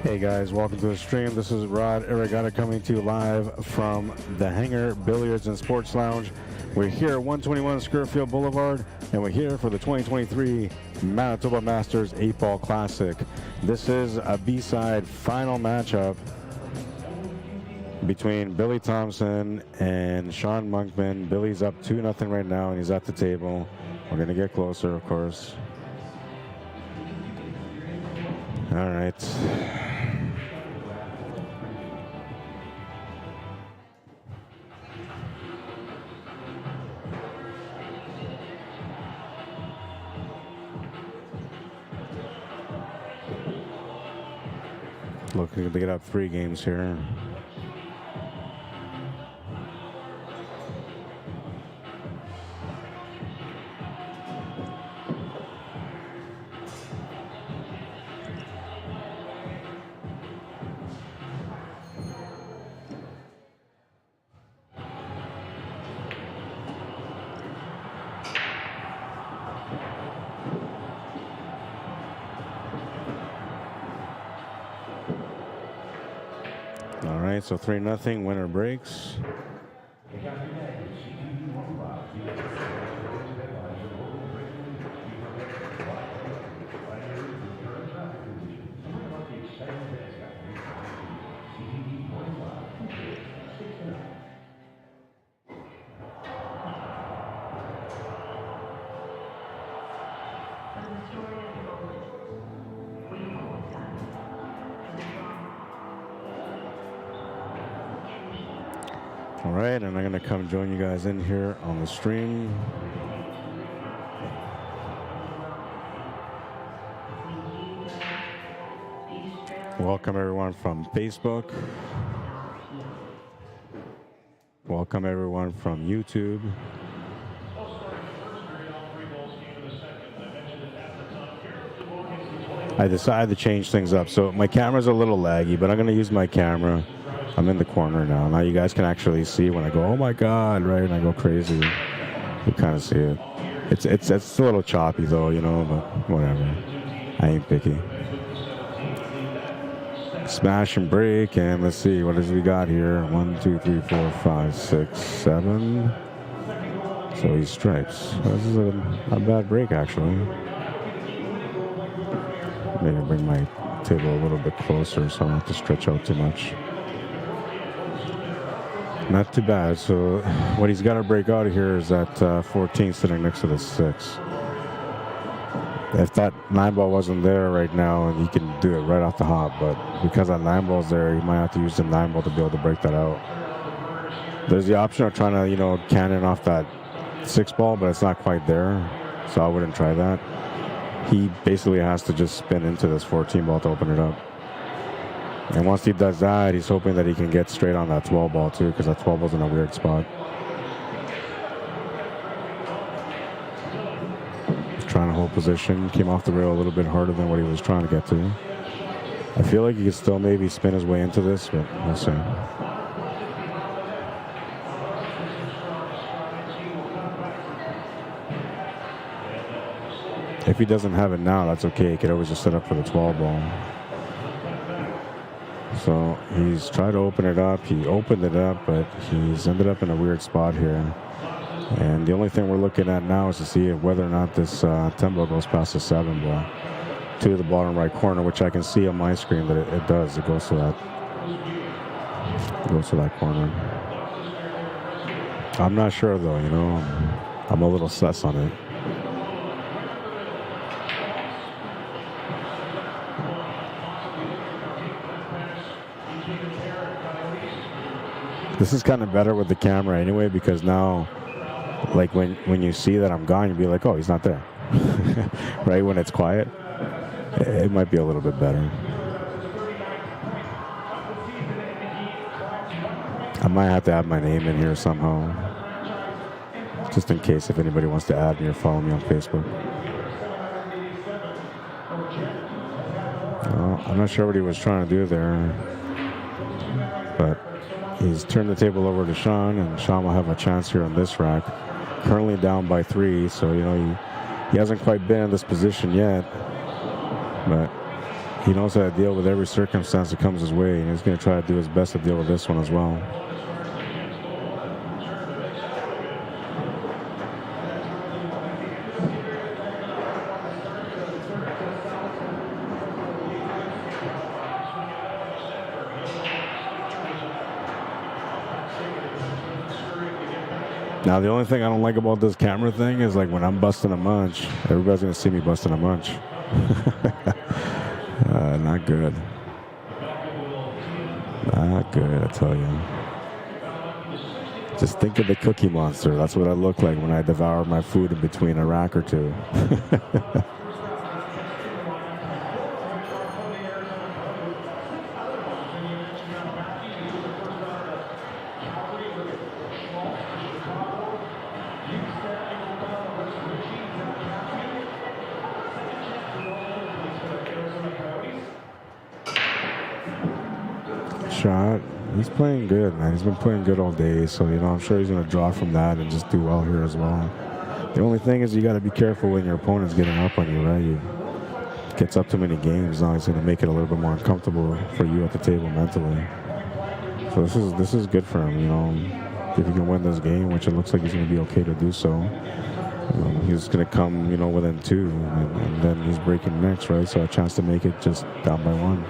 Hey guys, welcome to the stream. This is Rod Arriagada coming to you live from the Hangar Billiards and Sports Lounge. We're here at 121 Scurfield Blvd, and we're here for the 2023 Manitoba Masters 8-Ball Classic. This is a B-side final matchup between Billy Thompson and Sean Monkman. Billy's up 2-0 right now, and he's at the table. We're going to get closer, of course. All right. Looking to get up 3 games here. All right, so 3-0, winner breaks. All right, and I'm going to come join you guys in here on the stream. Welcome everyone from Facebook. Welcome everyone from YouTube. I decided to change things up. So my camera's a little laggy, but I'm going to use my camera. I'm in the corner now. Now you guys can actually see when I go, oh my God, right? And I go crazy. You kind of see it. It's a little choppy though, you know, but whatever. I ain't picky. Smash and break, and let's see, what does we got here? 1, 2, 3, 4, 5, 6, 7. So he stripes. This is a bad break actually. Maybe bring my table a little bit closer so I don't have to stretch out too much. Not too bad. So what he's got to break out of here is that 14 sitting next to the 6. If that 9-ball wasn't there right now, and he can do it right off the hop, but because that 9-ball's there, he might have to use the 9-ball to be able to break that out. There's the option of trying to, you know, cannon off that 6-ball, but it's not quite there, so I wouldn't try that. He basically has to just spin into this 14-ball to open it up. And once he does that, he's hoping that he can get straight on that 12-ball too, because that 12-ball's in a weird spot. Trying to hold position, came off the rail a little bit harder than what he was trying to get to. I feel like he could still maybe spin his way into this, but we'll see. If he doesn't have it now, that's okay. He could always just set up for the 12-ball. So he's tried to open it up. He opened it up, but he's ended up in a weird spot here. And the only thing we're looking at now is to see whether or not this 10-ball goes past the 7-ball to the bottom right corner, which I can see on my screen that it does. It goes to that. It goes to that corner. I'm not sure though. You know, I'm a little sus on it. This is kind of better with the camera anyway, because now, like when you see that I'm gone, you'll be like, oh, he's not there. Right? When it's quiet, it might be a little bit better. I might have to add my name in here somehow, just in case if anybody wants to add me or follow me on Facebook. I'm not sure what he was trying to do there, but he's turned the table over to Sean, and Sean will have a chance here on this rack. Currently down by 3, so you know he hasn't quite been in this position yet. But he knows how to deal with every circumstance that comes his way, and he's going to try to do his best to deal with this one as well. Now, the only thing I don't like about this camera thing is, like, when I'm busting a munch, everybody's going to see me busting a munch. Not good. Not good, I tell you. Just think of the Cookie Monster. That's what I look like when I devour my food in between a rack or two. Shot. He's playing good, man. He's been playing good all day, so, you know, I'm sure he's going to draw from that and just do well here as well. The only thing is you got to be careful when your opponent's getting up on you, right? You gets up too many games, now he's going to make it a little bit more uncomfortable for you at the table mentally. So this is good for him, you know. If he can win this game, which it looks like he's going to be okay to do so, he's going to come, you know, within 2, and then he's breaking next, right? So a chance to make it just down by 1.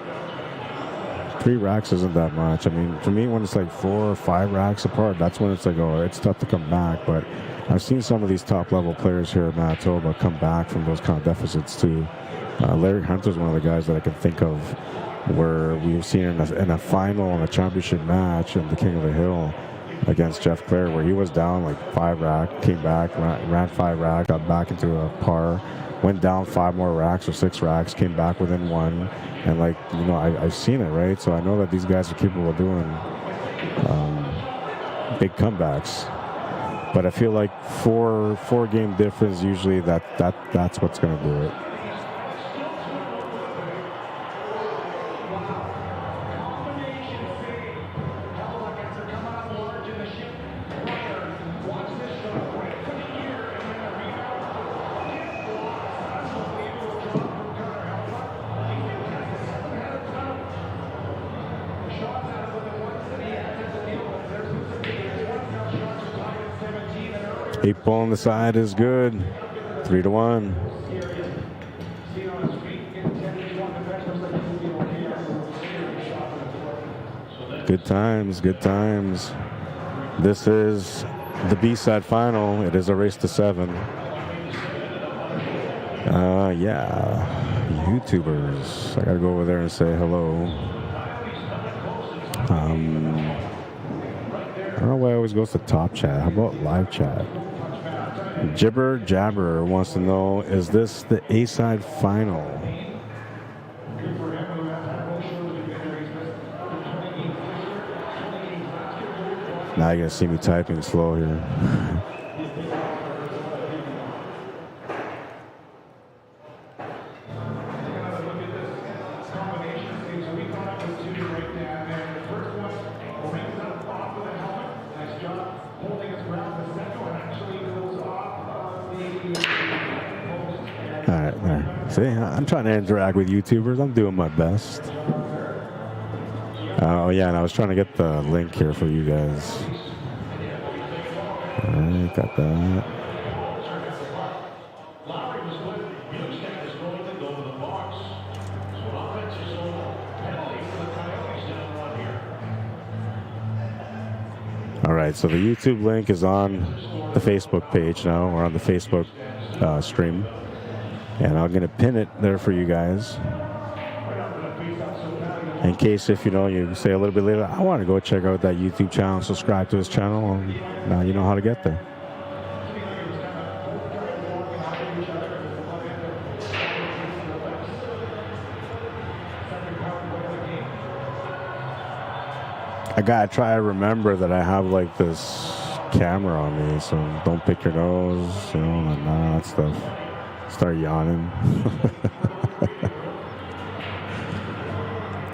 3 racks isn't that much. I mean, for me, when it's like 4 or 5 racks apart, that's when it's like, oh, it's tough to come back. But I've seen some of these top-level players here at Manitoba come back from those kind of deficits too. Larry Hunter's one of the guys that I can think of where we've seen in a final in a championship match in the King of the Hill against Jeff Clare, where he was down like 5 rack, came back, ran 5 rack, got back into a par, went down 5 more racks or 6 racks, came back within 1. And, like, you know, I've seen it, right? So I know that these guys are capable of doing big comebacks. But I feel like 4 game difference, usually that's what's going to do it. Eight ball on the side is good. 3-1. Good times, good times. This is the B-side final. It is a race to 7. Yeah, YouTubers. I gotta go over there and say hello. I don't know why it always goes to top chat. How about live chat? Jibber Jabber wants to know, is this the A-side final? Now you're gonna see me typing slow here. See, I'm trying to interact with YouTubers. I'm doing my best. Oh, yeah, and I was trying to get the link here for you guys. All right, got that. All right, so the YouTube link is on the Facebook page now, or on the Facebook stream. And I'm going to pin it there for you guys. In case, if you know, you say a little bit later, I want to go check out that YouTube channel, subscribe to his channel, and now you know how to get there. I got to try to remember that I have like this camera on me, so don't pick your nose, you know, and all that stuff. Start yawning.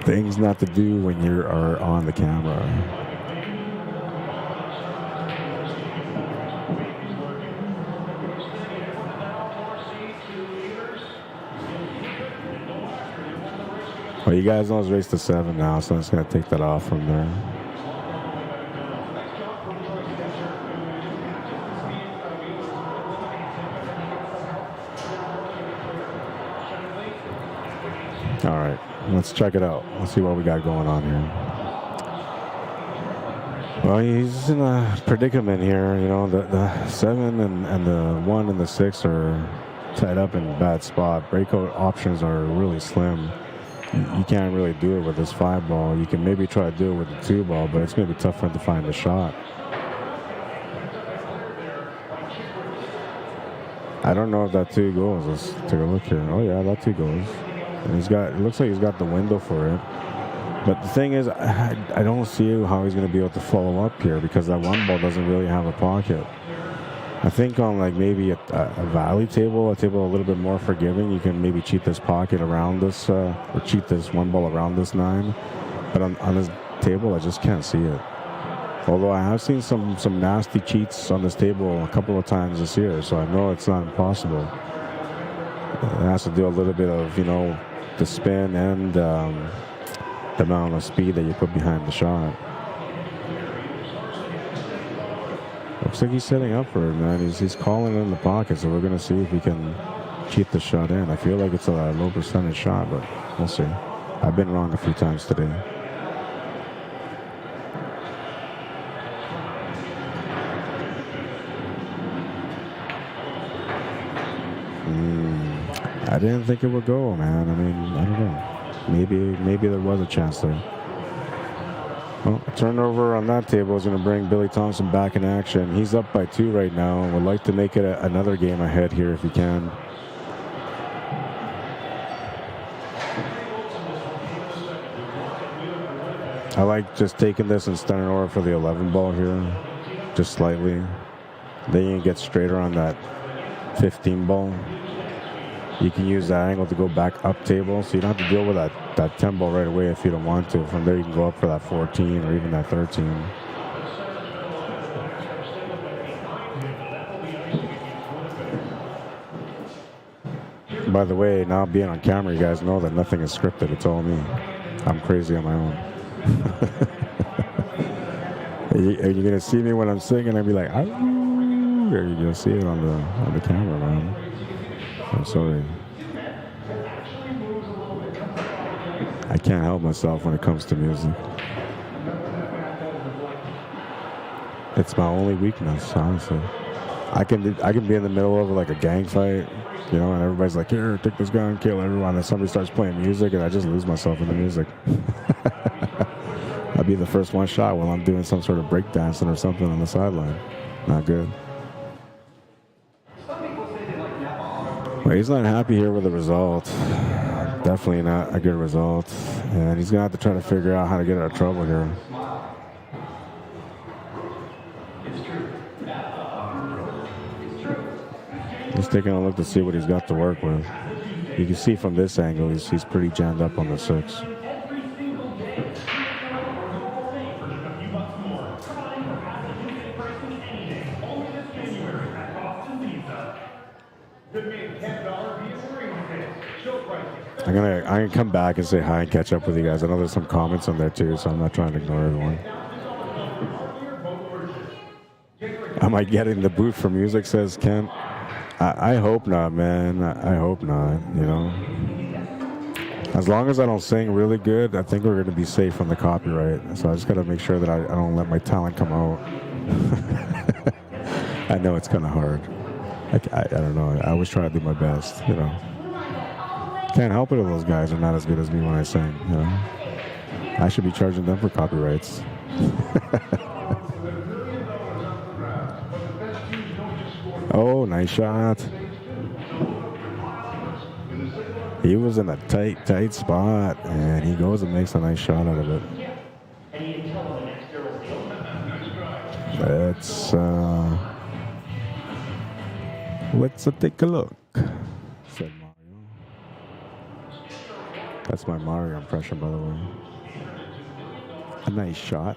Things not to do when you are on the camera. Well, you guys know it's race to 7 now, so I'm just going to take that off from there. All right, let's check it out. Let's see what we got going on here. Well, he's in a predicament here. You know, the 7 and the 1 and the 6 are tied up in a bad spot. Breakout options are really slim. You can't really do it with this 5 ball. You can maybe try to do it with the 2 ball, but it's going to be tough for him to find a shot. I don't know if that 2 goes. Let's take a look here. Oh yeah, that 2 goes. And it looks like he's got the window for it. But the thing is, I don't see how he's going to be able to follow up here because that 1 ball doesn't really have a pocket. I think on like maybe a valley table, a table a little bit more forgiving, you can maybe cheat this pocket around this, or cheat this 1 ball around this 9. But on this table, I just can't see it. Although I have seen some nasty cheats on this table a couple of times this year, so I know it's not impossible. It has to do a little bit of, you know, the spin and the amount of speed that you put behind the shot. Looks like he's setting up for it, man. He's calling in the pocket, so we're going to see if he can cheat the shot in. I feel like it's a low percentage shot, but we'll see. I've been wrong a few times today. I didn't think it would go, man. I mean, I don't know. Maybe there was a chance there. Well, a turnover on that table is going to bring Billy Thompson back in action. He's up by 2 right now. Would like to make it another game ahead here if he can. I like just taking this and starting over for the 11 ball here, just slightly. Then you can get straighter on that 15 ball. You can use that angle to go back up table, so you don't have to deal with that 10 ball right away if you don't want to. From there, you can go up for that 14 or even that 13. By the way, now being on camera, you guys know that nothing is scripted. It's all me. I'm crazy on my own. You're going to see me when I'm singing and be like, "Ow." You're going to see it on the camera, man. I'm sorry. I can't help myself when it comes to music. It's my only weakness, honestly. I can be in the middle of like a gang fight, you know, and everybody's like, "Here, take this gun, kill everyone." And somebody starts playing music, and I just lose myself in the music. I'll be the first one shot while I'm doing some sort of breakdancing or something on the sideline. Not good. Well, he's not happy here with the result. Definitely not a good result. And he's going to have to try to figure out how to get out of trouble here. He's taking a look to see what he's got to work with. You can see from this angle, he's pretty jammed up on the 6. I'm gonna come back and say hi and catch up with you guys. I know there's some comments on there too, so I'm not trying to ignore everyone. Am I getting the boot for music, says Kent? I hope not, man. I hope not, you know. As long as I don't sing really good, I think we're going to be safe from the copyright. So I just got to make sure that I don't let my talent come out. I know it's kind of hard. I don't know. I always try to do my best, you know. Can't help it if those guys are not as good as me when I sing, you know. I should be charging them for copyrights. Oh, nice shot. He was in a tight spot, and he goes and makes a nice shot out of it. Let's take a look, said Mario. That's my Mario impression, by the way. A nice shot.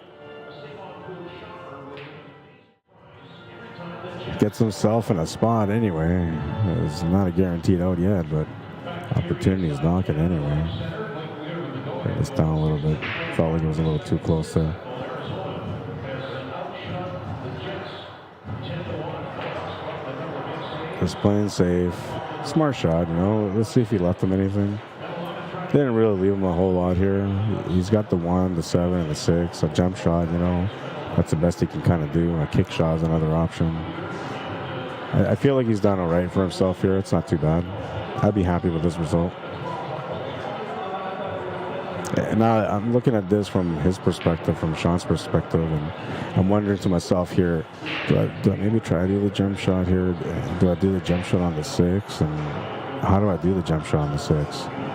Gets himself in a spot anyway. It's not a guaranteed out yet, but opportunity is knocking anyway. Bring this down a little bit. Felt like it was a little too close there. Just playing safe. Smart shot, you know. Let's see if he left him anything. Didn't really leave him a whole lot here. He's got the 1, the 7, and the 6. A jump shot, you know. That's the best he can kind of do. A kick shot is another option. I feel like he's done all right for himself here. It's not too bad. I'd be happy with this result. And now I'm looking at this from his perspective, from Sean's perspective, and I'm wondering to myself here, do I maybe try to do the jump shot here? Do I do the jump shot on the 6? And how do I do the jump shot on the 6?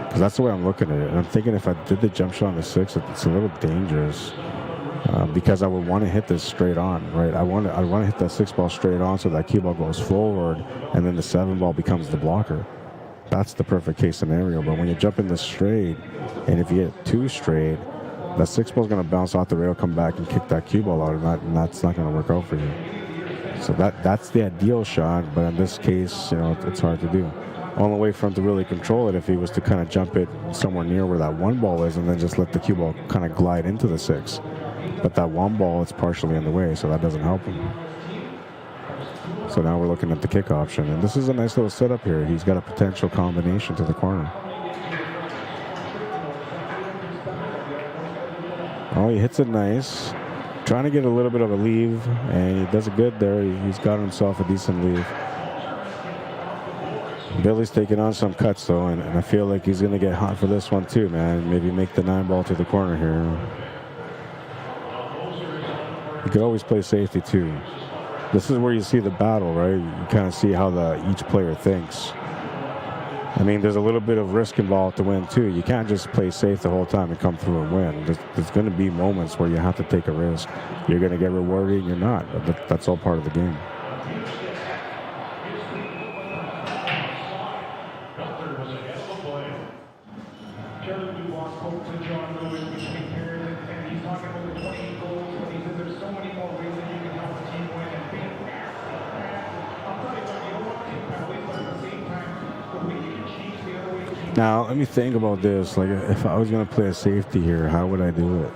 Because that's the way I'm looking at it. And I'm thinking if I did the jump shot on the 6, it's a little dangerous. Because I would want to hit this straight on, right? I want to hit that 6 ball straight on so that cue ball goes forward, and then the 7 ball becomes the blocker. That's the perfect case scenario. But when you jump in this straight, and if you hit 2 straight, that 6 ball is going to bounce off the rail, come back, and kick that cue ball out, and that's not going to work out for you. So that's the ideal shot, but in this case, you know, it's hard to do. Only way for him to really control it if he was to kind of jump it somewhere near where that 1 ball is, and then just let the cue ball kind of glide into the 6. But that 1 ball, it's partially in the way, so that doesn't help him. So now we're looking at the kick option, and this is a nice little setup here. He's got a potential combination to the corner. Oh, he hits it nice. Trying to get a little bit of a leave, and he does it good there. He's got himself a decent leave. Billy's taking on some cuts, though, and I feel like he's going to get hot for this one, too, man. Maybe make the 9 ball to the corner here. You could always play safety, too. This is where you see the battle, right? You kind of see how each player thinks. I mean, there's a little bit of risk involved to win, too. You can't just play safe the whole time and come through and win. There's going to be moments where you have to take a risk. You're going to get rewarded, you're not. But that's all part of the game. Now, let me think about this. Like, if I was going to play a safety here, how would I do it?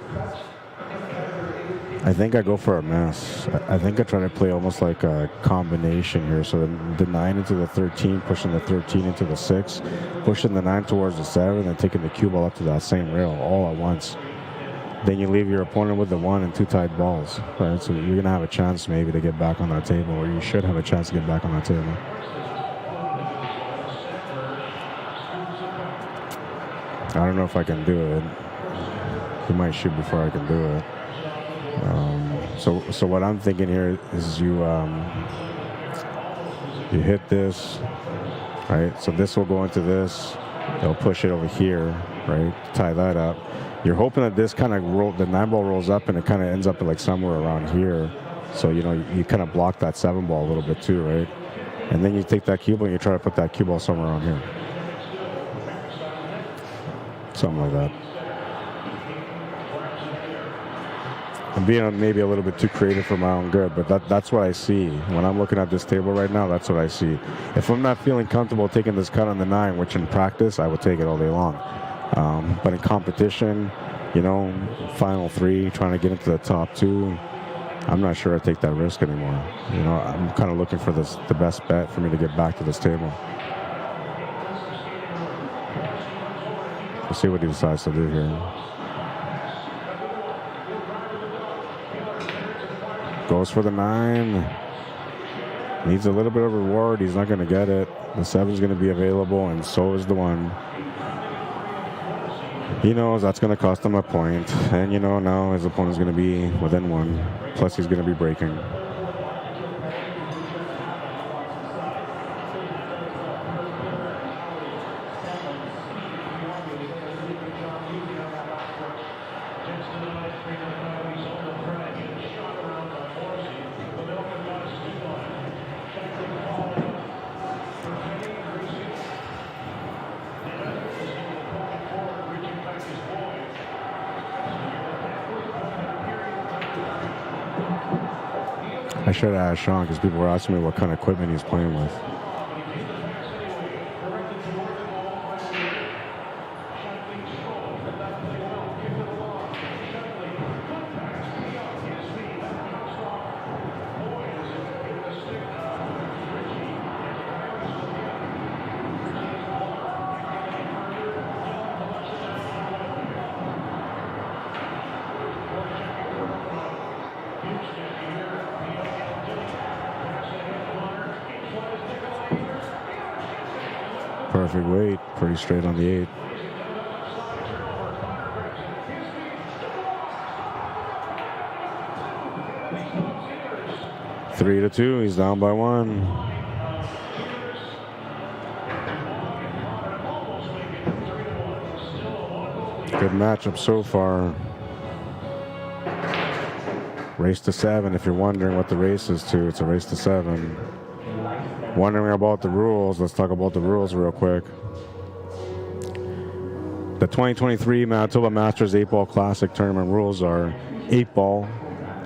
I think I go for a mess. I think I try to play almost like a combination here. So the 9 into the 13, pushing the 13 into the 6, pushing the 9 towards the 7, and taking the cue ball up to that same rail all at once. Then you leave your opponent with the 1 and 2 tight balls, right? So you're going to have a chance maybe to get back on that table, or you should have a chance to get back on that table. I don't know if I can do it. He might shoot before I can do it. So what I'm thinking here is you hit this, right? So this will go into this. They'll push it over here, right? Tie that up. You're hoping that this kind of the 9 ball rolls up and it kind of ends up like somewhere around here. So, you know, you kind of block that 7 ball a little bit too, right? And then you take that cue ball and you try to put that cue ball somewhere around here. Something like that. I'm being maybe a little bit too creative for my own good, but that's what I see. When I'm looking at this table right now, that's what I see. If I'm not feeling comfortable taking this cut on the 9, which in practice, I would take it all day long. But in competition, you know, final 3, trying to get into the top 2, I'm not sure I take that risk anymore. You know, I'm kind of looking for the best bet for me to get back to this table. We'll see what he decides to do here. Goes for the 9. Needs a little bit of reward. He's not going to get it. The 7's going to be available, and so is the 1. He knows that's going to cost him a point. And, you know, now his opponent's going to be within 1. Plus, he's going to be breaking. I should have asked Sean because people were asking me what kind of equipment he's playing with. Perfect weight, pretty straight on the 8. Three to 2, he's down by 1. Good matchup so far. Race to 7. If you're wondering what the race is to, it's a race to 7. Wondering about the rules, let's talk about the rules real quick. The 2023 Manitoba Masters 8-Ball Classic Tournament rules are 8-ball,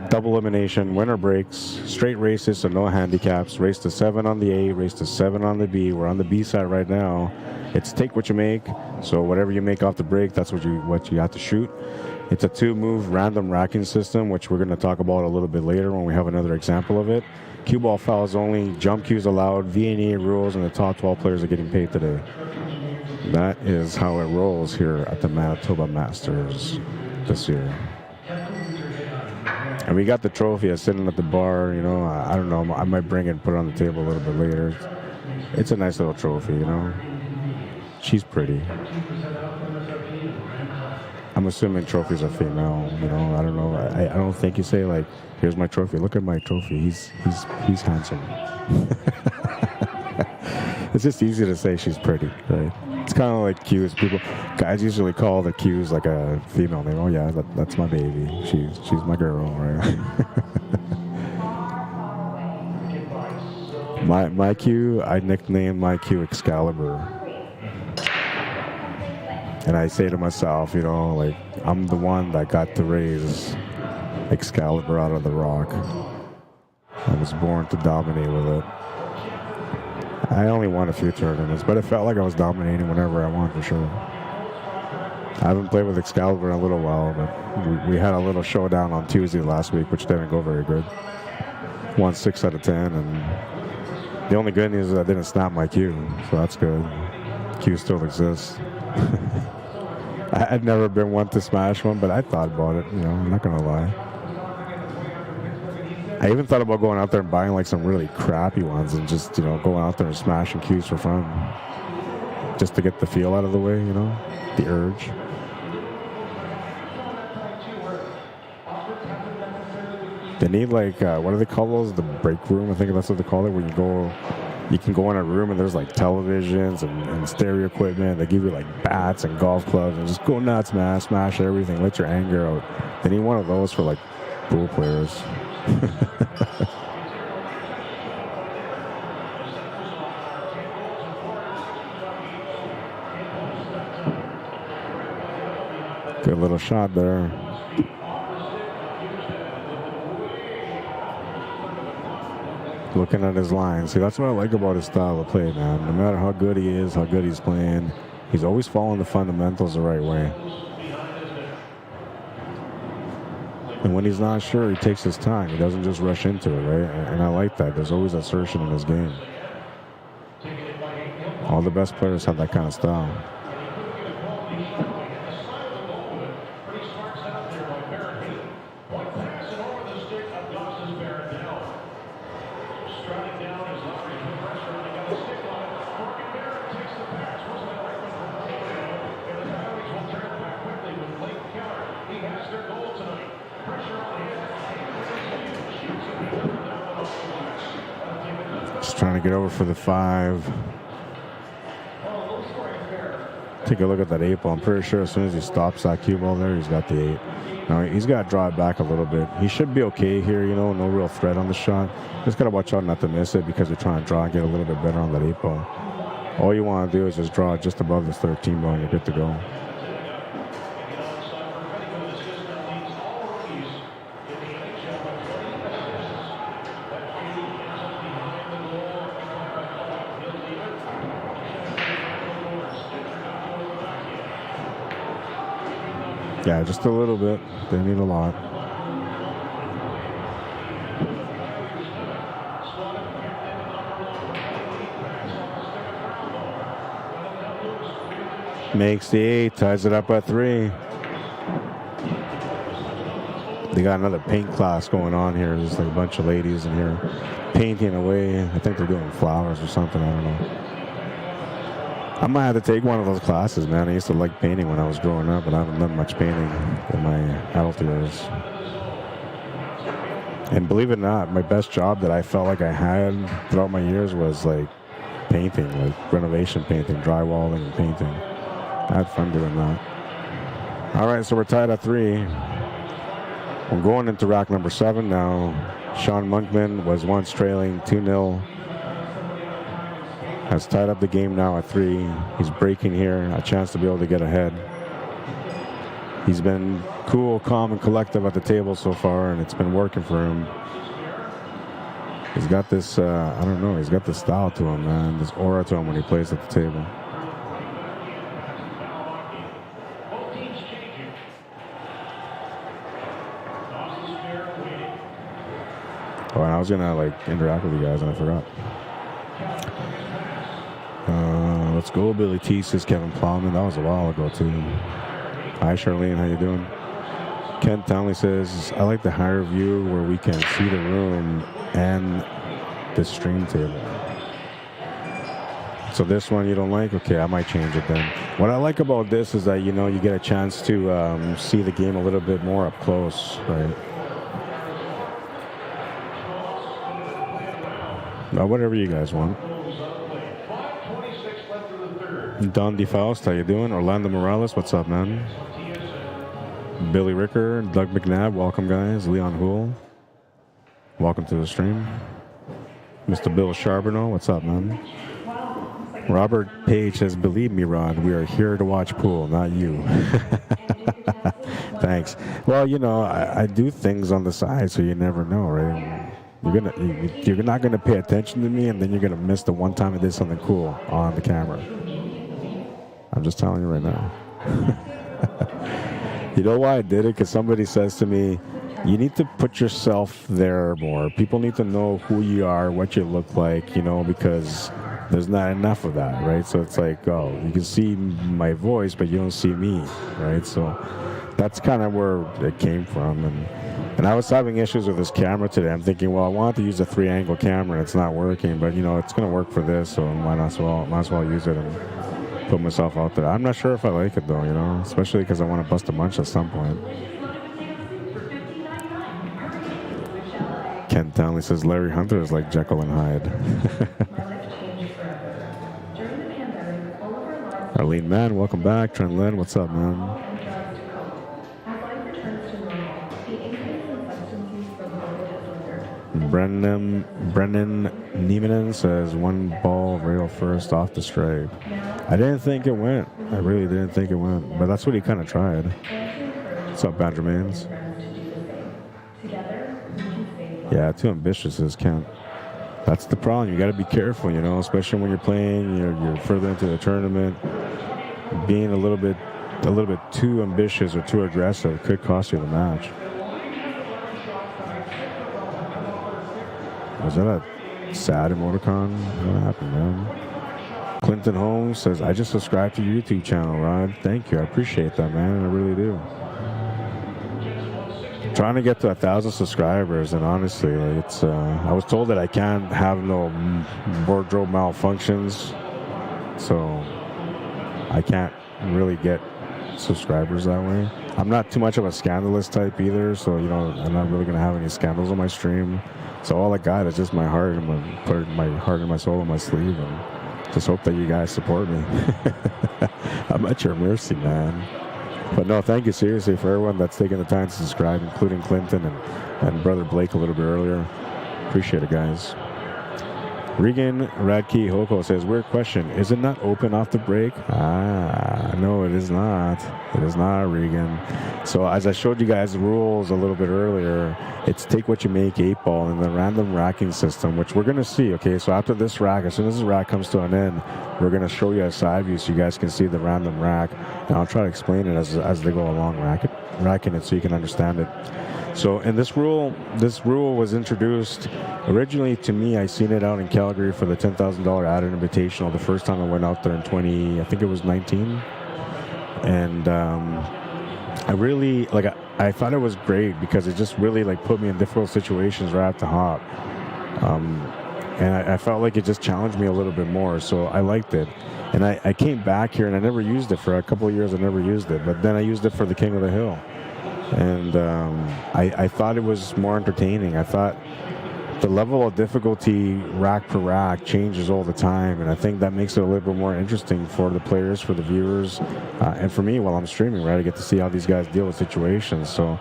double elimination, winner breaks, straight races, so no handicaps, race to 7 on the A, race to 7 on the B. We're on the B side right now. It's take what you make, so whatever you make off the break, that's what you have to shoot. It's a 2-move random racking system, which we're going to talk about a little bit later when we have another example of it. Cue ball fouls only, jump cues allowed, VNEA rules, and the top 12 players are getting paid today. That is how it rolls here at the Manitoba Masters this year. And we got the trophy sitting at the bar, you know. I don't know, I might bring it and put it on the table a little bit later. It's a nice little trophy, you know. She's pretty. I'm assuming trophies are female, you know. I don't know. I don't think you say, like, here's my trophy. Look at my trophy. He's handsome. It's just easy to say she's pretty, right? It's kind of like cues. Guys usually call the cues like a female name. Oh yeah, that's my baby. She's my girl, right? my cue, I nicknamed my cue Excalibur. And I say to myself, you know, like, I'm the one that got to raise Excalibur out of the rock. I was born to dominate with it. I only won a few tournaments, but it felt like I was dominating whenever I won, for sure. I haven't played with Excalibur in a little while, but we had a little showdown on Tuesday last week, which didn't go very good. Won 6 out of 10, and the only good news is I didn't snap my cue, so that's good. Cue still exists. I'd never been one to smash one, but I thought about it, you know, I'm not gonna lie. I even thought about going out there and buying like some really crappy ones and just, you know, going out there and smashing cues for fun. Just to get the feel out of the way, you know, the urge. They need like, what do they call those? The break room, I think that's what they call it, where you can go in a room and there's like televisions and stereo equipment. They give you like bats and golf clubs and just go nuts, man. Smash everything. Let your anger out. They need one of those for like pool players. Good little shot there. Looking at his line. See, that's what I like about his style of play, man. No matter how good he is, how good he's playing, he's always following the fundamentals the right way. And when he's not sure, he takes his time. He doesn't just rush into it, right? And I like that. There's always assertion in his game. All the best players have that kind of style. Trying to get over for the 5. Take a look at that 8-ball. I'm pretty sure as soon as he stops that cue ball there, he's got the 8. Now he's got to draw it back a little bit. He should be okay here, you know, no real threat on the shot. Just got to watch out not to miss it because you're trying to draw and get a little bit better on that 8-ball. All you want to do is just draw it just above this 13 ball and you're good to go. Yeah, just a little bit. They need a lot. Makes the 8, ties it up at 3. They got another paint class going on here. There's like a bunch of ladies in here painting away. I think they're doing flowers or something. I don't know. I might have to take one of those classes, man. I used to like painting when I was growing up, but I haven't done much painting in my adult years. And believe it or not, my best job that I felt like I had throughout my years was like painting, like renovation painting, drywalling and painting. I had fun doing that. All right, so we're tied at 3. We're going into rack number 7 now. Sean Monkman was once trailing 2-0. Has tied up the game now at 3. He's breaking here, a chance to be able to get ahead. He's been cool, calm, and collective at the table so far, and it's been working for him. He's got this, I don't know, he's got this style to him, man, this aura to him when he plays at the table. Oh, and I was gonna like interact with you guys, and I forgot. Let's go, Billy T, says Kevin Plowman. That was a while ago, too. Hi, Charlene. How you doing? Ken Townley says, I like the higher view where we can see the room and the stream table. So this one you don't like? Okay, I might change it then. What I like about this is that, you know, you get a chance to see the game a little bit more up close, right? Whatever you guys want. Don DeFaust, how you doing? Orlando Morales, what's up, man? Billy Ricker, Doug McNabb, welcome, guys. Leon Hool, welcome to the stream. Mr. Bill Charbonneau, what's up, man? Robert Page says, believe me, Rod, we are here to watch pool, not you. Thanks. Well, you know, I do things on the side, so you never know, right? You're not gonna pay attention to me, and then you're gonna miss the one time I did something cool on the camera. I'm just telling you right now. You know why I did it? Because somebody says to me, you need to put yourself there more. People need to know who you are, what you look like, you know, because there's not enough of that, right? So it's like, oh, you can see my voice, but you don't see me, right? So that's kind of where it came from. And I was having issues with this camera today. I'm thinking, well, I wanted to use a 3-angle camera, and it's not working, but, you know, it's going to work for this, so might as well use it and put myself out there. I'm not sure if I like it, though, you know, especially because I want to bust a munch at some point. Ken Townley says Larry Hunter is like Jekyll and Hyde. Arlene Mann, welcome back. Trent Lynn, what's up, man? Brennan Niemanen says 1 ball rail first off the stripe. I didn't think it went. I really didn't think it went, but that's what he kind of tried. What's up, Benjamins? Yeah, too ambitious is Kent. That's the problem. You got to be careful, you know, especially when you're playing. You're further into the tournament. Being a little bit too ambitious or too aggressive could cost you the match. Was that a sad emoticon? What happened, man? Clinton Holmes says, I just subscribed to your YouTube channel, Rod. Thank you. I appreciate that, man. I really do. Trying to get to 1,000 subscribers, and honestly, it's I was told that I can't have no wardrobe malfunctions, so I can't really get subscribers that way. I'm not too much of a scandalous type either, so, you know, I'm not really going to have any scandals on my stream. So all I got is just my heart, and put my heart and my soul on my sleeve, and just hope that you guys support me. I'm at your mercy, man. But no, thank you seriously for everyone that's taking the time to subscribe, including Clinton and Brother Blake a little bit earlier. Appreciate it, guys. Regan Radke Hoko says, weird question. Is it not open off the break? No, it is not. It is not, Regan. So as I showed you guys the rules a little bit earlier, it's take what you make 8-ball in the random racking system, which we're going to see, okay? So after this rack, as soon as this rack comes to an end, we're going to show you a side view so you guys can see the random rack. And I'll try to explain it as they go along, racking it so you can understand it. So in this rule was introduced originally to me. I seen it out in Calgary for the $10,000 added invitational the first time I went out there in 2019. And I really, like, I thought it was great because it just really, like, put me in difficult situations right at the hop. And I felt like it just challenged me a little bit more, so I liked it. And I came back here and I never used it for a couple of years. I never used it, but then I used it for the King of the Hill, and I thought it was more entertaining. I thought the level of difficulty rack per rack changes all the time, and I think that makes it a little bit more interesting for the players, for the viewers, and for me while I'm streaming, right? I get to see how these guys deal with situations. So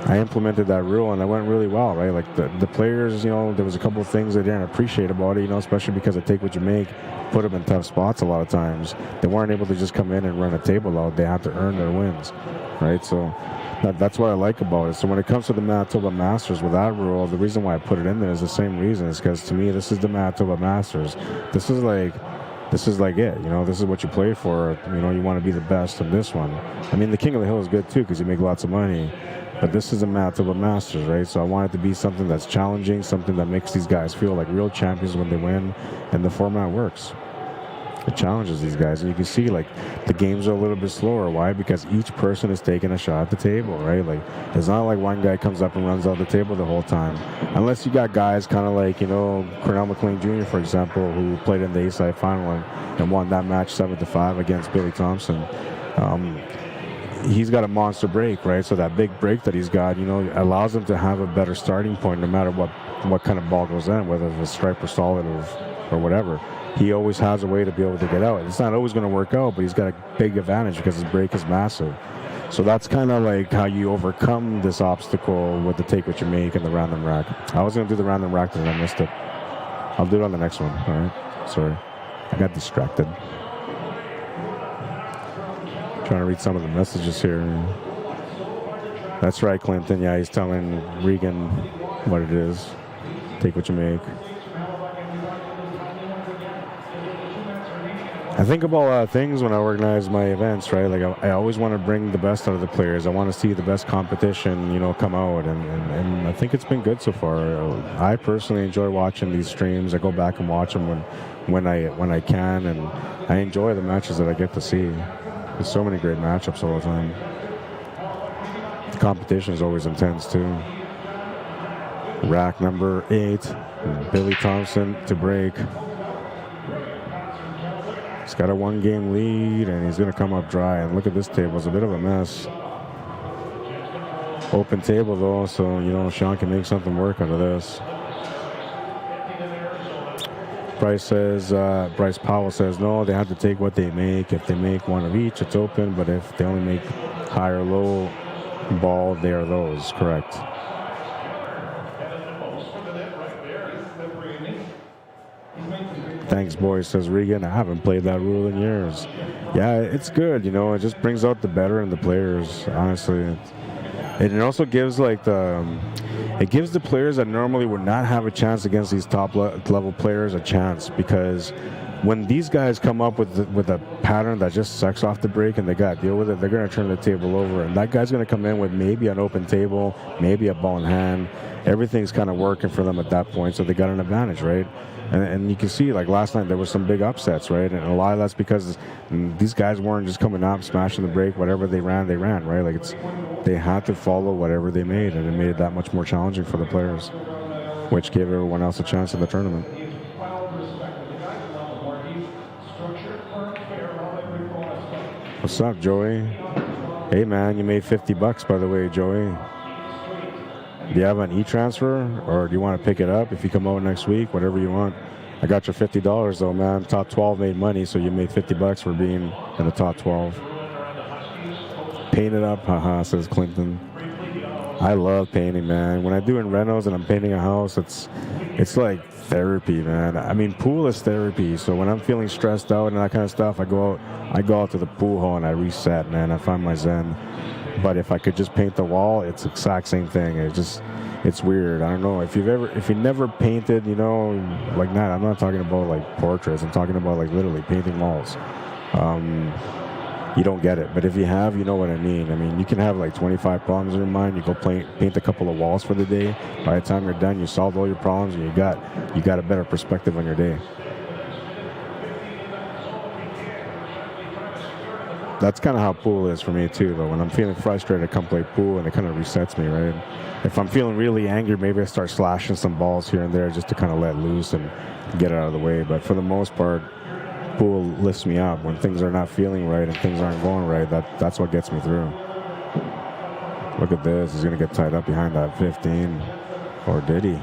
I implemented that rule, and it went really well, right? Like the players, you know, there was a couple of things they didn't appreciate about it, you know, especially because I take what you make, put them in tough spots a lot of times. They weren't able to just come in and run a table out. They had to earn their wins, right? So that's what I like about it. So when it comes to the Manitoba Masters with that rule, the reason why I put it in there is the same reason. Is because to me, this is the Manitoba Masters. This is like it, you know, this is what you play for. You know, you want to be the best in this one. I mean, the King of the Hill is good too because you make lots of money. But this is a Manitoba Masters, right? So I want it to be something that's challenging, something that makes these guys feel like real champions when they win, and the format works. It challenges these guys, and you can see like the games are a little bit slower. Why? Because each person is taking a shot at the table, right? Like it's not like one guy comes up and runs out the table the whole time, unless you got guys kind of like, you know, Cornell McLean Jr., for example, who played in the A-side final and won that match 7-5 against Billy Thompson. He's got a monster break, right? So that big break that he's got, you know, allows him to have a better starting point no matter what kind of ball goes in, whether it's a stripe or solid or whatever. He always has a way to be able to get out. It's not always going to work out, but he's got a big advantage because his break is massive. So that's kind of like how you overcome this obstacle with the take what you make and the random rack. I was going to do the random rack, and I missed it. I'll do it on the next one. All right. Sorry. I got distracted. Trying to read some of the messages here. That's right, Clinton. Yeah, he's telling Regan what it is. Take what you make. I think about a lot of things when I organize my events, right? Like I always want to bring the best out of the players. I want to see the best competition, you know, come out, and I think it's been good so far. I personally enjoy watching these streams. I go back and watch them when I can, and I enjoy the matches that I get to see. There's so many great matchups all the time. The competition is always intense too. Rack number 8, Billy Thompson to break. He's got a 1-game lead, and he's going to come up dry. And look at this table. It's a bit of a mess. Open table, though, so, you know, Sean can make something work out of this. Bryce Powell says, no, they have to take what they make. If they make one of each, it's open. But if they only make high or low ball, they are those. Correct. Thanks, boys, says Regan. I haven't played that rule in years. Yeah, it's good, you know. It just brings out the better in the players, honestly. And it also gives, like, it gives the players that normally would not have a chance against these top-level players a chance, because when these guys come up with a pattern that just sucks off the break and they got to deal with it, they're going to turn the table over. And that guy's going to come in with maybe an open table, maybe a ball in hand. Everything's kind of working for them at that point, so they got an advantage, right? And you can see, like last night, there was some big upsets, right? And a lot of that's because these guys weren't just coming up, smashing the break. Whatever they ran, right? Like they had to follow whatever they made, and it made it that much more challenging for the players, which gave everyone else a chance in the tournament. What's up, Joey? Hey, man, you made $50, by the way, Joey. Do you have an e-transfer, or do you want to pick it up if you come out next week? Whatever you want. I got your $50 though, man. Top 12 made money, so you made $50 for being in the top 12. Paint it up, haha, says Clinton. I love painting, man. When I do in renos and I'm painting a house, it's like therapy, man. I mean, pool is therapy. So when I'm feeling stressed out and that kind of stuff, I go out to the pool hall and I reset, man. I find my zen. But if I could just paint the wall, it's the exact same thing. It's weird. I don't know. If you never painted, you know, like that, I'm not talking about like portraits. I'm talking about like literally painting walls. You don't get it. But if you have, you know what I mean. I mean, you can have like 25 problems in your mind. You go paint a couple of walls for the day. By the time you're done, you solved all your problems, and you got a better perspective on your day. That's kind of how pool is for me too, though. When I'm feeling frustrated, I come play pool, and it kind of resets me, right? If I'm feeling really angry, maybe I start slashing some balls here and there just to kind of let loose and get it out of the way. But for the most part, pool lifts me up. When things are not feeling right and things aren't going right, that's what gets me through. Look at this. He's going to get tied up behind that 15. Or did he?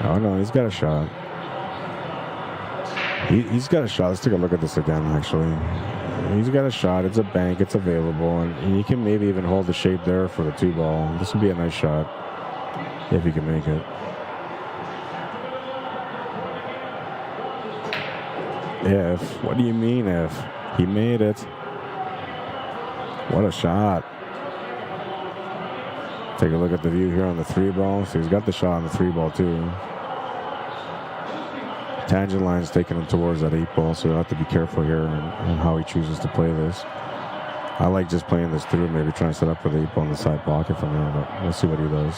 Oh, no, he's got a shot. He's got a shot. Let's take a look at this again, actually. He's got a shot. It's a bank. It's available. And he can maybe even hold the shape there for the 2-ball. This would be a nice shot if he can make it. If. What do you mean if? He made it. What a shot. Take a look at the view here on the 3-ball. So he's got the shot on the 3-ball too. Tangent line's taking him towards that 8-ball, so you'll have to be careful here on how he chooses to play this. I like just playing this through, maybe trying to set up for the 8-ball in the side pocket from here, but we'll see what he does.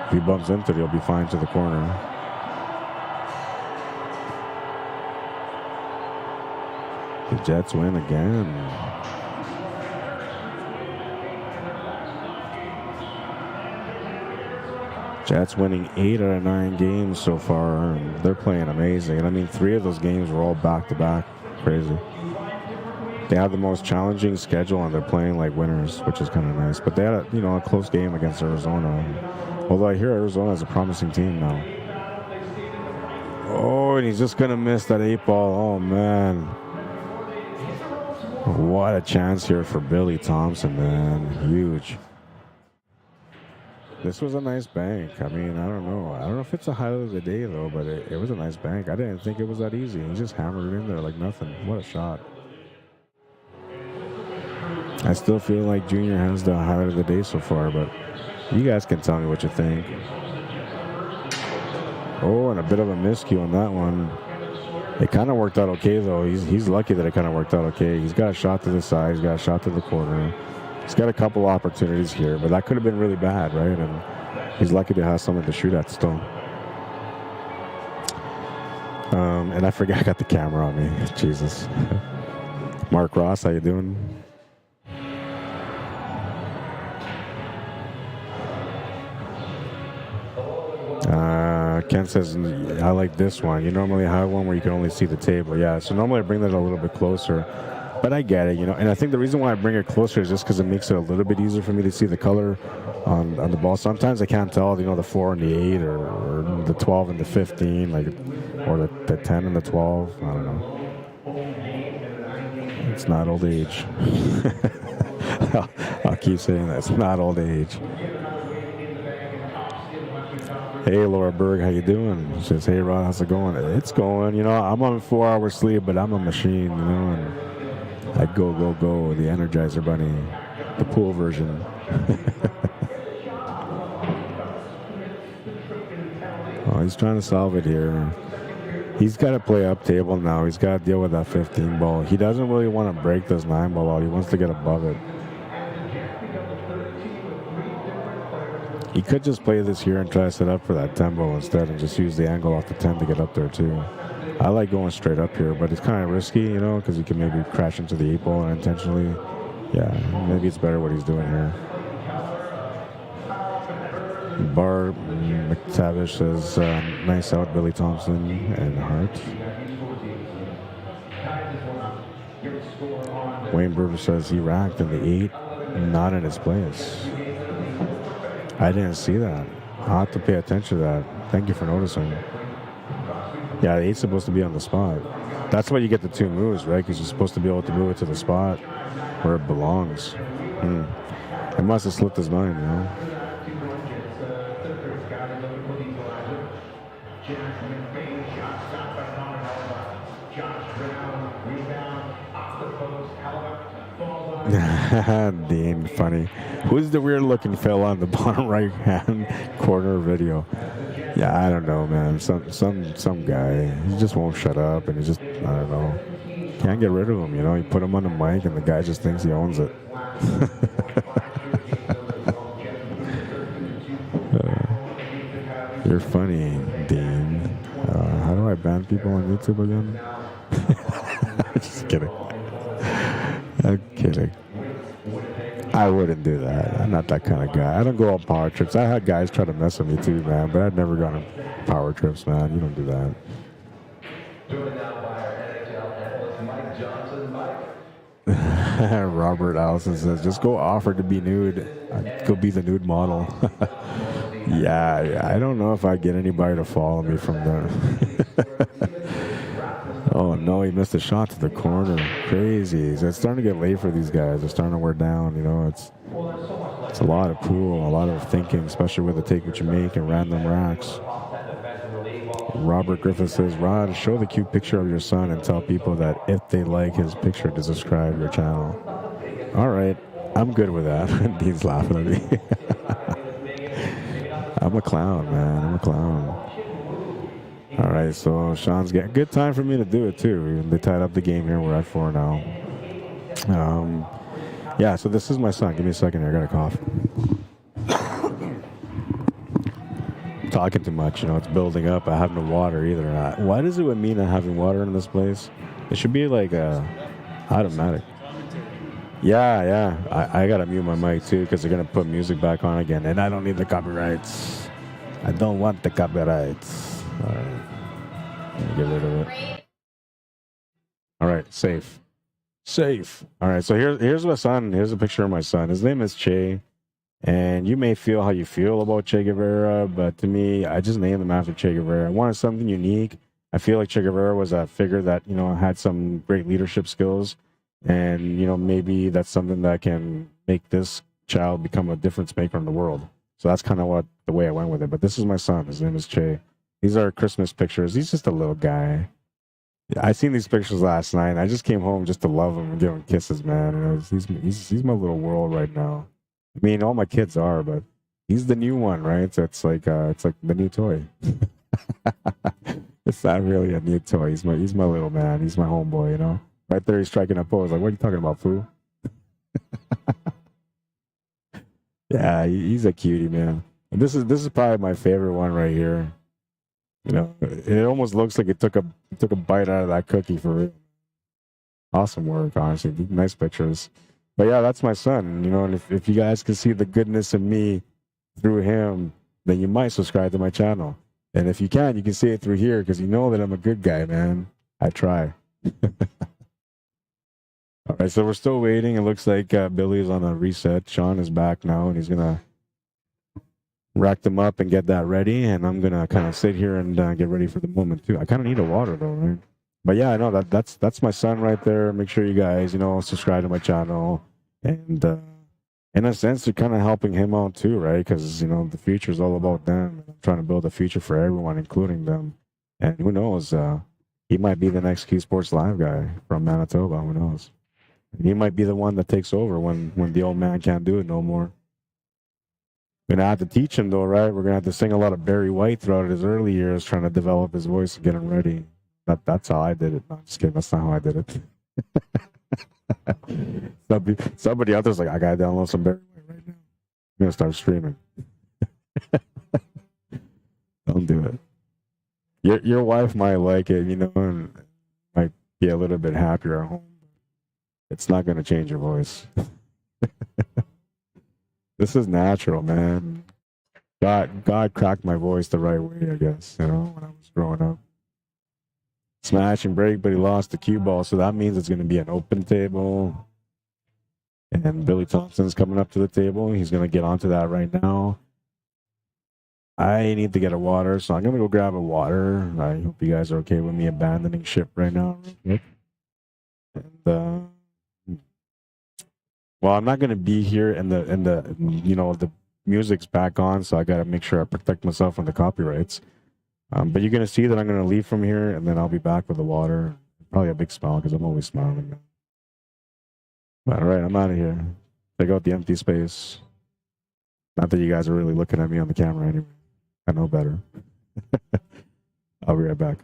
If he bumps into it, he'll be fine to the corner. The Jets win again. Jets winning 8 out of 9 games so far, and they're playing amazing. And I mean, 3 of those games were all back-to-back. Crazy. They have the most challenging schedule, and they're playing like winners, which is kind of nice. But they had a close game against Arizona. Although I hear Arizona is a promising team now. Oh, and he's just going to miss that 8-ball. Oh, man. What a chance here for Billy Thompson, man. Huge. This was a nice bank. I mean, I don't know. I don't know if it's a highlight of the day, though, but it was a nice bank. I didn't think it was that easy. He just hammered it in there like nothing. What a shot. I still feel like Junior has the highlight of the day so far, but you guys can tell me what you think. Oh, and a bit of a miscue on that one. It kind of worked out okay, though. He's lucky that it kind of worked out okay. He's got a shot to the side. He's got a shot to the corner. He's got a couple opportunities here, but that could have been really bad, right? And he's lucky to have something to shoot at still. And I forgot I got the camera on me. Jesus. Mark Ross, how you doing? Ken says, I like this one. You normally have one where you can only see the table. Yeah, so normally I bring that a little bit closer. But I get it, and I think the reason why I bring it closer is just because it makes it a little bit easier for me to see the color on the ball. Sometimes I can't tell, the 4 and the 8 or the 12 and the 15, or the 10 and the 12. I don't know. It's not old age. I'll keep saying that. It's not old age. Hey, Laura Berg, how you doing? She says, hey, Rod, how's it going? It's going. I'm on 4-hour sleep, but I'm a machine, and I go, the Energizer Bunny, the pool version. Oh, he's trying to solve it here. He's got to play up table now. He's got to deal with that 15 ball. He doesn't really want to break this 9 ball out. He wants to get above it. He could just play this here and try to set up for that 10 ball instead and just use the angle off the 10 to get up there too. I like going straight up here, but it's kind of risky, because he can maybe crash into the 8 ball unintentionally. Yeah, maybe it's better what he's doing here. Bar McTavish says, nice out, Billy Thompson and Hart. Wayne Berber says he racked in the 8, not in his place. I didn't see that. I'll have to pay attention to that. Thank you for noticing. Yeah, the 8's supposed to be on the spot. That's why you get the 2 moves, right? Because you're supposed to be able to move it to the spot where it belongs. It must have slipped his mind, Dean, funny. Who's the weird-looking fella on the bottom right-hand corner video? Yeah, I don't know, man. Some guy. He just won't shut up, and he just, I don't know. Can't get rid of him, You put him on the mic, and the guy just thinks he owns it. You're funny, Dean. How do I ban people on YouTube again? Just kidding. I'm kidding. I wouldn't do that. I'm not that kind of guy. I don't go on power trips. I had guys try to mess with me too, man, but I'd never gone on power trips, man. You don't do that. Robert Allison says, just go offer to be nude. Go be the nude model. Yeah, I don't know if I get anybody to follow me from there. Oh, no, he missed a shot to the corner. Crazy. So it's starting to get late for these guys. They're starting to wear down. You know, it's a lot of pool, a lot of thinking, especially with the take what you make and random racks. Robert Griffith says, Rod, show the cute picture of your son and tell people that if they like his picture to subscribe your channel. All right, I'm good with that. Dean's laughing at me. I'm a clown, man. I'm a clown. All right, so Sean's getting good time for me to do it too. They tied up the game here. We're at 4 now. Yeah, so this is my son. Give me a second here. I got a cough. Talking too much, you know, it's building up. I have no water either. Why does it with me not having water in this place? It should be like automatic. Yeah. I gotta mute my mic too because they're gonna put music back on again, and I don't need the copyrights. I don't want the copyrights. All right, let me get rid of it. All right, safe. All right, so here's my son. Here's a picture of my son. His name is Che. And you may feel how you feel about Che Guevara, but to me, I just named him after Che Guevara. I wanted something unique. I feel like Che Guevara was a figure that, you know, had some great leadership skills. And, you know, maybe that's something that can make this child become a difference maker in the world. So that's kind of the way I went with it. But this is my son. His name is Che. These are Christmas pictures. He's just a little guy. I seen these pictures last night. And I just came home just to love him and give him kisses, man. And he's my little world right now. I mean, all my kids are, but he's the new one, right? So it's like the new toy. It's not really a new toy. He's my little man. He's my homeboy, you know. Right there, he's striking a pose. Like, what are you talking about, fool? Yeah, he's a cutie, man. And this is probably my favorite one right here. You know, it almost looks like it took a bite out of that cookie for real. Awesome work, honestly. Nice pictures. But yeah, that's my son, you know, and if you guys can see the goodness in me through him, then you might subscribe to my channel. And if you can see it through here because you know that I'm a good guy, man. I try. All right, so we're still waiting. It looks like Billy's on a reset. Sean is back now, and he's going to rack them up and get that ready. And I'm going to kind of sit here and get ready for the moment, too. I kind of need a water, though, right? But yeah, I know that's my son right there. Make sure you guys, you know, subscribe to my channel. And in a sense, you're kind of helping him out too, right? Because, you know, the future is all about them. I'm trying to build a future for everyone, including them. And who knows? He might be the next CUESPORTS Live guy from Manitoba. Who knows? He might be the one that takes over when the old man can't do it no more. Gonna have to teach him though, right? We're gonna have to sing a lot of Barry White throughout his early years, trying to develop his voice and get him ready. That's how I did it. No, I'm just kidding. That's not how I did it. Somebody out there's like, I gotta download some Barry White right now. I'm gonna start streaming. Don't do it. Your wife might like it, you know, and might be a little bit happier at home. It's not gonna change your voice. This is natural, man. God cracked my voice the right way, I guess, you know, when I was growing up. Smash and break, but he lost the cue ball, so that means it's going to be an open table. And Billy Thompson's coming up to the table. He's going to get onto that right now. I need to get a water, so I'm going to go grab a water. I hope you guys are okay with me abandoning ship right now. And well, I'm not going to be here, and the you know, the music's back on, so I got to make sure I protect myself from the copyrights. But you're going to see that I'm going to leave from here, and then I'll be back with the water. Probably a big smile, because I'm always smiling. All right, I'm out of here. Check out the empty space. Not that you guys are really looking at me on the camera anyway. I know better. I'll be right back.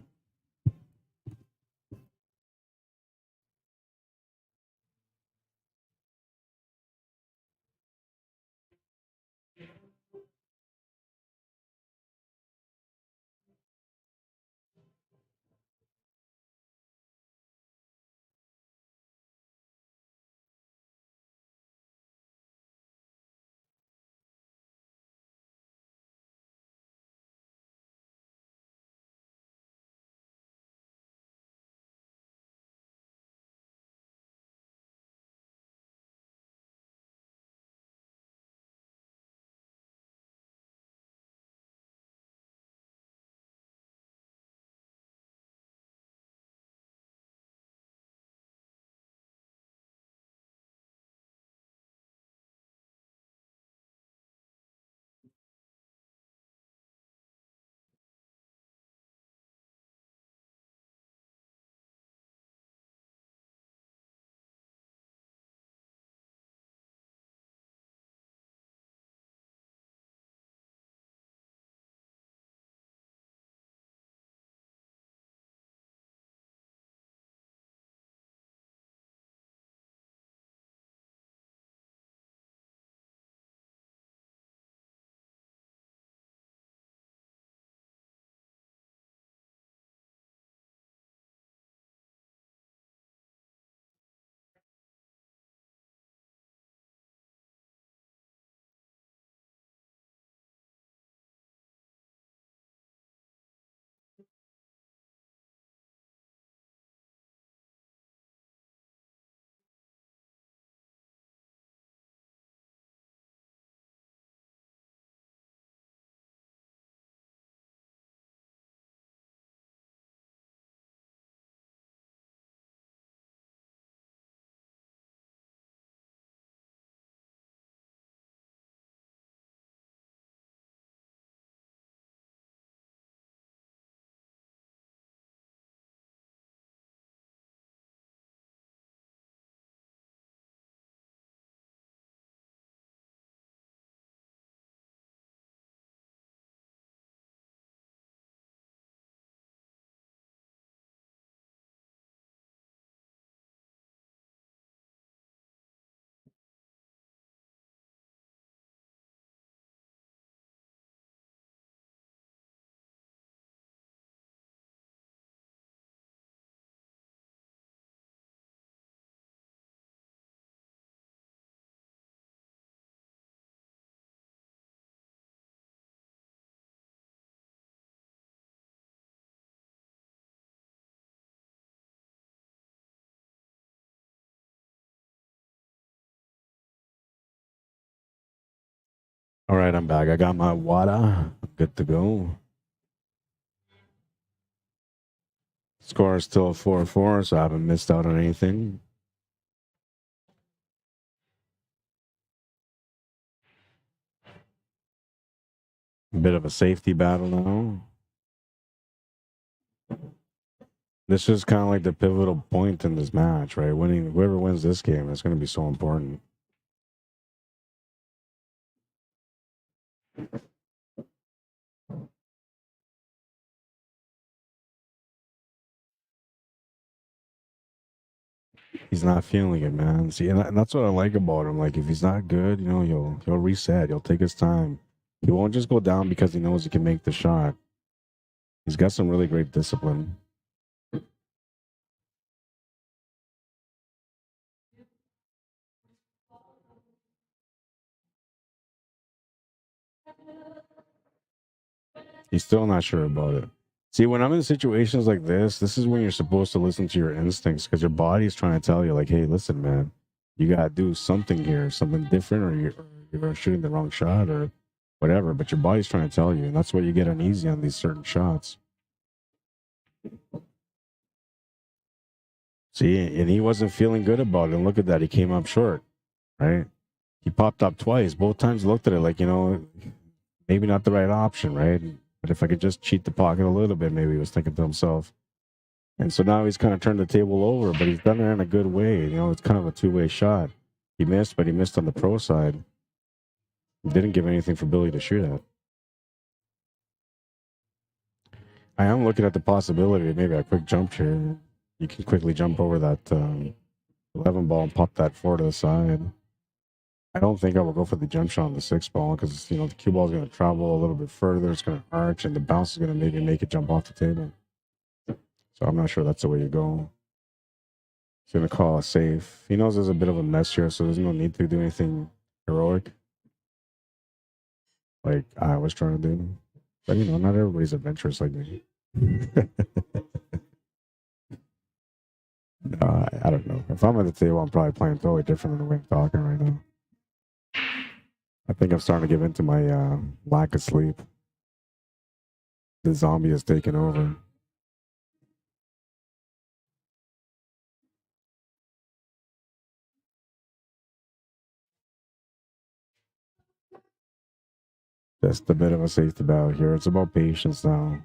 All right, I'm back. I got my water. I'm good to go. Score is still 4-4, so I haven't missed out on anything. A bit of a safety battle now. This is kind of like the pivotal point in this match, right? Winning, whoever wins this game is going to be so important. He's not feeling it, man. See, and that's what I like about him. Like, if he's not good, you know, he'll reset. He'll take his time. He won't just go down because he knows he can make the shot. He's got some really great discipline. He's still not sure about it. See, when I'm in situations like this is when you're supposed to listen to your instincts because your body's trying to tell you, like, hey, listen, man, you got to do something here, something different, or you're shooting the wrong shot or whatever. But your body's trying to tell you, and that's why you get uneasy on these certain shots. See, and he wasn't feeling good about it. And look at that. He came up short, right? He popped up twice. Both times he looked at it like, you know, maybe not the right option, right? But if I could just cheat the pocket a little bit, maybe he was thinking to himself. And so now he's kind of turned the table over, but he's done it in a good way. You know, it's kind of a two-way shot. He missed, but he missed on the pro side. He didn't give anything for Billy to shoot at. I am looking at the possibility of maybe a quick jump here. You can quickly jump over that 11 ball and pop that 4 to the side. I don't think I will go for the jump shot on the 6 ball because, you know, the cue ball is going to travel a little bit further. It's going to arch, and the bounce is going to maybe make it jump off the table. So I'm not sure that's the way you go. He's going to call a safe. He knows there's a bit of a mess here, so there's no need to do anything heroic like I was trying to do. But, you know, not everybody's adventurous like me. I don't know. If I'm at the table, I'm probably playing totally different than the way I'm talking right now. I think I'm starting to give into my lack of sleep. The zombie has taken over. Just a bit of a safety battle here. It's about patience now.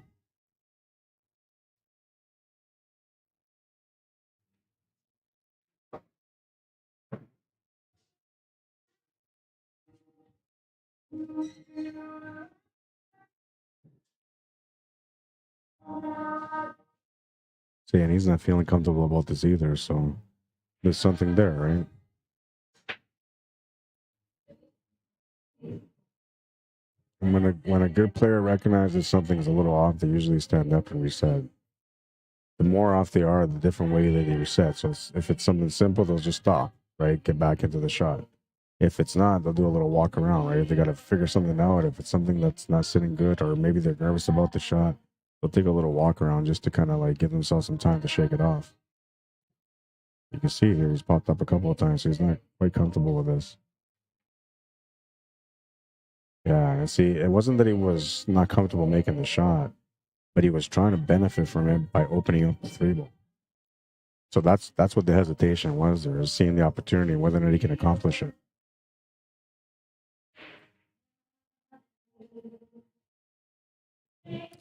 See, and he's not feeling comfortable about this either, so there's something there, right? And when a good player recognizes something's a little off, they usually stand up and reset. The more off they are, the different way that they reset. So if it's something simple, they'll just stop, right? Get back into the shot. If it's not, they'll do a little walk around, right? They got to figure something out. If it's something that's not sitting good, or maybe they're nervous about the shot, they'll take a little walk around just to kind of like give themselves some time to shake it off. You can see here he's popped up a couple of times, so he's not quite comfortable with this. Yeah, and see, it wasn't that he was not comfortable making the shot, but he was trying to benefit from it by opening up the 3 ball. So that's what the hesitation was there, is seeing the opportunity, whether or not he can accomplish it.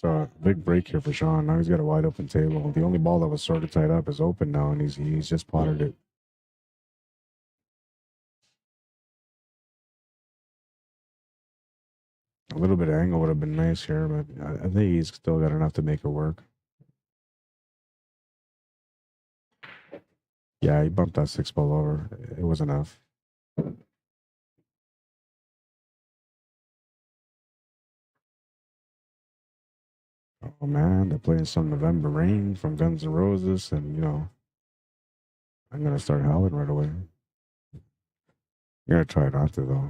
So a big break here for Sean. Now he's got a wide open table. The only ball that was sort of tied up is open now, and he's just potted it. A little bit of angle would have been nice here, but I think he's still got enough to make it work. Yeah, he bumped that 6 ball over. It was enough. Oh man, they're playing some November Rain from Guns N' Roses, and you know, I'm gonna start howling right away. I'm gonna try not to though.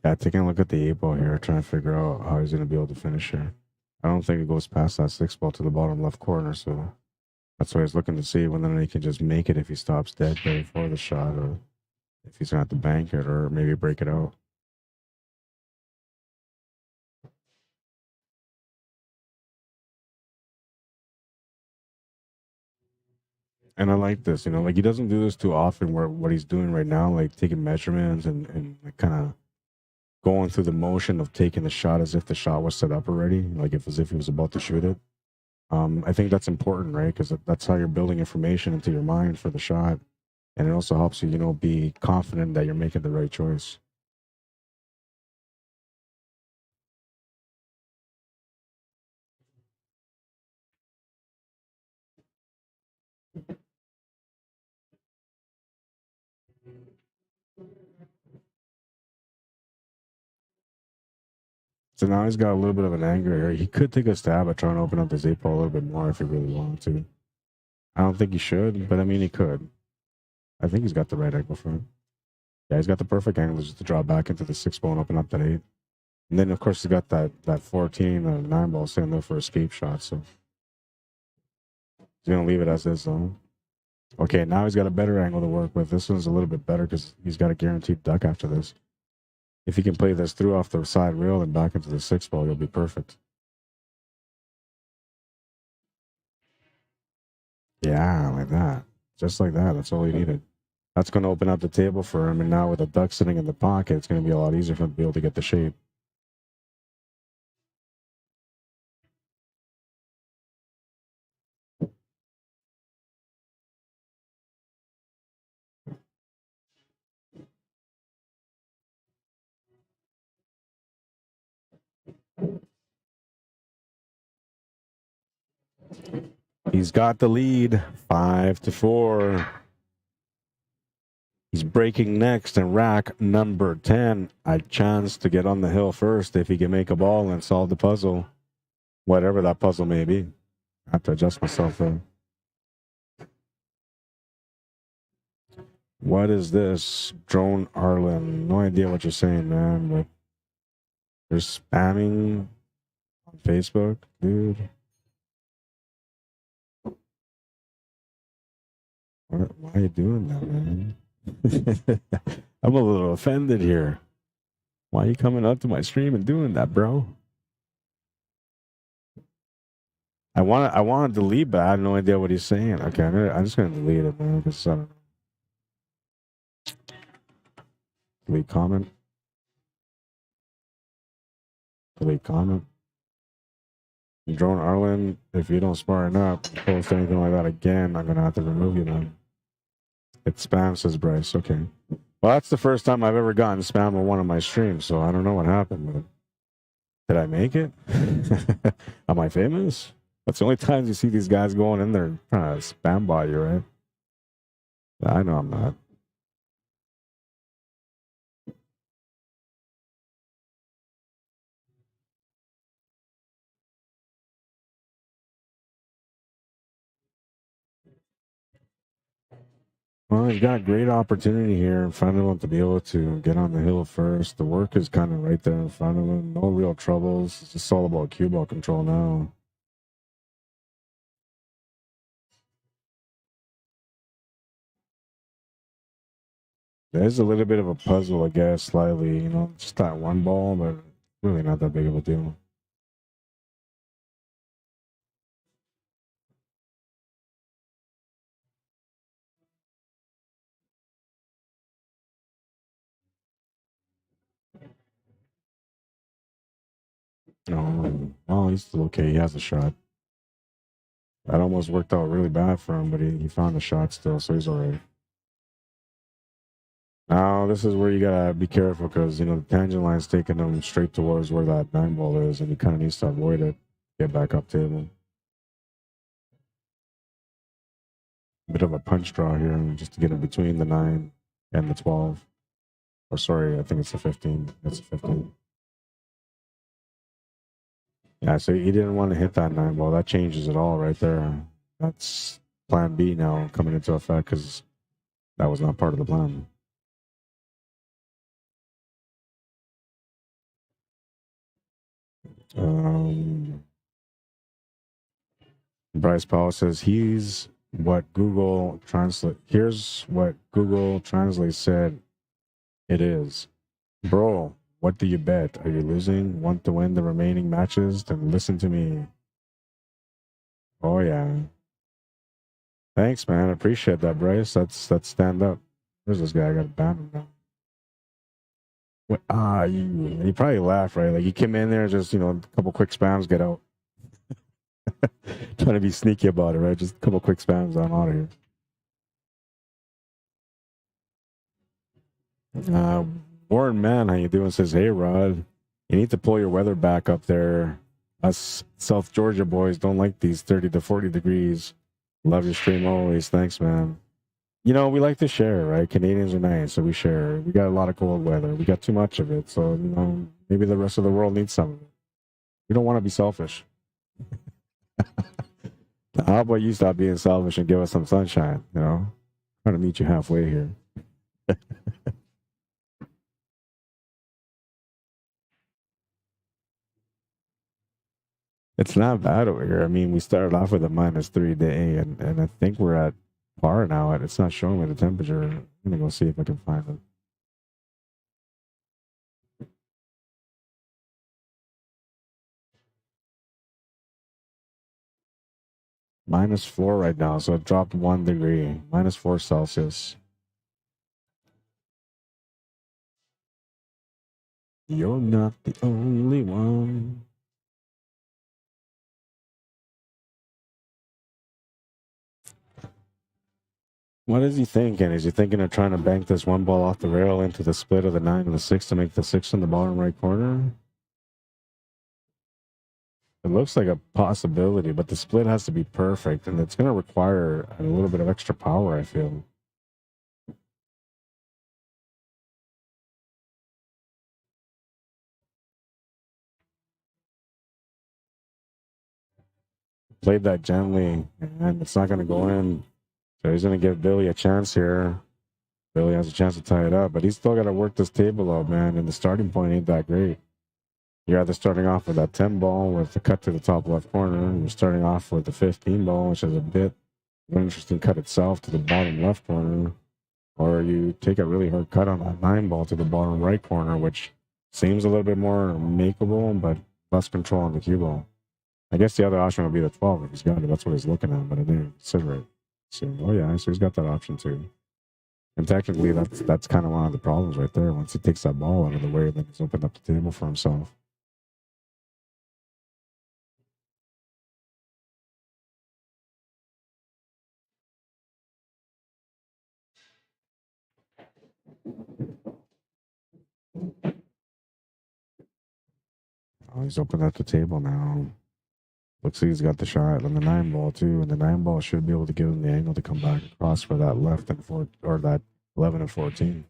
Yeah, taking a look at the 8-ball here, trying to figure out how he's going to be able to finish here. I don't think it goes past that 6-ball to the bottom left corner, so that's why he's looking to see when then he can just make it if he stops dead before the shot, or if he's going to have to bank it, or maybe break it out. And I like this, you know, like he doesn't do this too often where what he's doing right now, like taking measurements and like kind of going through the motion of taking the shot as if the shot was set up already, like as if he was about to shoot it. I think that's important, right? Because that's how you're building information into your mind for the shot. And it also helps you, you know, be confident that you're making the right choice. So now he's got a little bit of an anger here. He could take a stab at trying to open up his 8-ball a little bit more if he really wanted to. I don't think he should, but I mean, he could. I think he's got the right angle for it. Yeah, he's got the perfect angle just to draw back into the 6-ball and open up that 8. And then, of course, he's got that 14 or 9-ball sitting there for escape shot. So he's going to leave it as is, though. Okay, now he's got a better angle to work with. This one's a little bit better because he's got a guaranteed duck after this. If he can play this through off the side rail and back into the 6-ball, he'll be perfect. Yeah, like that. Just like that. That's all he needed. That's going to open up the table for him. And now with a duck sitting in the pocket, it's going to be a lot easier for him to be able to get the shape. He's got the lead, 5-4. He's breaking next in rack number 10. A chance to get on the hill first if he can make a ball and solve the puzzle, whatever that puzzle may be. I have to adjust myself there. What is this? Drone Arlen. No idea what you're saying, man, but you're spamming on Facebook, dude. Why are you doing that, man? I'm a little offended here. Why are you coming up to my stream and doing that, bro? I want to delete, but I have no idea what he's saying. Okay, I'm just gonna delete it, man. Because delete comment. Delete comment. Drone Arlen, if you don't smarten up, post anything like that again, I'm gonna have to remove you, man. It's spam, says Bryce. Okay. Well, that's the first time I've ever gotten spam on one of my streams, so I don't know what happened. But did I make it? Am I famous? That's the only times you see these guys going in there trying to spam bot you, right? I know I'm not. Well, he's got a great opportunity here in front of him to be able to get on the hill first. The work is kind of right there in front of him. No real troubles. It's just all about cue ball control now. There's a little bit of a puzzle, I guess, slightly. You know, just that one ball, but really not that big of a deal. No, well, he's still okay. He has a shot. That almost worked out really bad for him, but he found the shot still, so he's all right. Now, this is where you gotta be careful because, you know, the tangent line's taking him straight towards where that 9-ball is, and he kind of needs to avoid it, get back up table. Bit of a punch draw here just to get in between the 9 and the 12. Or sorry, I think it's the 15. It's the 15. Yeah, so he didn't want to hit that 9-ball. That changes it all right there. That's plan B now coming into effect because that was not part of the plan. Bryce Powell says he's what Google Translate. Here's what Google Translate said it is. Bro, what do you bet? Are you losing? Want to win the remaining matches? Then listen to me. Oh yeah. Thanks, man. I appreciate that, Bryce. That's stand up. Where's this guy? I got to ban him now. What, you probably laugh, right? Like you came in there, just a couple quick spams, get out. Trying to be sneaky about it, right? Just a couple quick spams, I'm out of here. Warren Mann, how you doing? Says, hey Rod, you need to pull your weather back up there. Us South Georgia boys don't like these 30 to 40 degrees. Love your stream always. Thanks, man. We like to share, right? Canadians are nice, so we share. We got a lot of cold weather. We got too much of it, so maybe the rest of the world needs some of it. We don't want to be selfish. How about you stop being selfish and give us some sunshine? Trying to meet you halfway here. It's not bad over here. I mean, we started off with a -3 day, and I think we're at par now. It's not showing me the temperature. I'm gonna go see if I can find it. -4 right now, so it dropped 1 degree. -4 Celsius. You're not the only one. What is he thinking? Is he thinking of trying to bank this one ball off the rail into the split of the 9 and the 6 to make the 6 in the bottom right corner? It looks like a possibility, but the split has to be perfect, and it's going to require a little bit of extra power, I feel. Played that gently, and it's not going to go in. So he's going to give Billy a chance here. Billy has a chance to tie it up, but he's still got to work this table out, man, and the starting point ain't that great. You're either starting off with that 10 ball with the cut to the top left corner, and you're starting off with the 15 ball, which is a bit of an interesting cut itself to the bottom left corner, or you take a really hard cut on that 9 ball to the bottom right corner, which seems a little bit more makeable, but less control on the cue ball. I guess the other option would be the 12 if he's got it. That's what he's looking at, but I didn't consider it. So, oh yeah, so he's got that option too. And technically, that's kind of one of the problems right there. Once he takes that ball out of the way, then he's opened up the table for himself. Oh, he's opened up the table now. Looks like he's got the shot on the 9 ball too, and the 9 ball should be able to give him the angle to come back across for that left and 4 or that 11 and 14.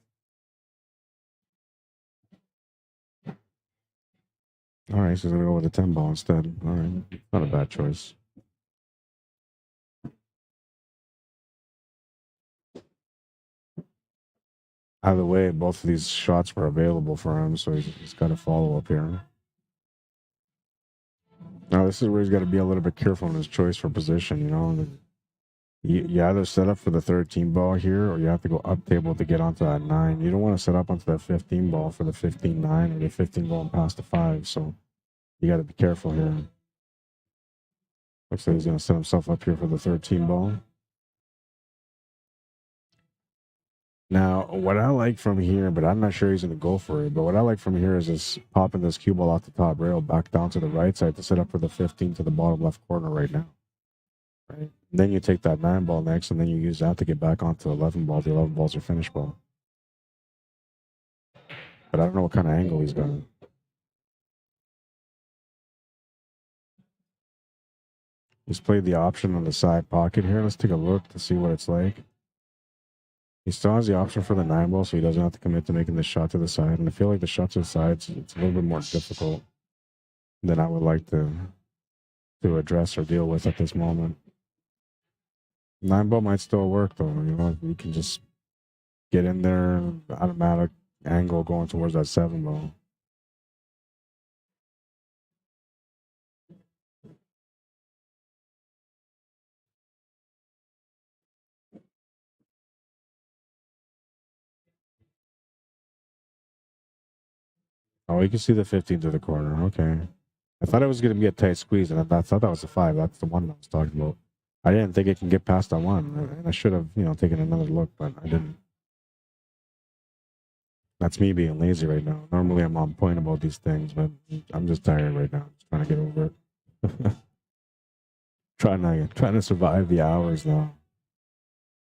All right, so he's gonna go with the 10 ball instead. All right, not a bad choice. Either way, both of these shots were available for him, so he's got to follow up here. Now, this is where he's got to be a little bit careful in his choice for position. You either set up for the 13 ball here, or you have to go up table to get onto that 9. You don't want to set up onto that 15 ball for the 15-9 or the 15 ball and past the 5. So you got to be careful here. Looks like he's going to set himself up here for the 13 ball. Now, what I like from here, but I'm not sure he's going to go for it, but what I like from here is just popping this cue ball off the top rail back down to the right side to set up for the 15 to the bottom left corner right now. Right? And then you take that 9 ball next, and then you use that to get back onto 11 ball. The 11 ball's your finish ball. But I don't know what kind of angle he's got. He's played the option on the side pocket here. Let's take a look to see what it's like. He still has the option for the 9 ball, so he doesn't have to commit to making the shot to the side. And I feel like the shot to the side, it's a little bit more difficult than I would like to address or deal with at this moment. 9 ball might still work, though. You can just get in there, automatic angle going towards that 7 ball. Oh, you can see the 15 to the corner. Okay. I thought it was going to be a tight squeeze, and I thought that was a 5. That's the one I was talking about. I didn't think it can get past that one. And I should have, taken another look, but I didn't. That's me being lazy right now. Normally I'm on point about these things, but I'm just tired right now. Just trying to get over it. trying to survive the hours now.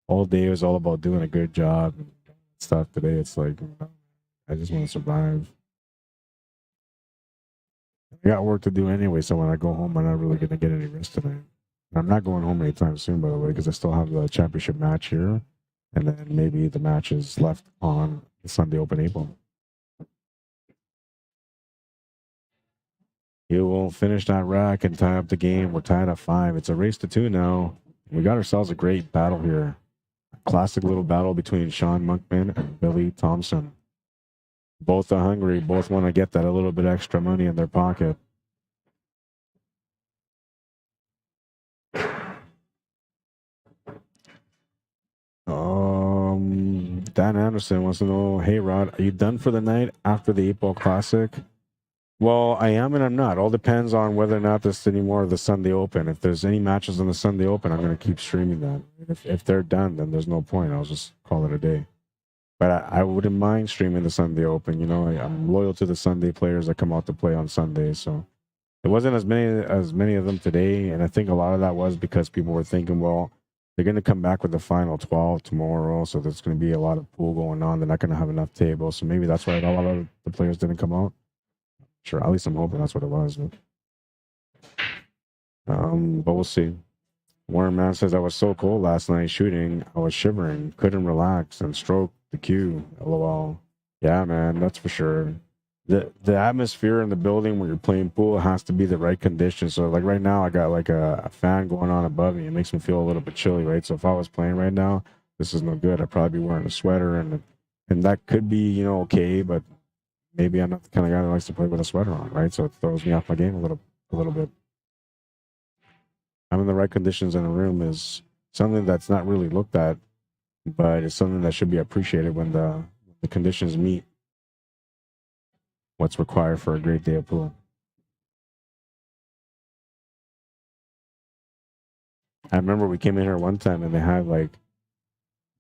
All day was all about doing a good job and stuff. Today it's like I just want to survive. I got work to do anyway, so when I go home, I'm not really gonna get any rest tonight. I'm not going home anytime soon, by the way, because I still have the championship match here, and then maybe the matches left on the Sunday Open April. You will finish that rack and tie up the game. We're tied at 5. It's a race to 2 now. We got ourselves a great battle here. A classic little battle between Sean Monkman and Billy Thompson. Both are hungry. Both want to get that a little bit extra money in their pocket. Dan Anderson wants to know, hey, Rod, are you done for the night after the 8 Ball Classic? Well, I am and I'm not. All depends on whether or not there's any more of the Sunday Open. If there's any matches on the Sunday Open, I'm going to keep streaming that. If they're done, then there's no point. I'll just call it a day. But I wouldn't mind streaming the Sunday Open. I'm loyal to the Sunday players that come out to play on Sundays. So it wasn't as many of them today, and I think a lot of that was because people were thinking, well, they're going to come back with the final 12 tomorrow, so there's going to be a lot of pool going on. They're not going to have enough tables, so maybe that's why a lot of the players didn't come out. Sure, at least I'm hoping that's what it was. But we'll see. Warren Man says, I was so cold last night shooting. I was shivering, couldn't relax, and stroke the cue. LOL. Yeah, man, that's for sure. The atmosphere in the building where you're playing pool has to be the right conditions. So like right now, I got like a fan going on above me. It makes me feel a little bit chilly, right? So if I was playing right now, this is no good. I'd probably be wearing a sweater, and that could be okay, but maybe I'm not the kind of guy that likes to play with a sweater on, right? So it throws me off my game a little bit. Having the right conditions in a room is something that's not really looked at, but it's something that should be appreciated when the conditions meet what's required for a great day of pool. I remember we came in here one time and they had like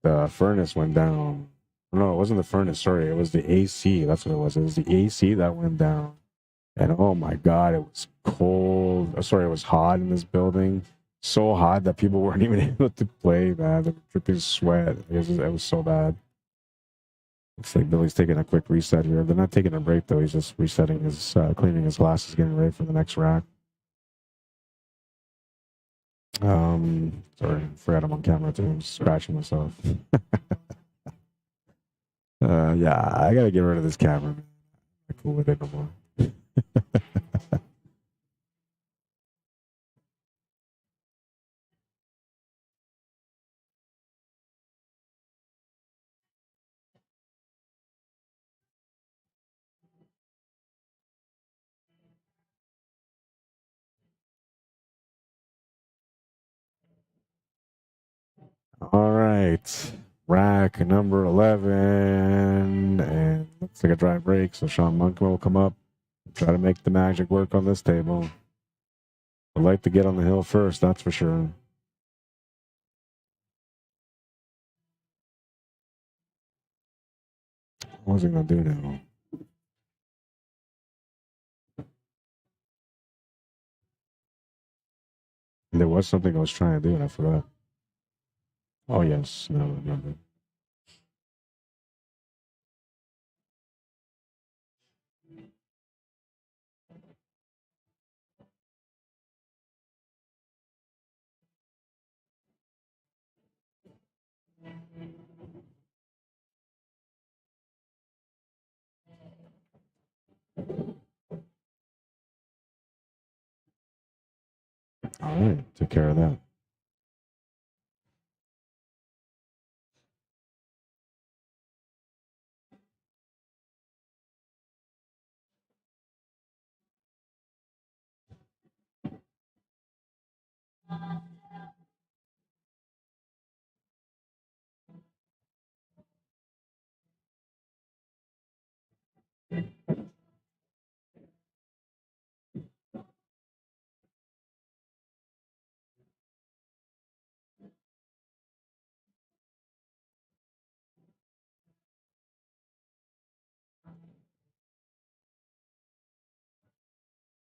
the furnace went down. No, it wasn't the furnace. Sorry, it was the AC. That's what it was. It was the AC that went down. And oh my God, it was cold. Sorry, it was hot in this building. So hot that people weren't even able to play, man. They were dripping sweat. It was so bad. Looks like Billy's taking a quick reset here. They're not taking a break, though. He's just resetting his, cleaning his glasses, getting ready for the next rack. Sorry, forgot I'm on camera, too. I'm scratching myself. Yeah, I gotta get rid of this camera, man. I'm not cool with it no more. All right. Rack number 11. And looks like a dry break. So Sean Monkman will come up and try to make the magic work on this table. Would like to get on the hill first, that's for sure. What was he going to do now? There was something I was trying to do and I forgot. Oh, yes. Now I remember. All right. Took care of that.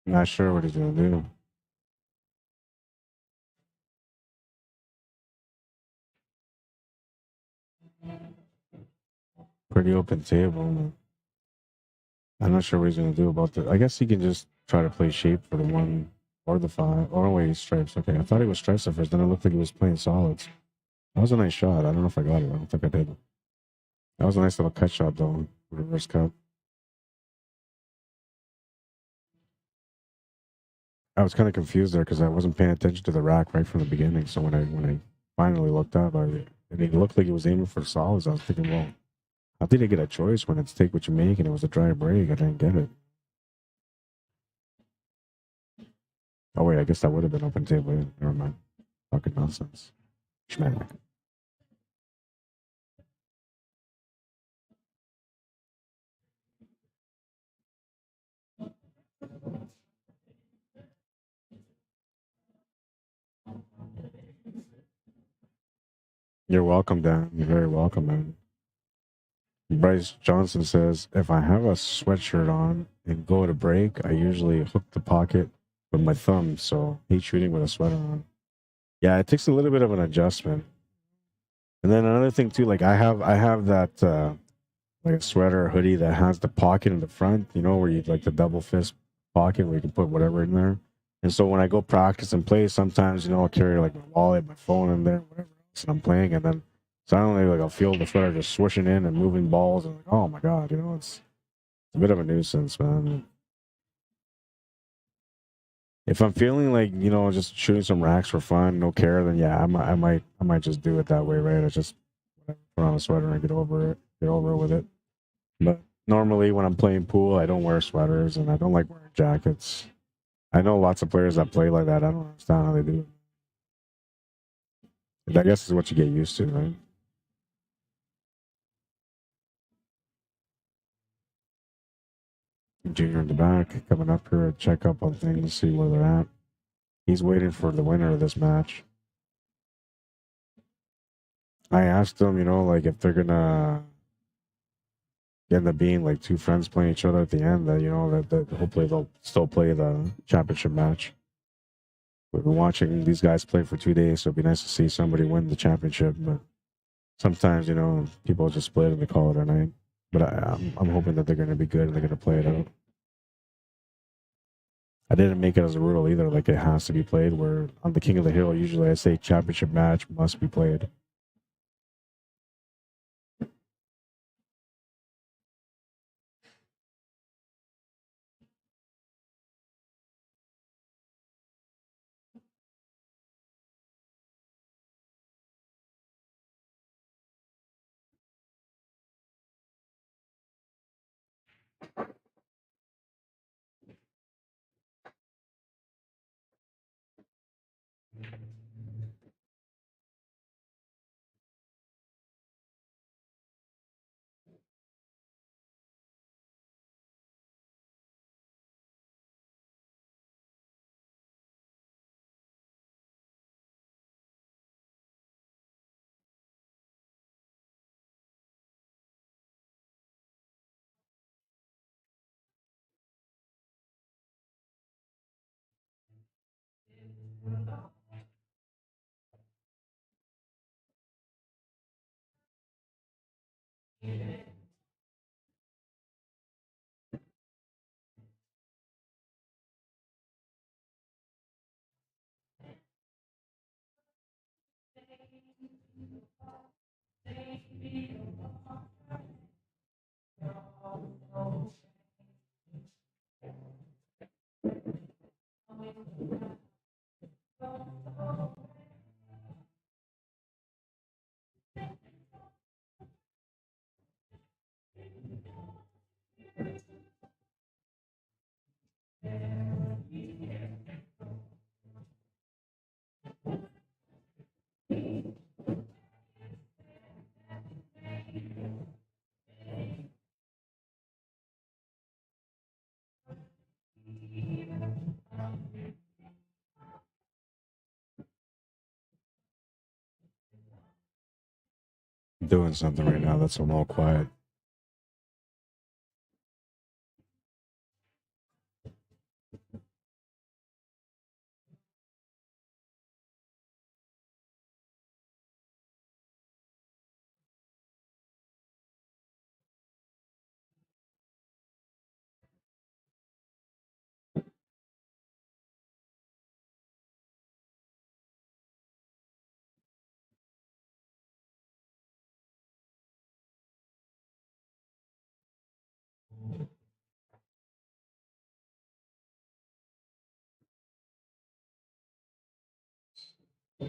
Not sure what he's gonna do. Pretty open table. I'm not sure what he's gonna do about that. I guess he can just try to play shape for the 1 or the 5. Or wait, he's stripes. Okay, I thought he was stripes at first. Then it looked like he was playing solids. That was a nice shot. I don't know if I got it. I don't think I did. That was a nice little cut shot though. Reverse cut. I was kind of confused there because I wasn't paying attention to the rack right from the beginning. So when I finally looked up, and it looked like he was aiming for solids. I was thinking, well, how did I get a choice when it's take what you make and it was a dry break? I didn't get it. Oh wait, I guess that would have been open table. Yeah, never mind. Fucking nonsense. Schmack. You're welcome, Dan. You're very welcome, man. Bryce Johnson says, if I have a sweatshirt on and go to break, I usually hook the pocket with my thumb, so hate shooting with a sweater on. Yeah, it takes a little bit of an adjustment. And then another thing too, like I have that like a sweater or hoodie that has the pocket in the front, you know, where you like the double fist pocket where you can put whatever in there. And so when I go practice and play, sometimes, you know, I'll carry like my wallet, my phone in there, whatever else, and I'm playing, and then suddenly like I'll feel the sweater just swishing in and moving balls, and like, oh my god, you know, it's a bit of a nuisance, man. If I'm feeling like, you know, just shooting some racks for fun, no care, then yeah, I might just do it that way, right? I just put on a sweater and get over it with it. But normally when I'm playing pool, I don't wear sweaters and I don't like wearing jackets. I know lots of players that play like that. I don't understand how they do it. I guess is what you get used to, right? Junior in the back, coming up here to check up on things, see where they're at. He's waiting for the winner of this match. I asked him, you know, like if they're gonna end up being like two friends playing each other at the end, that, you know, that hopefully they'll still play the championship match. We've been watching these guys play for 2 days, so it'd be nice to see somebody win the championship. But sometimes, you know, people just split and they call it a night. But I'm hoping that they're going to be good and they're going to play it out. I didn't make it as a rule either, like it has to be played. Where on the King of the Hill, usually I say championship match must be played. I'm doing something right now that's I'm all quiet. I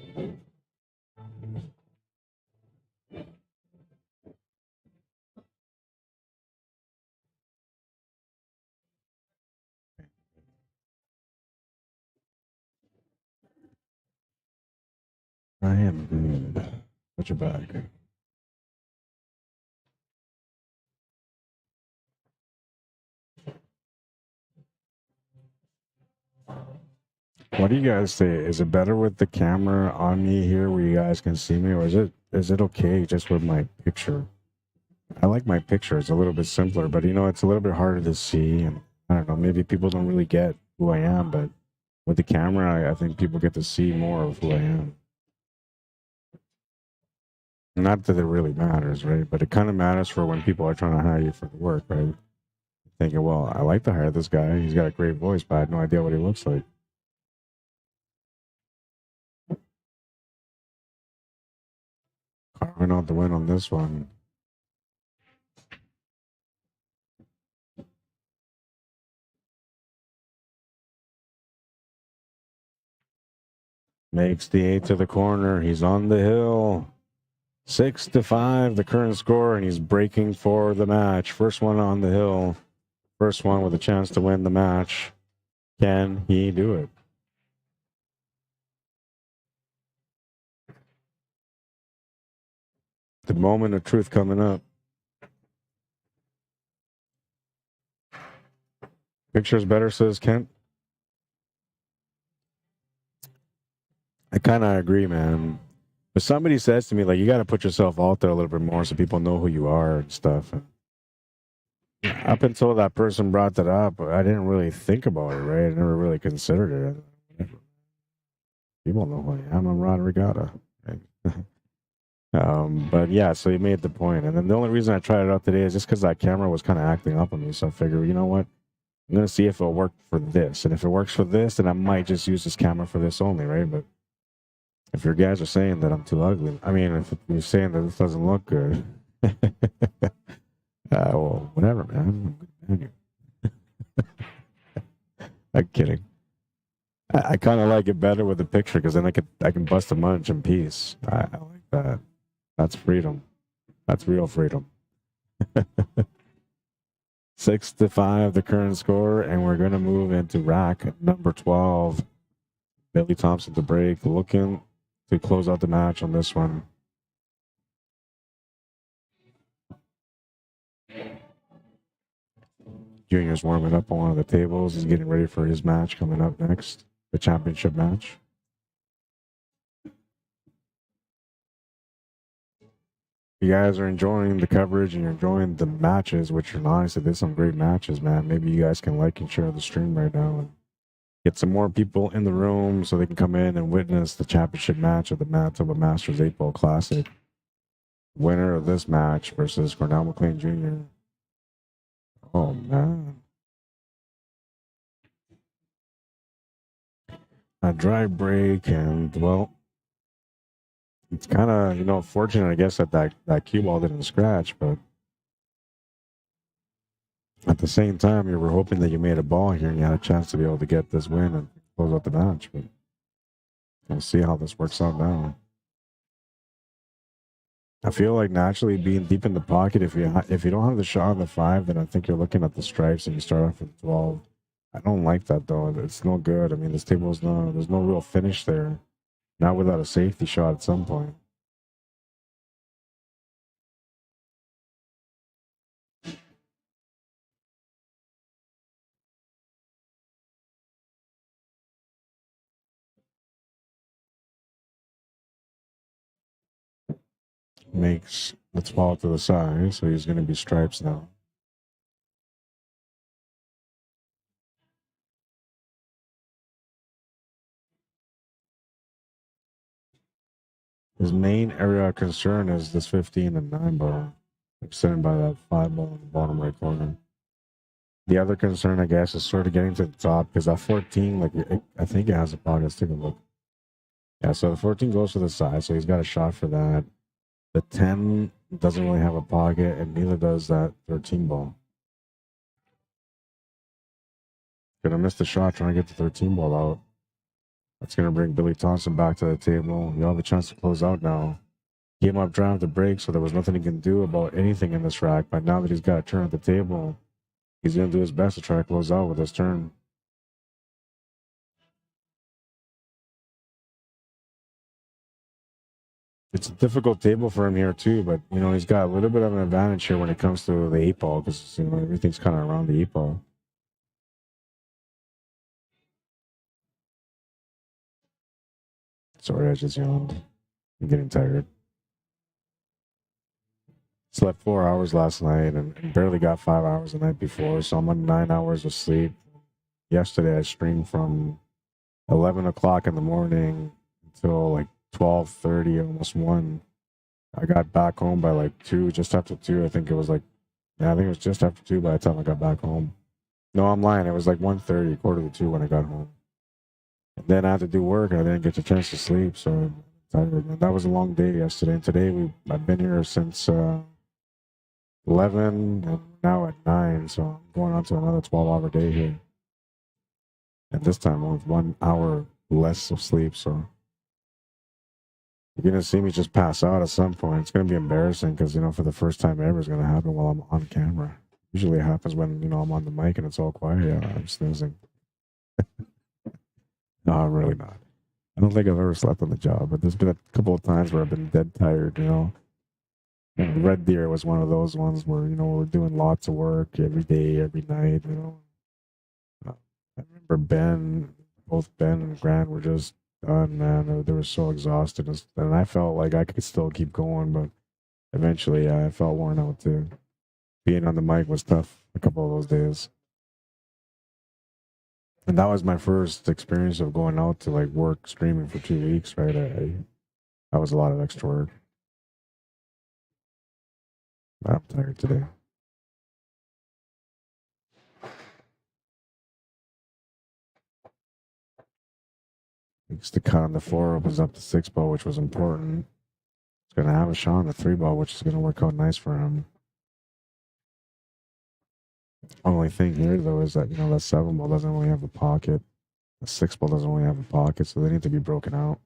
am good. Put your bag. What do you guys say? Is it better with the camera on me here where you guys can see me, or is it okay just with my picture? I like my picture. It's a little bit simpler, but you know, it's a little bit harder to see, and I don't know, maybe people don't really get who I am, but with the camera, I think people get to see more of who I am. Not that it really matters, right? But it kind of matters for when people are trying to hire you for the work, right? Thinking, well, I like to hire this guy. He's got a great voice, but I had no idea what he looks like. Carving out the win on this one. Makes the 8 to the corner. He's on the hill. 6-5, the current score, and he's breaking for the match. First one on the hill. First one with a chance to win the match. Can he do it? The moment of truth coming up. Picture's better, says Kent. I kind of agree, man. But somebody says to me, like, you got to put yourself out there a little bit more so people know who you are and stuff. And up until that person brought that up, I didn't really think about it, right? I never really considered it. People know who I am. I'm Rod Arriagada. Right? But yeah, so you made the point. And then the only reason I tried it out today is just because that camera was kind of acting up on me. So I figured, you know what? I'm going to see if it'll work for this. And if it works for this, then I might just use this camera for this only, right? But if your guys are saying that I'm too ugly, I mean, if you're saying that this doesn't look good, well, whatever, man. I'm kidding. I kind of like it better with the picture because then I can bust a munch in peace. I like that. That's freedom. That's real freedom. 6-5, the current score, and we're going to move into rack number 12. Billy Thompson to break, looking to close out the match on this one. Junior's warming up on one of the tables. He's getting ready for his match coming up next, the championship match. You guys are enjoying the coverage and you're enjoying the matches, which are nice. There's some great matches, man. Maybe you guys can like and share the stream right now and get some more people in the room so they can come in and witness the championship match of the Manitoba Masters 8-Ball Classic. Winner of this match versus Cornell McLean Jr. Oh, man. A dry break, and, well, it's kind of, you know, fortunate, I guess, that cue ball didn't scratch, but at the same time, you were hoping that you made a ball here and you had a chance to be able to get this win and close out the match, but we'll see how this works out now. I feel like naturally being deep in the pocket, if you don't have the shot on the 5, then I think you're looking at the stripes and you start off with 12. I don't like that, though. It's no good. I mean, this table is there's no real finish there. Not without a safety shot at some point. Makes the 12 to the side, so he's going to be stripes now. His main area of concern is this 15 and 9 ball, extended by that 5 ball in the bottom right corner. The other concern, I guess, is sort of getting to the top because that 14, like I think it has a pocket. Let's take a look. Yeah, so the 14 goes to the side, so he's got a shot for that. The 10 doesn't really have a pocket, and neither does that 13 ball. Gonna miss the shot trying to get the 13 ball out. That's going to bring Billy Thompson back to the table. You have a chance to close out now. Game up draft the break, so there was nothing he can do about anything in this rack. But now that he's got a turn at the table, he's going to do his best to try to close out with his turn. It's a difficult table for him here too, but you know he's got a little bit of an advantage here when it comes to the 8-ball because you know everything's kind of around the 8-ball. Sorry, I just yawned. I'm getting tired. Slept 4 hours last night and barely got 5 hours the night before, so I'm on 9 hours of sleep. Yesterday I streamed from 11 o'clock in the morning until like 12:30, almost 1. I got back home by like 2, just after 2. I think it was just after 2 by the time I got back home. No, I'm lying. It was like 1:30, quarter to 2 when I got home. And then I had to do work and I didn't get a chance to sleep, so that was a long day yesterday. And today I've been here since 11 and now at 9, so I'm going on to another 12-hour day here. And this time with 1 hour less of sleep, so you're going to see me just pass out at some point. It's going to be embarrassing because, you know, for the first time ever, it's going to happen while I'm on camera. Usually it happens when, you know, I'm on the mic and it's all quiet. Yeah, I'm snoozing. No, I'm really not. I don't think I've ever slept on the job, but there's been a couple of times where I've been dead tired, you know. And Red Deer was one of those ones where, you know, we're doing lots of work every day, every night, you know. I remember both Ben and Grant were just done, man. They were so exhausted. And I felt like I could still keep going, but eventually I felt worn out too. Being on the mic was tough a couple of those days. And that was my first experience of going out to like work streaming for 2 weeks, right? That was a lot of extra work. I'm tired today. Because the cut on the 4 opens up the 6-ball, which was important. He's going to have a shot on the 3-ball, which is going to work out nice for him. Only thing here, though, is that, you know, that 7-ball doesn't really have a pocket. The 6-ball doesn't really have a pocket, so they need to be broken out.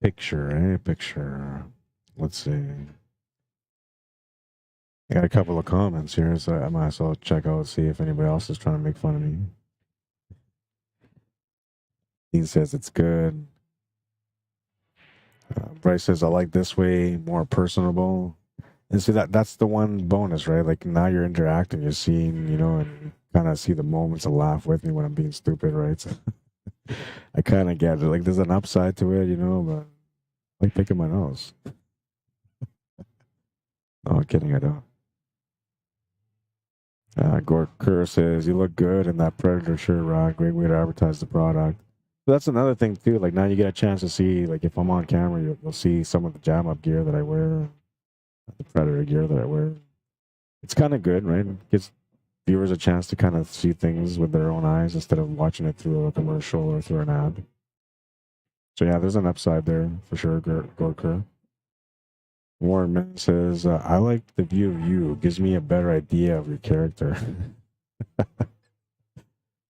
Picture. Let's see. I got a couple of comments here, so I might as well check out, see if anybody else is trying to make fun of me. Dean says it's good. Bryce says, I like this way, more personable. And see, that's the one bonus, right? Like now you're interacting, you're seeing, you know, and kind of see the moments and laugh with me when I'm being stupid, right? So I kind of get it. Like there's an upside to it, you know, but I like picking my nose. No, I'm kidding, I don't. Gord Kerr says, you look good in that Predator shirt, Rod. Great way to advertise the product. So that's another thing, too. Like, now you get a chance to see, like, if I'm on camera, you'll see some of the jam-up gear that I wear, the Predator gear that I wear. It's kind of good, right? It gives viewers a chance to kind of see things with their own eyes instead of watching it through a commercial or through an ad. So, yeah, there's an upside there for sure, Gord Kerr. Warren Mann says, I like the view of you. Gives me a better idea of your character.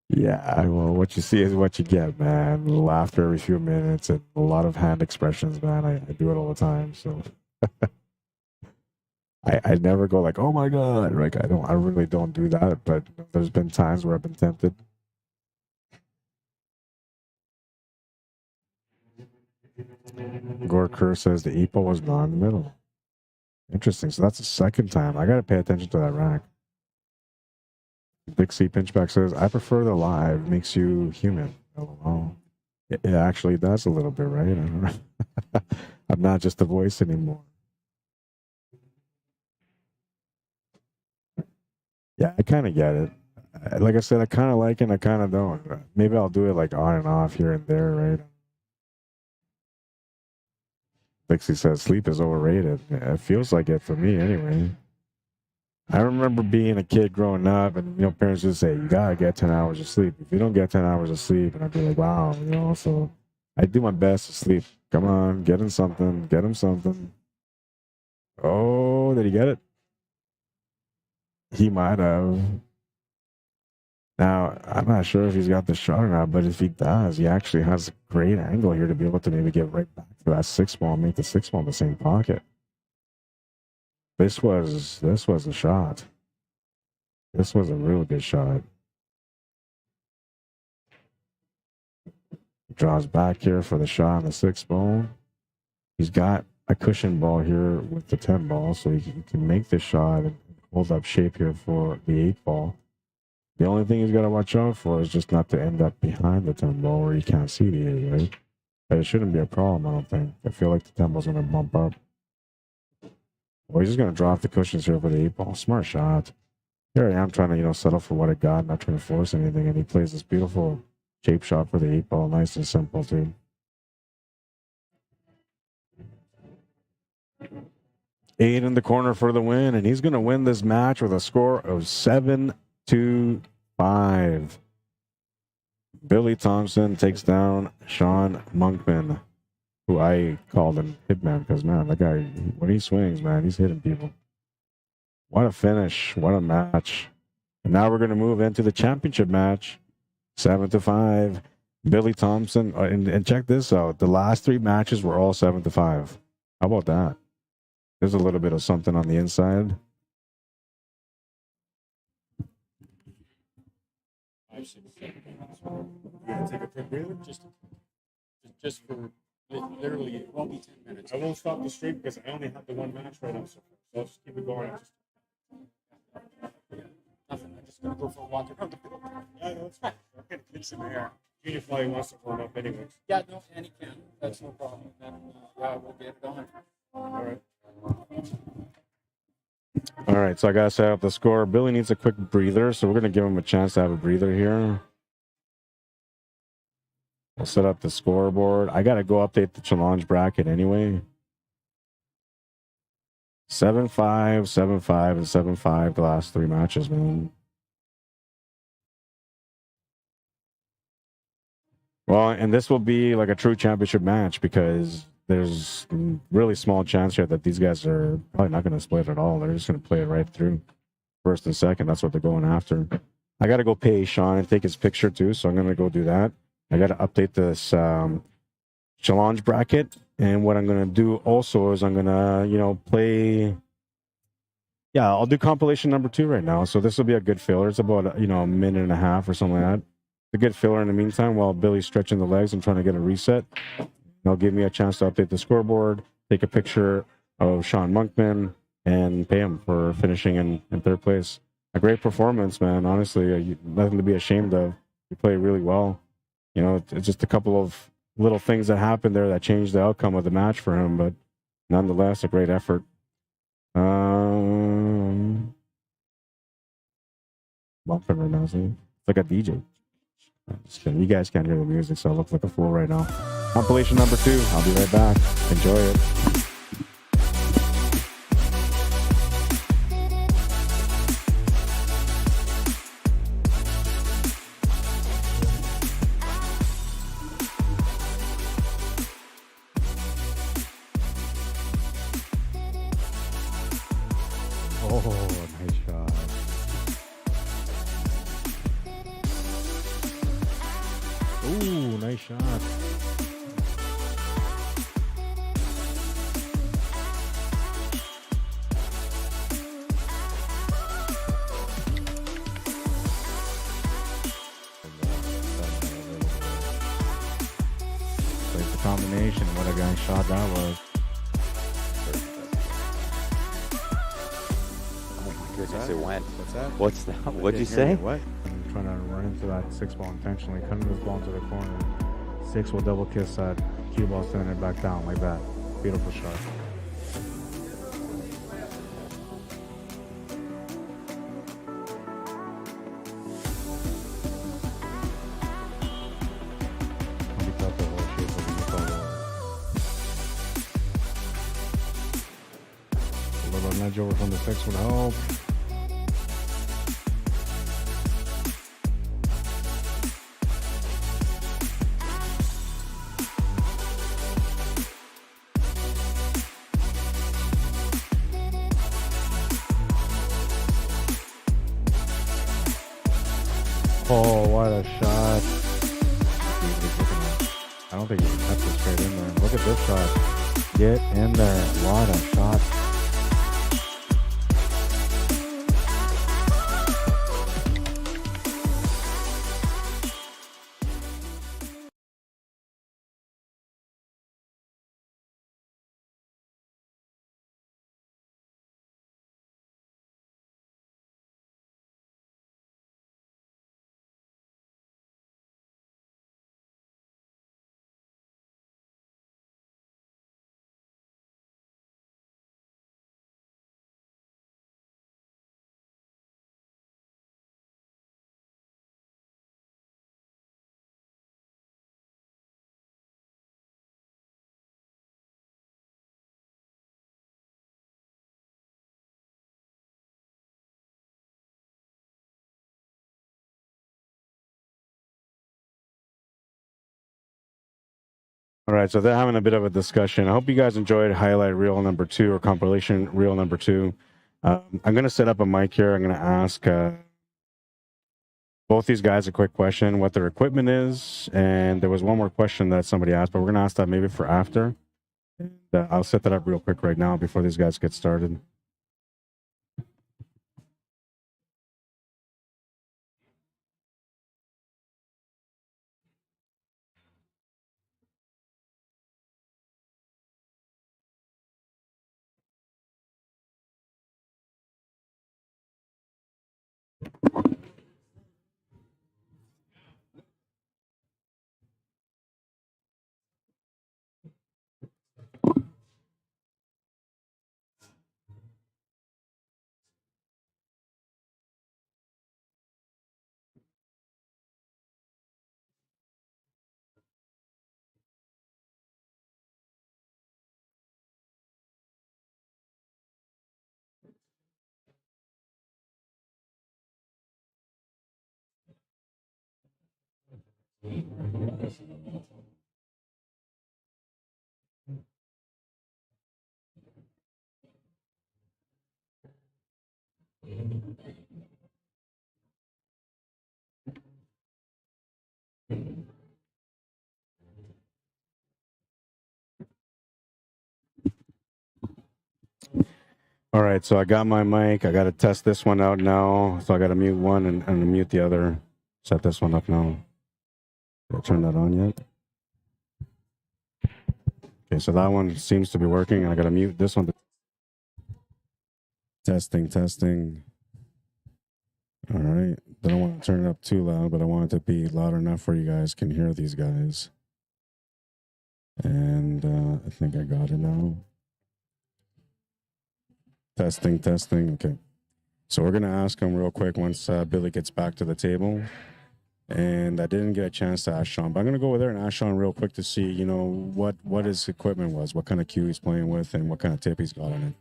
Yeah, well, what you see is what you get, man. Laughter every few minutes and a lot of hand expressions, man. I do it all the time, so I never go like, oh my god, like I really don't do that, but there's been times where I've been tempted. Gore Kerr says the 8-ball was not in the middle. Interesting. So that's the second time. I gotta pay attention to that rack. Big C Pinchback says, I prefer the live. Makes you human. Oh, it actually does a little bit, right? I don't know. I'm not just a voice anymore. Yeah, I kind of get it. Like I said, I kind of like it and I kind of don't. Maybe I'll do it like on and off here and there, right? Dixie says sleep is overrated. Yeah, it feels like it for me anyway. I remember being a kid growing up, and parents would say you gotta get 10 hours of sleep. If you don't get 10 hours of sleep, and I'd be like, wow, So I do my best to sleep. Come on, get him something. Get him something. Oh, did he get it? He might have. Now, I'm not sure if he's got the shot or not, but if he does, he actually has a great angle here to be able to maybe get right back to that 6-ball, make the 6-ball in the same pocket. This was a shot. This was a really good shot. Draws back here for the shot on the 6-ball. He's got a cushion ball here with the 10-ball, so he can make the shot and hold up shape here for the 8-ball. The only thing he's got to watch out for is just not to end up behind the 10-ball where you can't see the 8, right? But it shouldn't be a problem, I don't think. I feel like the 10-ball's going to bump up. Well, he's just going to drop the cushions here for the 8-ball. Smart shot. Here I am trying to, settle for what I got, not trying to force anything. And he plays this beautiful shape shot for the 8-ball. Nice and simple, too. Eight in the corner for the win. And he's going to win this match with a score of 7-5. Billy Thompson takes down Sean Monkman, who I called him Hitman because, man, that guy, when he swings, man, he's hitting people. What a finish. What a match. And now we're going to move into the championship match. 7-5. Billy Thompson. And check this out. The last 3 matches were all 7-5. How about that? There's a little bit of something on the inside. Take a quick breather, just for literally, it won't be 10 minutes. I won't stop the stream because I only have the one match right now, so I'll just keep it going. Nothing. I'm just gonna go for a walk around the pool. Yeah, no, it's fine. I'm gonna get some air. Junior probably wants to warm up anyways. Yeah, no, and he can. That's no problem. Then we'll get it on. All right. All right, so I gotta set up the score. Billy needs a quick breather, so we're gonna give him a chance to have a breather here. We'll set up the scoreboard. I gotta go update the challenge bracket anyway. 7-5, 7-5, and 7-5 the last 3 matches, man. Well, and this will be like a true championship match because there's really small chance here that these guys are probably not going to split at all. They're just going to play it right through. First and second, that's what they're going after. I got to go pay Sean and take his picture too, so I'm going to go do that. I got to update this challenge bracket. And what I'm going to do also is I'm going to, play... Yeah, I'll do compilation number 2 right now. So this will be a good filler. It's about, a minute and a half or something like that. A good filler in the meantime while Billy's stretching the legs and trying to get a reset. They'll give me a chance to update the scoreboard, take a picture of Sean Monkman, and pay him for finishing in 3rd place. A great performance, man. Honestly, nothing to be ashamed of. You played really well. It's just a couple of little things that happened there that changed the outcome of the match for him, but nonetheless, a great effort. Bumping right now, see? It's like a DJ. You guys can't hear the music, so I look like a fool right now. Compilation number 2. I'll be right back. Enjoy it. Oh, nice shot. Ooh, nice shot. Like the combination, what a nice shot that was. Goodness, it went. What's that? What's that? What'd you say? What? I'm trying to run into that 6-ball intentionally, cutting this ball into the corner. 6 will double kiss that cue ball, sending it back down like that. Beautiful shot. edge over from the 6 would help. Oh, what a shot. I don't think he can cut this straight in there. Look at this shot. Get in there. What a shot. All right, so they're having a bit of a discussion. I hope you guys enjoyed highlight reel number 2 or compilation reel number 2. I'm going to set up a mic here. I'm going to ask both these guys a quick question, what their equipment is. And there was one more question that somebody asked, but we're going to ask that maybe for after. And I'll set that up real quick right now before these guys get started. All right, so I got my mic. I got to test this one out now. So I got to mute one and mute the other. Set this one up now. Did I turn that on yet? Okay, so that one seems to be working. I got to mute this one. Testing, testing. All right. I don't want to turn it up too loud, but I want it to be loud enough where you guys can hear these guys. And I think I got it now. Testing, testing. Okay. So we're going to ask him real quick once Billy gets back to the table. And I didn't get a chance to ask Sean, but I'm going to go over there and ask Sean real quick to see, you know, what his equipment was, what kind of cue he's playing with, and what kind of tip he's got on it.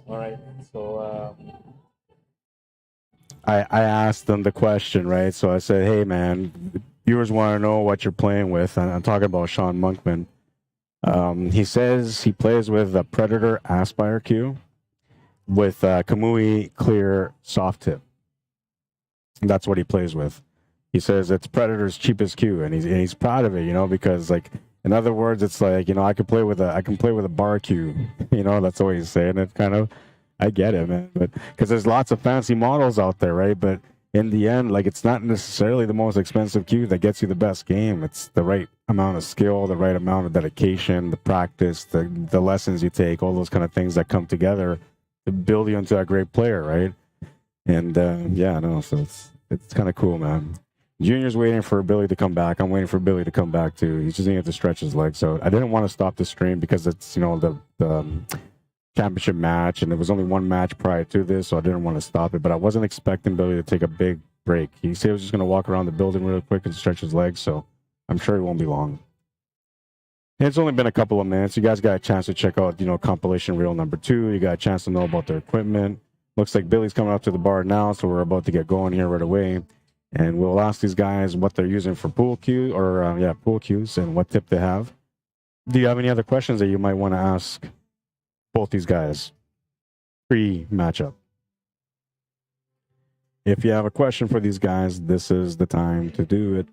All right. So I asked them the question, right? So I said, hey, man, viewers want to know what you're playing with. And I'm talking about Sean Monkman. He says he plays with a Predator Aspire cue with Kamui Clear soft tip. That's what he plays with. He says it's Predator's cheapest cue, and he's proud of it, you know, because like in other words, it's like, you know, I can play with a bar cue, you know, that's the way he's saying it, kind of. I get it, man. But because there's lots of fancy models out there, right? But in the end, like, it's not necessarily the most expensive cue that gets you the best game. It's the right amount of skill, the right amount of dedication, the practice, the lessons you take, all those kind of things that come together to build you into a great player, right? And yeah, no, so it's kind of cool, man. Junior's waiting for Billy to come back. I'm waiting for Billy to come back too. He's just needing to stretch his legs. So I didn't want to stop the stream because it's, you know, the championship match, and there was only one match prior to this, so I didn't want to stop it. But I wasn't expecting Billy to take a big break. He said he was just going to walk around the building real quick and stretch his legs, so I'm sure it won't be long. And it's only been a couple of minutes. You guys got a chance to check out, you know, compilation reel number 2. You got a chance to know about their equipment. Looks like Billy's coming up to the bar now, so we're about to get going here right away. And we'll ask these guys what they're using for pool cues, or pool cues, and what tip they have. Do you have any other questions that you might want to ask both these guys pre-matchup? If you have a question for these guys, this is the time to do it.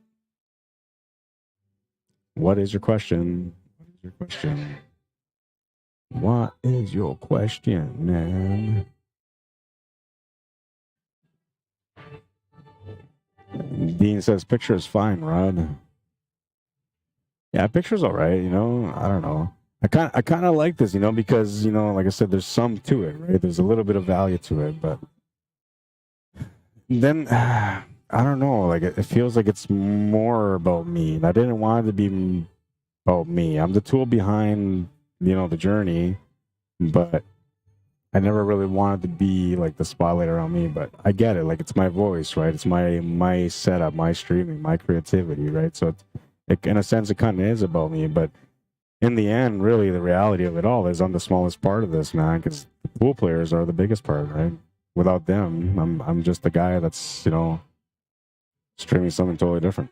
What is your question? What is your question? What is your question, man? Dean says, picture is fine, Rod. Yeah, picture's all right, you know. I don't know. I kind of like this, you know, because, you know, like I said, there's some to it, right? There's a little bit of value to it, but then, I don't know, like, it feels like it's more about me, and I didn't want it to be about me. I'm the tool behind, you know, the journey, but I never really wanted to be like the spotlight around me. But I get it, like, it's my voice, right? It's my setup, my streaming, my creativity, right? So it in a sense, it kind of is about me, but in the end, really, the reality of it all is I'm the smallest part of this, man, because the pool players are the biggest part, right? Without them, I'm just the guy that's, you know, streaming something totally different.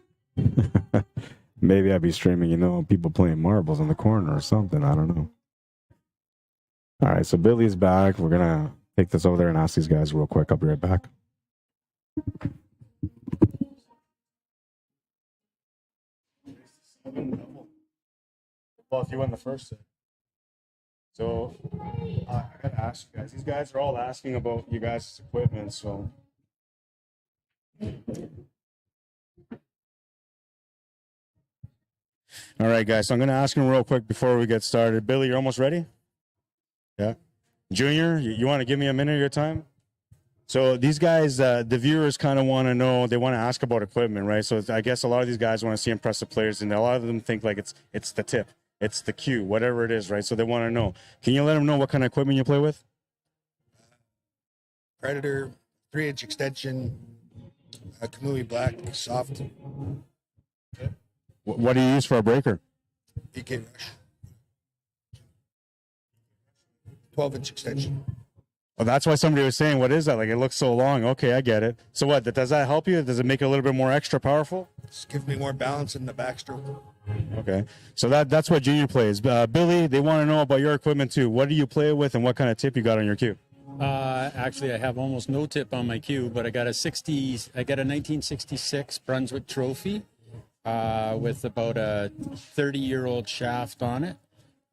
Maybe I'd be streaming, you know, people playing marbles in the corner or something. I don't know. All right, so Billy's back. We're going to take this over there and ask these guys real quick. I'll be right back. Well, if you win the first set. So I gotta ask you guys. These guys are all asking about you guys' equipment. So all right, guys. So I'm gonna ask them real quick before we get started. Billy, you're almost ready? Yeah. Junior, you want to give me a minute of your time? So these guys, the viewers kind of want to know. They want to ask about equipment, right? So I guess a lot of these guys want to see impressive players, and a lot of them think like it's the tip. It's the cue, whatever it is, right? So they want to know. Can you let them know what kind of equipment you play with? Predator, 3-inch extension, a Kamui Black, soft. Okay. What do you use for a breaker? PK Rush. 12-inch extension. Oh, that's why somebody was saying, what is that? Like, it looks so long. Okay, I get it. So what, does that help you? Does it make it a little bit more extra powerful? Just gives me more balance in the backstroke. Okay. So that's what Junior plays. Billy, they want to know about your equipment too. What do you play with and what kind of tip you got on your cue? Actually, I have almost no tip on my cue, but I got a 1966 Brunswick trophy with about a 30-year-old shaft on it.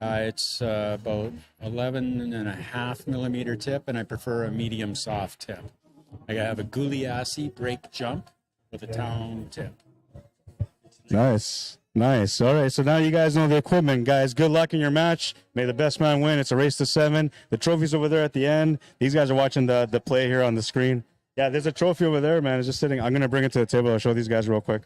It's about 11.5 millimeter tip, and I prefer a medium soft tip. I have a Gugliassi break jump with a town tip. Nice. Nice. All right. So now you guys know the equipment, guys. Good luck in your match. May the best man win. It's a race to 7. The trophy's over there at the end. These guys are watching the play here on the screen. Yeah, there's a trophy over there, man. It's just sitting. I'm going to bring it to the table. I'll show these guys real quick.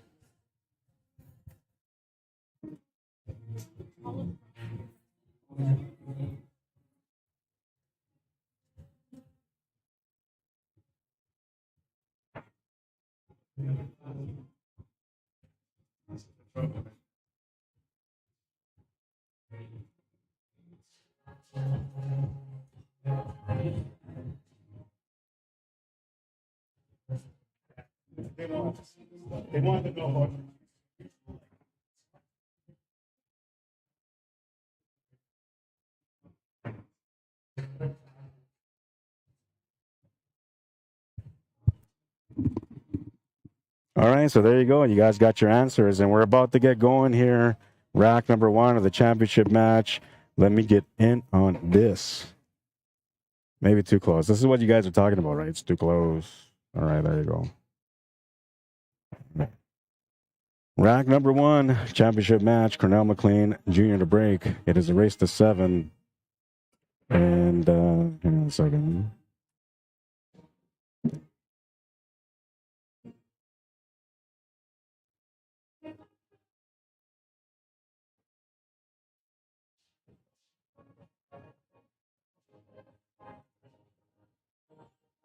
They wanted to know about. All right, so there you go. You guys got your answers, and we're about to get going here. Rack number 1 of the championship match. Let me get in on this. Maybe too close. This is what you guys are talking about, right? It's too close. All right, there you go. Rack number 1, championship match, Cornell McLean Jr. to break. It is a race to 7. And, hang on a second.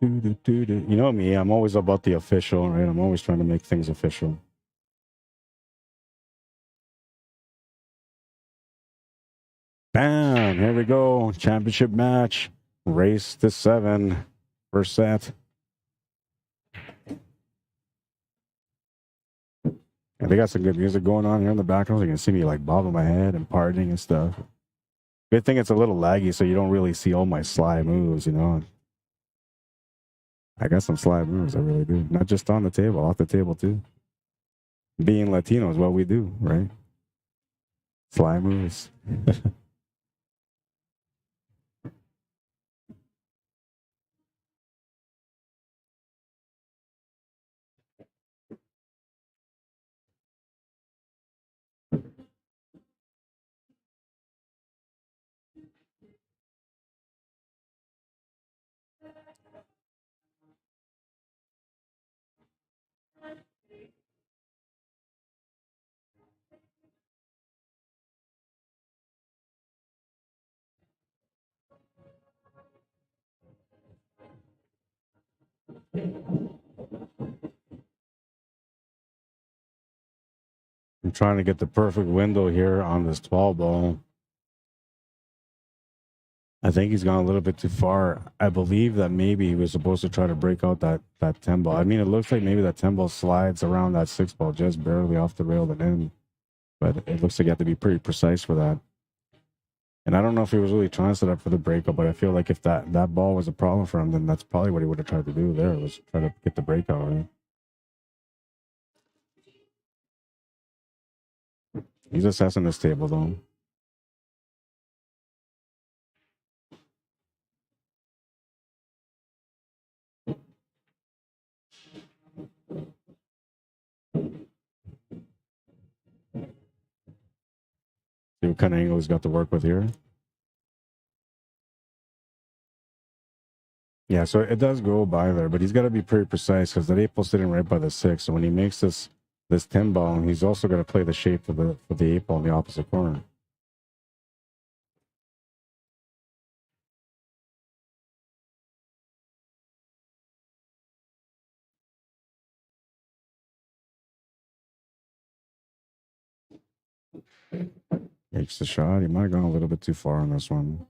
You know me, I'm always about the official, right? I'm always trying to make things official. Bam! Here we go. Championship match. Race to 7. First set. And they got some good music going on here in the background. So you can see me like bobbing my head and partying and stuff. Good thing it's a little laggy so you don't really see all my sly moves, you know. I got some sly moves, I really do. Not just on the table, off the table too. Being Latino is what we do, right? Sly moves. I'm trying to get the perfect window here on this 12 ball. I think he's gone a little bit too far. I believe that maybe he was supposed to try to break out that 10 ball. I mean, it looks like maybe that 10 ball slides around that 6 ball just barely off the rail and in. But it looks like you have to be pretty precise for that. And I don't know if he was really trying to set up for the breakout, but I feel like if that ball was a problem for him, then that's probably what he would have tried to do there, was try to get the breakout, right? He's assessing this table, though. See what kind of angle he's got to work with here. Yeah, so it does go by there, but he's got to be pretty precise because that 8 ball's sitting right by the 6. So when he makes this 10 ball, he's also got to play the shape for the 8 ball in the opposite corner. Makes the shot. He might have gone a little bit too far on this one.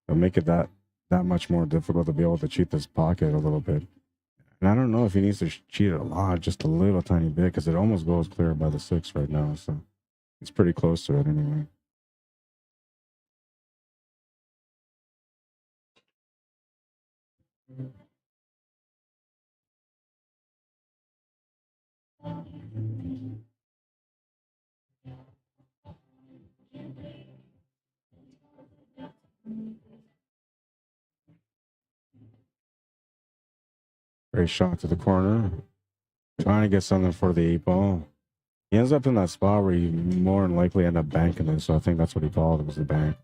It'll make it that much more difficult to be able to cheat this pocket a little bit. And I don't know if he needs to cheat it a lot, just a little tiny bit, because it almost goes clear by the 6 right now. So it's pretty close to it anyway. Great shot to the corner. Trying to get something for the 8 ball. He ends up in that spot where you more than likely end up banking it. So I think that's what he called it, was the bank.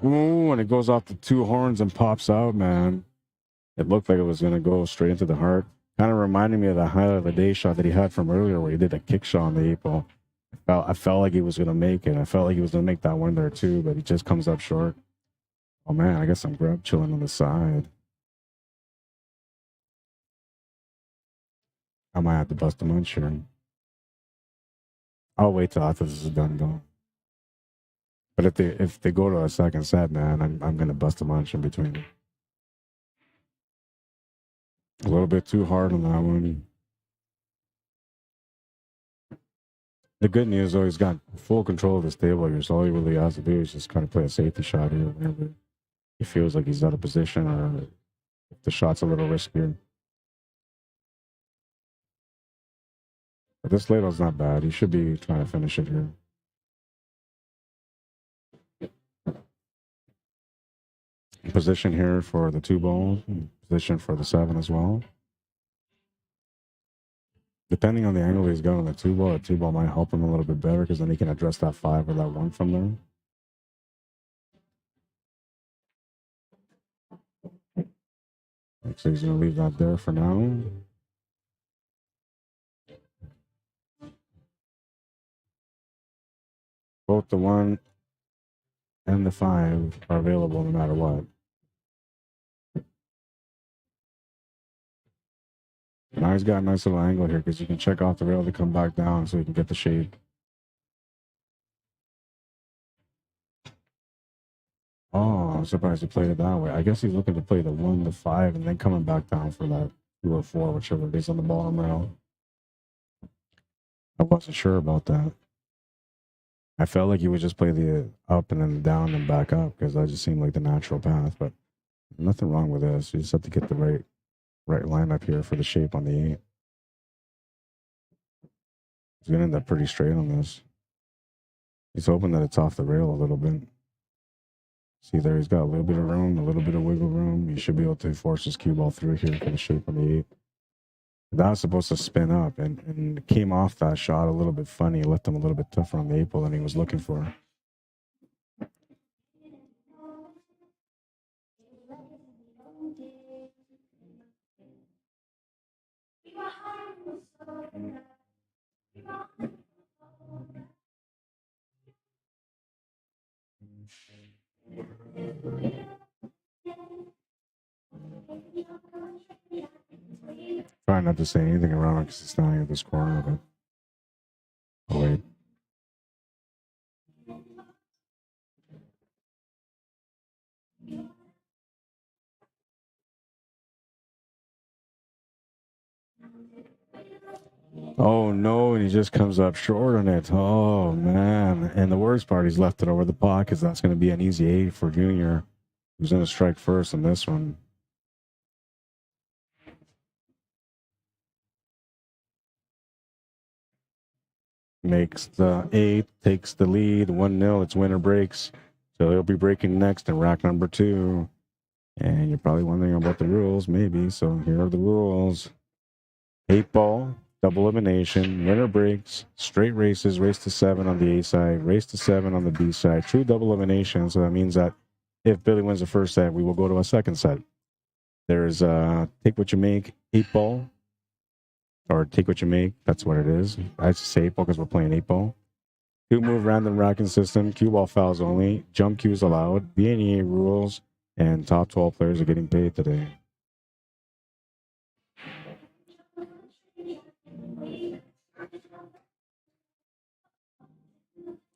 Ooh, and it goes off the 2 horns and pops out, man. It looked like it was going to go straight into the heart. Kind of reminded me of the highlight of the day shot that he had from earlier where he did a kick shot on the 8 ball. I felt like he was going to make it. I felt like he was going to make that one there too, but he just comes up short. Oh, man, I guess I'm grub chilling on the side. I might have to bust a munch here. I'll wait till after this is done, though. But if they go to a second set, man, I'm going to bust a munch in between. A little bit too hard on that one. The good news, though, he's got full control of this table here, so all he really has to do is just kind of play a safety shot here whenever he feels like he's out of position or if the shot's a little riskier. But this ladle's not bad. He should be trying to finish it here. Position here for the 2 ball, position for the 7 as well. Depending on the angle he's got on the 2 ball, the 2 ball might help him a little bit better because then he can address that 5 or that 1 from there. So he's going to leave that there for now. Both the 1 and the 5 are available no matter what. Now he's got a nice little angle here because you can check off the rail to come back down so you can get the shape. Oh, I'm surprised he played it that way. I guess he's looking to play the 1, the 5, and then coming back down for that 2 or 4, whichever it is on the bottom rail. I wasn't sure about that. I felt like he would just play the up and then down and back up because that just seemed like the natural path, but nothing wrong with this. You just have to get the right lineup here for the shape on the 8. He's going to end up pretty straight on this. He's hoping that it's off the rail a little bit. See there, he's got a little bit of room, a little bit of wiggle room. He should be able to force his cue ball through here for the shape on the 8. That was supposed to spin up and came off that shot a little bit funny. It left him a little bit tougher on the 8 ball than he was looking for. Trying not to say anything around it because he's standing at this corner of it. Oh, wait. Oh, no, and he just comes up short on it. Oh, man. And the worst part, he's left it over the pot because that's going to be an easy 8 for Junior, who's going to strike first on this one. Makes the 8, takes the lead, 1-0. It's winner breaks. So he'll be breaking next in rack number 2. And you're probably wondering about the rules, maybe. So here are the rules. 8 ball, double elimination, winner breaks, straight races, race to 7 on the A side, race to 7 on the B side. True double elimination. So that means that if Billy wins the first set, we will go to a second set. There's take what you make, 8 ball. Or take what you make. That's what it is. I just say 8 ball because we're playing 8 ball. 2-move random racking system. Cue ball fouls only. Jump cues allowed. VNEA rules. And top 12 players are getting paid today.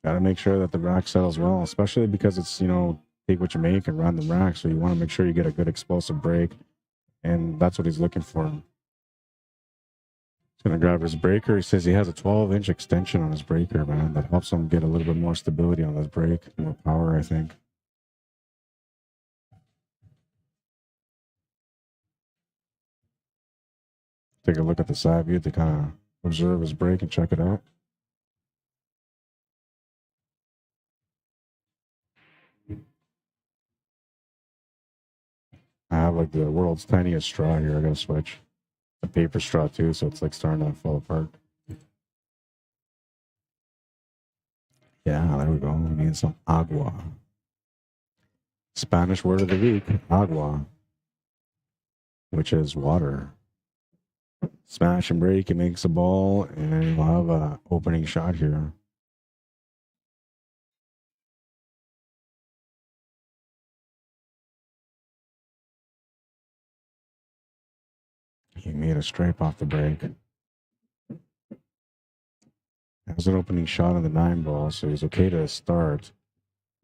Got to make sure that the rack settles well, especially because it's, you know, take what you make and random rack. So you want to make sure you get a good explosive break. And that's what he's looking for. Gonna grab his breaker. He says he has a 12-inch extension on his breaker, man. That helps him get a little bit more stability on his break, more power, I think. Take a look at the side view to kind of observe his break and check it out. I have like the world's tiniest straw here. I gotta switch. A paper straw too, so it's like starting to fall apart. Yeah, there we go. We need some agua. Spanish word of the week, agua, which is water. Smash and break, it makes a ball, and we'll have an opening shot here. He made a stripe off the break. Has an opening shot on the 9 ball, so he's okay to start.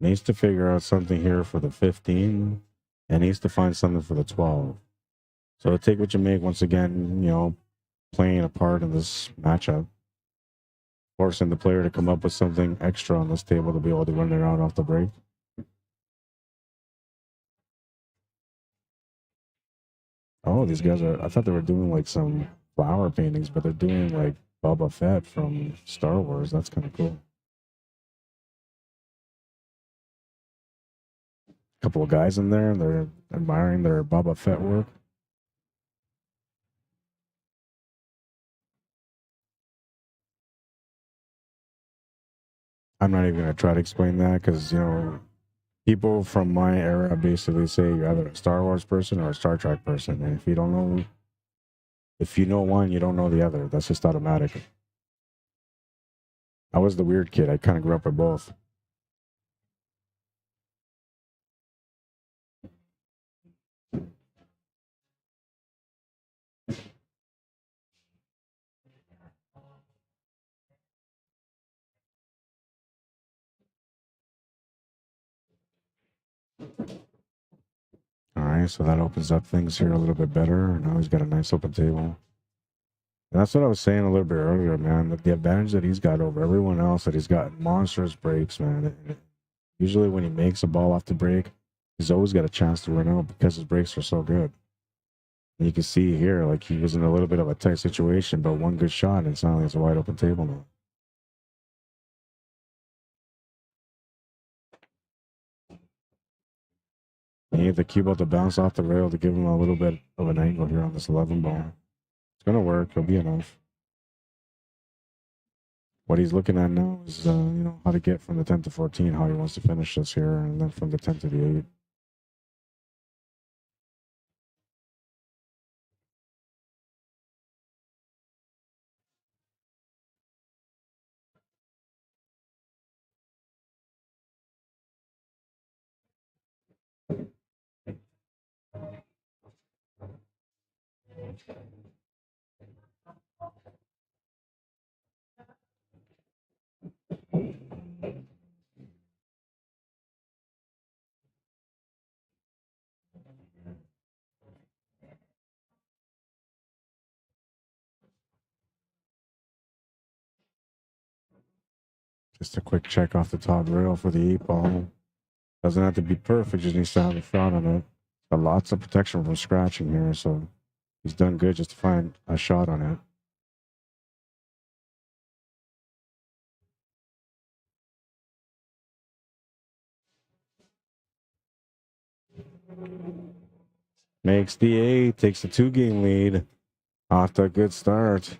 Needs to figure out something here for the 15, and needs to find something for the 12. So take what you make once again, you know, playing a part in this matchup. Forcing the player to come up with something extra on this table to be able to run it out off the break. Oh, these guys are, I thought they were doing like some flower paintings, but they're doing like Boba Fett from Star Wars. That's kind of cool. couple of guys in there, and they're admiring their Boba Fett work. I'm not even going to try to explain that because, you know, people from my era basically say you're either a Star Wars person or a Star Trek person. And if you know one, you don't know the other. That's just automatic. I was the weird kid. I kind of grew up with both. All right, so that opens up things here a little bit better. Now he's got a nice open table. And that's what I was saying a little bit earlier, man. The advantage that he's got over everyone else, that he's got monstrous breaks, man. And usually when he makes a ball off the break, he's always got a chance to run out because his breaks are so good. And you can see here, like he was in a little bit of a tight situation, but one good shot and suddenly it's a wide open table now. You need the cue ball to bounce off the rail to give him a little bit of an angle here on this 11 ball. It's going to work. It'll be enough. What he's looking at now is, you know, how to get from the 10 to 14, how he wants to finish this here, and then from the 10 to the 8. Just a quick check off the top rail for the 8 ball. Doesn't have to be perfect, just needs to have a shot on it. Got lots of protection from scratching here, so he's done good just to find a shot on it. Makes the 8, takes the 2-game lead. Off to a good start.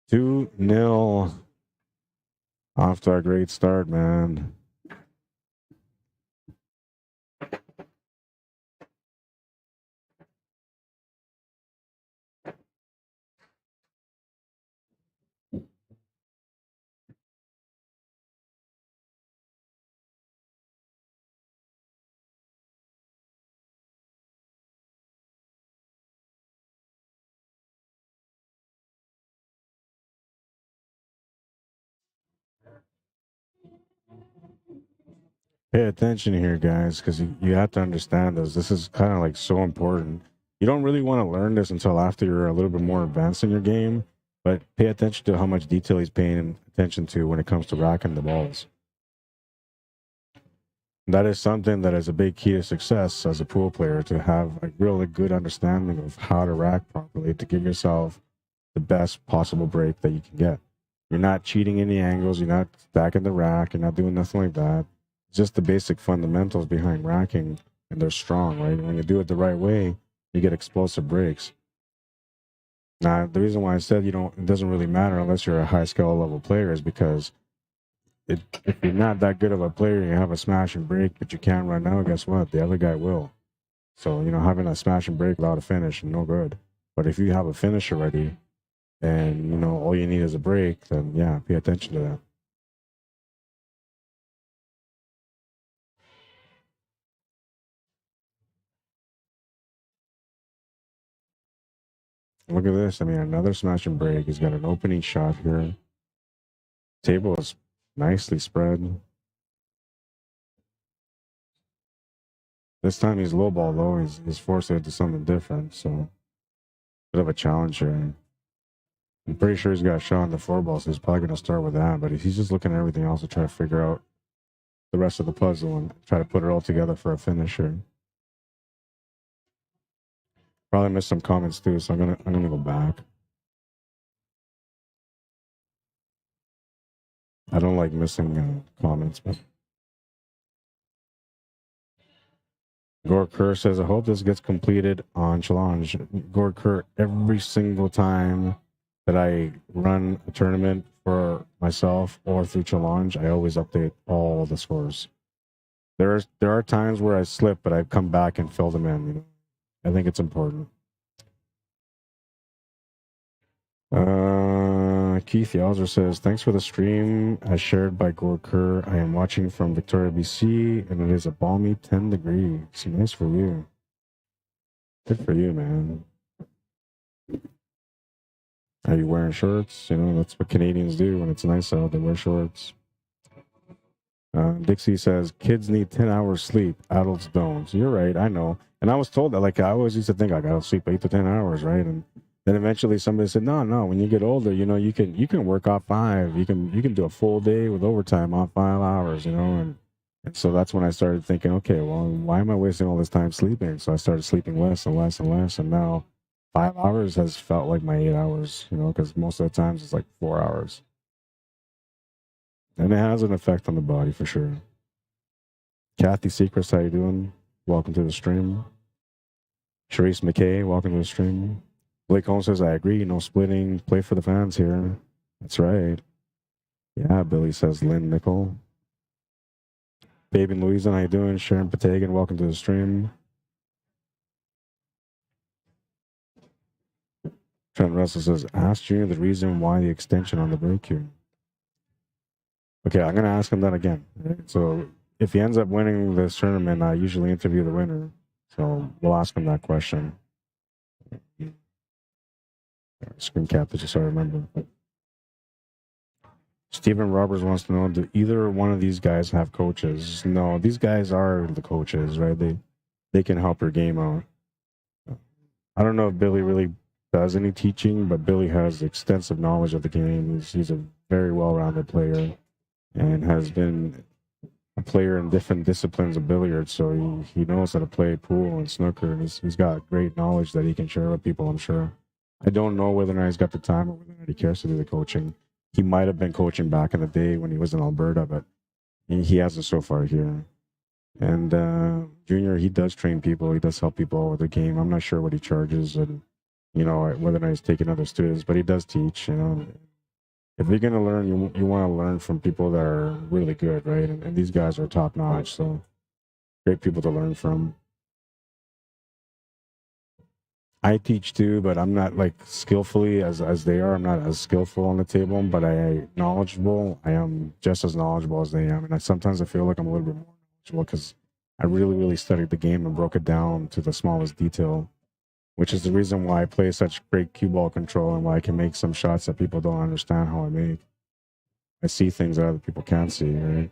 Two 0. Off to a great start, man. Pay attention here, guys, because you have to understand this. This is kind of like so important. You don't really want to learn this until after you're a little bit more advanced in your game, but pay attention to how much detail he's paying attention to when it comes to racking the balls. That is something that is a big key to success as a pool player, to have a really good understanding of how to rack properly to give yourself the best possible break that you can get. You're not cheating any angles, you're not stacking the rack, you're not doing nothing like that. Just the basic fundamentals behind racking, and they're strong, right? When you do it the right way, you get explosive breaks. Now, the reason why I said it doesn't really matter unless you're a high skill level player is because if you're not that good of a player and you have a smash and break, but you can't run out, guess what? The other guy will. So, having a smash and break without a finish, no good. But if you have a finish already and, all you need is a break, then yeah, pay attention to that. Look at this. Another smash and break. He's got an opening shot here. Table is nicely spread. This time he's low ball though. He's forced it to something different. So, bit of a challenge here. I'm pretty sure he's got a shot on the 4 ball, so he's probably going to start with that. But he's just looking at everything else to try to figure out the rest of the puzzle and try to put it all together for a finisher. Probably missed some comments too, so I'm gonna go back. I don't like missing comments, but Gord Kerr says, I hope this gets completed on challenge. Gord Kerr, every single time that I run a tournament for myself or through challenge, I always update all the scores. There are times where I slip, but I come back and fill them in. You know? I think it's important. Keith Yalzer says, thanks for the stream as shared by Gord Kerr. I am watching from Victoria, BC, and it is a balmy 10 degrees. Nice for you. Good for you, man. Are you wearing shorts? You know, that's what Canadians do when it's nice out. They wear shorts. Dixie says, kids need 10 hours sleep. Adults don't. So you're right. I know. And I was told that, like, I always used to think I got to sleep 8 to 10 hours, right? And then eventually somebody said, no, when you get older, you know, you can work off 5. You can do a full day with overtime off 5 hours, you know? And so that's when I started thinking, okay, well, why am I wasting all this time sleeping? So I started sleeping less and less and less. And now 5 hours has felt like my 8 hours, you know, because most of the times it's like 4 hours. And it has an effect on the body for sure. Kathy Secrets, how you doing? Welcome to the stream. Sharice McKay, welcome to the stream. Blake Holmes says, I agree, no splitting, play for the fans here. That's right. Yeah, Billy says, Lynn Nickel. Baby and Louisa, how you doing? Sharon Patagan, welcome to the stream. Trent Russell says, ask Junior the reason why the extension on the break cue. Okay, I'm going to ask him that again. Right? So if he ends up winning this tournament, I usually interview the winner. So we'll ask him that question. Screen cap that just so I remember. Stephen Roberts wants to know, do either one of these guys have coaches? No, these guys are the coaches, right? They can help your game out. I don't know if Billy really does any teaching, but Billy has extensive knowledge of the game. He's a very well-rounded player and has been a player in different disciplines of billiards, so he knows how to play pool and snooker, and he's got great knowledge that he can share with people, I'm sure. I don't know whether or not he's got the time or whether or not he cares to do the coaching. He might have been coaching back in the day when he was in Alberta, but he hasn't so far here. And Junior, he does train people. He does help people with the game. I'm not sure what he charges and, you know, whether or not he's taking other students, but he does teach, you know. If you're going to learn, you want to learn from people that are really good, right? And these guys are top notch, so great people to learn from. I teach too, but I'm not like skillfully as they are. I'm not as skillful on the table, but I knowledgeable. I am just as knowledgeable as they am. And sometimes I feel like I'm a little bit more knowledgeable because I really studied the game and broke it down to the smallest detail, which is the reason why I play such great cue ball control and why I can make some shots that people don't understand how I make. I see things that other people can't see, right?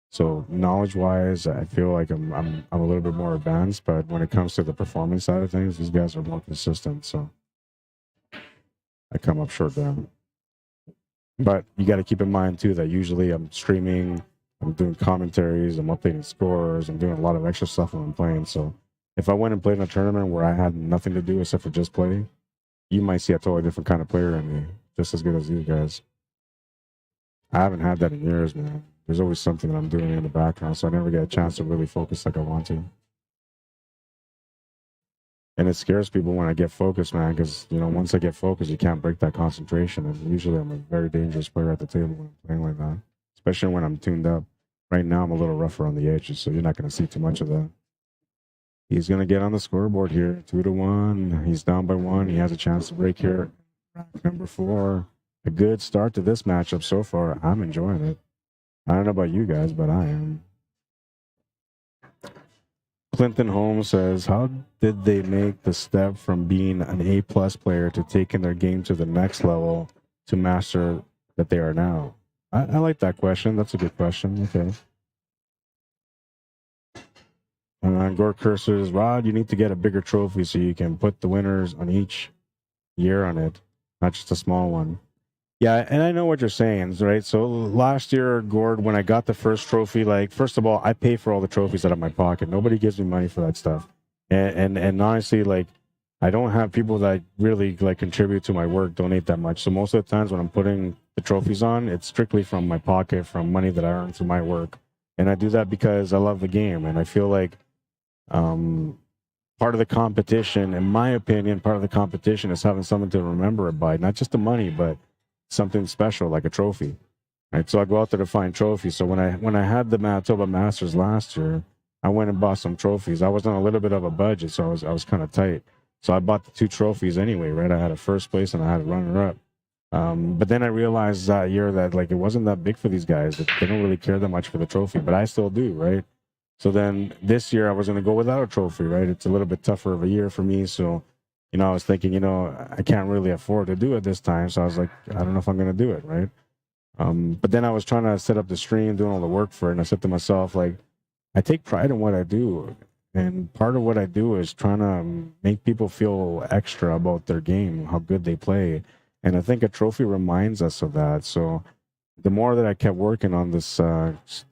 So knowledge-wise, I feel like I'm a little bit more advanced, but when it comes to the performance side of things, these guys are more consistent. So I come up short there. But you got to keep in mind too that usually I'm streaming, I'm doing commentaries, I'm updating scores, I'm doing a lot of extra stuff when I'm playing. So if I went and played in a tournament where I had nothing to do except for just play, you might see a totally different kind of player in me, just as good as these guys. I haven't had that in years, man. There's always something that I'm doing in the background, so I never get a chance to really focus like I want to. And it scares people when I get focused, man, because, you know, once I get focused, you can't break that concentration. And usually I'm a very dangerous player at the table when I'm playing like that, especially when I'm tuned up. Right now, I'm a little rougher on the edges, so you're not going to see too much of that. He's going to get on the scoreboard here, 2-1. He's down by 1. He has a chance to break here. Rack number 4. A good start to this matchup so far. I'm enjoying it. I don't know about you guys, but I am. Clinton Holmes says, how did they make the step from being an A-plus player to taking their game to the next level to master that they are now? I like that question. That's a good question. Okay. And Gord Kerr says, Rod, you need to get a bigger trophy so you can put the winners on each year on it, not just a small one. Yeah, and I know what you're saying, right? So last year, Gord, when I got the first trophy, like, first of all, I pay for all the trophies out of my pocket. Nobody gives me money for that stuff. And honestly, like, I don't have people that really, like, contribute to my work donate that much. So most of the times when I'm putting the trophies on, it's strictly from my pocket, from money that I earn through my work. And I do that because I love the game. And I feel like part of the competition, in my opinion, part of the competition is having something to remember it by, not just the money, but something special like a trophy. Right? So I go out there to find trophies. So when I had the Manitoba Masters last year, I went and bought some trophies. I was on a little bit of a budget, so I was kind of tight. So I bought the 2 trophies anyway, right? I had a first place and I had a runner-up. But then I realized that year that like it wasn't that big for these guys. They don't really care that much for the trophy, but I still do, right? So then this year I was going to go without a trophy, right? It's a little bit tougher of a year for me. So, you know, I was thinking, you know, I can't really afford to do it this time. So I was like, I don't know if I'm going to do it, right? But then I was trying to set up the stream, doing all the work for it. And I said to myself, like, I take pride in what I do. And part of what I do is trying to make people feel extra about their game, how good they play. And I think a trophy reminds us of that. So the more that I kept working on this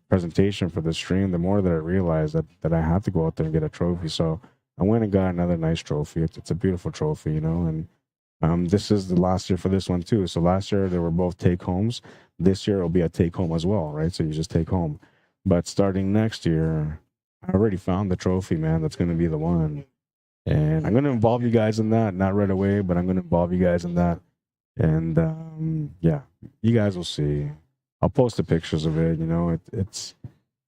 presentation for the stream, the more that I realized that I had to go out there and get a trophy. So I went and got another nice trophy. It's a beautiful trophy, you know, and this is the last year for this one too. So last year they were both take homes. This year it'll be a take home as well, right? So you just take home. But starting next year, I already found the trophy, man. That's going to be the one. And I'm going to involve you guys in that, not right away, but I'm going to involve you guys in that. And yeah, you guys will see. I'll post the pictures of it. You know, it's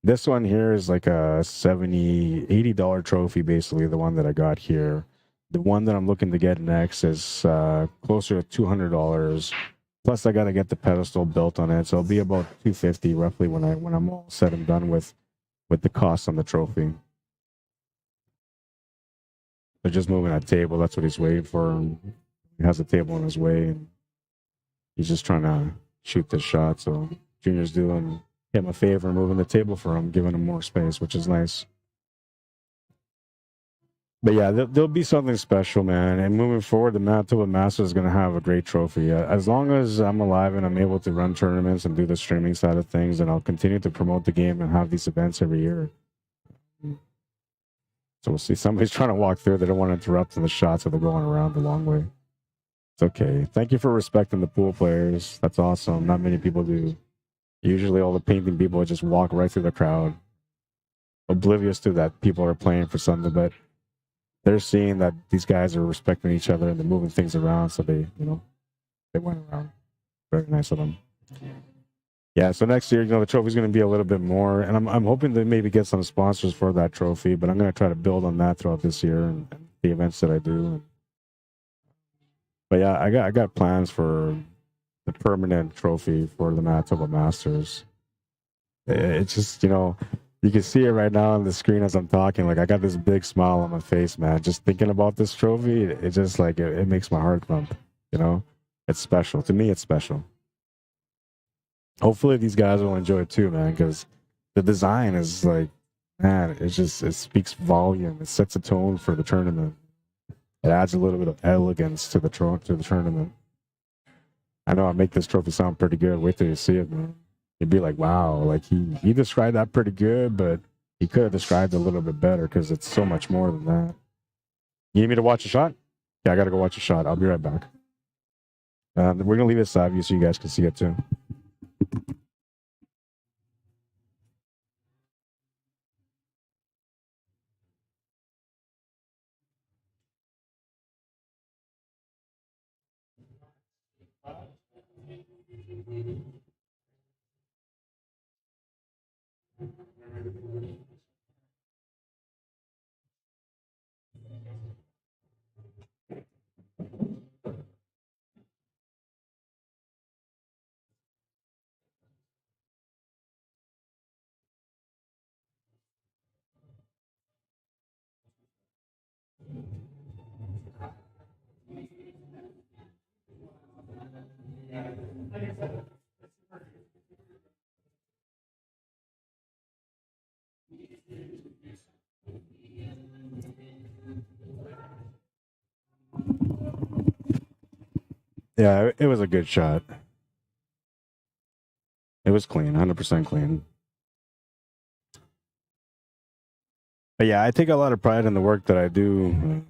this one here is like a $80 trophy, basically, the one that I got here. The one that I'm looking to get next is closer to $200. Plus, I got to get the pedestal built on it, so it'll be about $250 roughly when I'm all said and done with the cost on the trophy. They're just moving that table. That's what he's waiting for. He has a table in his way, and he's just trying to shoot this shot. So Junior's doing him a favor, moving the table for him, giving him more space, which is nice. But yeah, there'll be something special, man. And moving forward, the Manitoba Masters is going to have a great trophy. As long as I'm alive and I'm able to run tournaments and do the streaming side of things, and I'll continue to promote the game and have these events every year. So we'll see. Somebody's trying to walk through. They don't want to interrupt in the shots, so they're going around the long way. It's okay. Thank you for respecting the pool players. That's awesome. Not many people do. Usually all the painting people just walk right through the crowd, oblivious to that people are playing for something, but they're seeing that these guys are respecting each other and they're moving things around, so they went around. Very nice of them. Yeah, so next year, the trophy's going to be a little bit more, and I'm hoping to maybe get some sponsors for that trophy, but I'm going to try to build on that throughout this year and the events that I do. But yeah, I got plans for the permanent trophy for the Manitoba Masters. It's just, you can see it right now on the screen as I'm talking. Like, I got this big smile on my face, man. Just thinking about this trophy, it just like, it makes my heart thump, It's special. To me, it's special. Hopefully these guys will enjoy it too, man, because the design is like, man, it speaks volume. It sets a tone for the tournament. It adds a little bit of elegance to the tournament. I know I make this trophy sound pretty good. Wait till you see it, man. You'd be like, wow, like he described that pretty good, but he could have described it a little bit better because it's so much more than that. You need me to watch a shot? Yeah, I got to go watch a shot. I'll be right back. We're going to leave this side view so you guys can see it too. Yeah, it was a good shot. It was clean, 100% clean. But yeah, I take a lot of pride in the work that I do,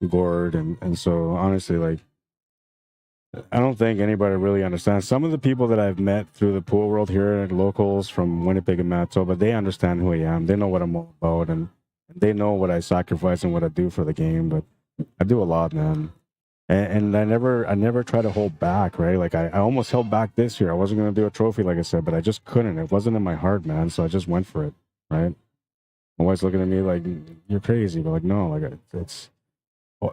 board, and so honestly, like, I don't think anybody really understands. Some of the people that I've met through the pool world here, locals from Winnipeg and Manitoba, they understand who I am. They know what I'm all about, and they know what I sacrifice and what I do for the game. But I do a lot, man. And I never try to hold back, right? Like I almost held back this year. I wasn't going to do a trophy, like I said, but I just couldn't. It wasn't in my heart, man. So I just went for it, right? My wife's looking at me like, you're crazy. But like, no, like it's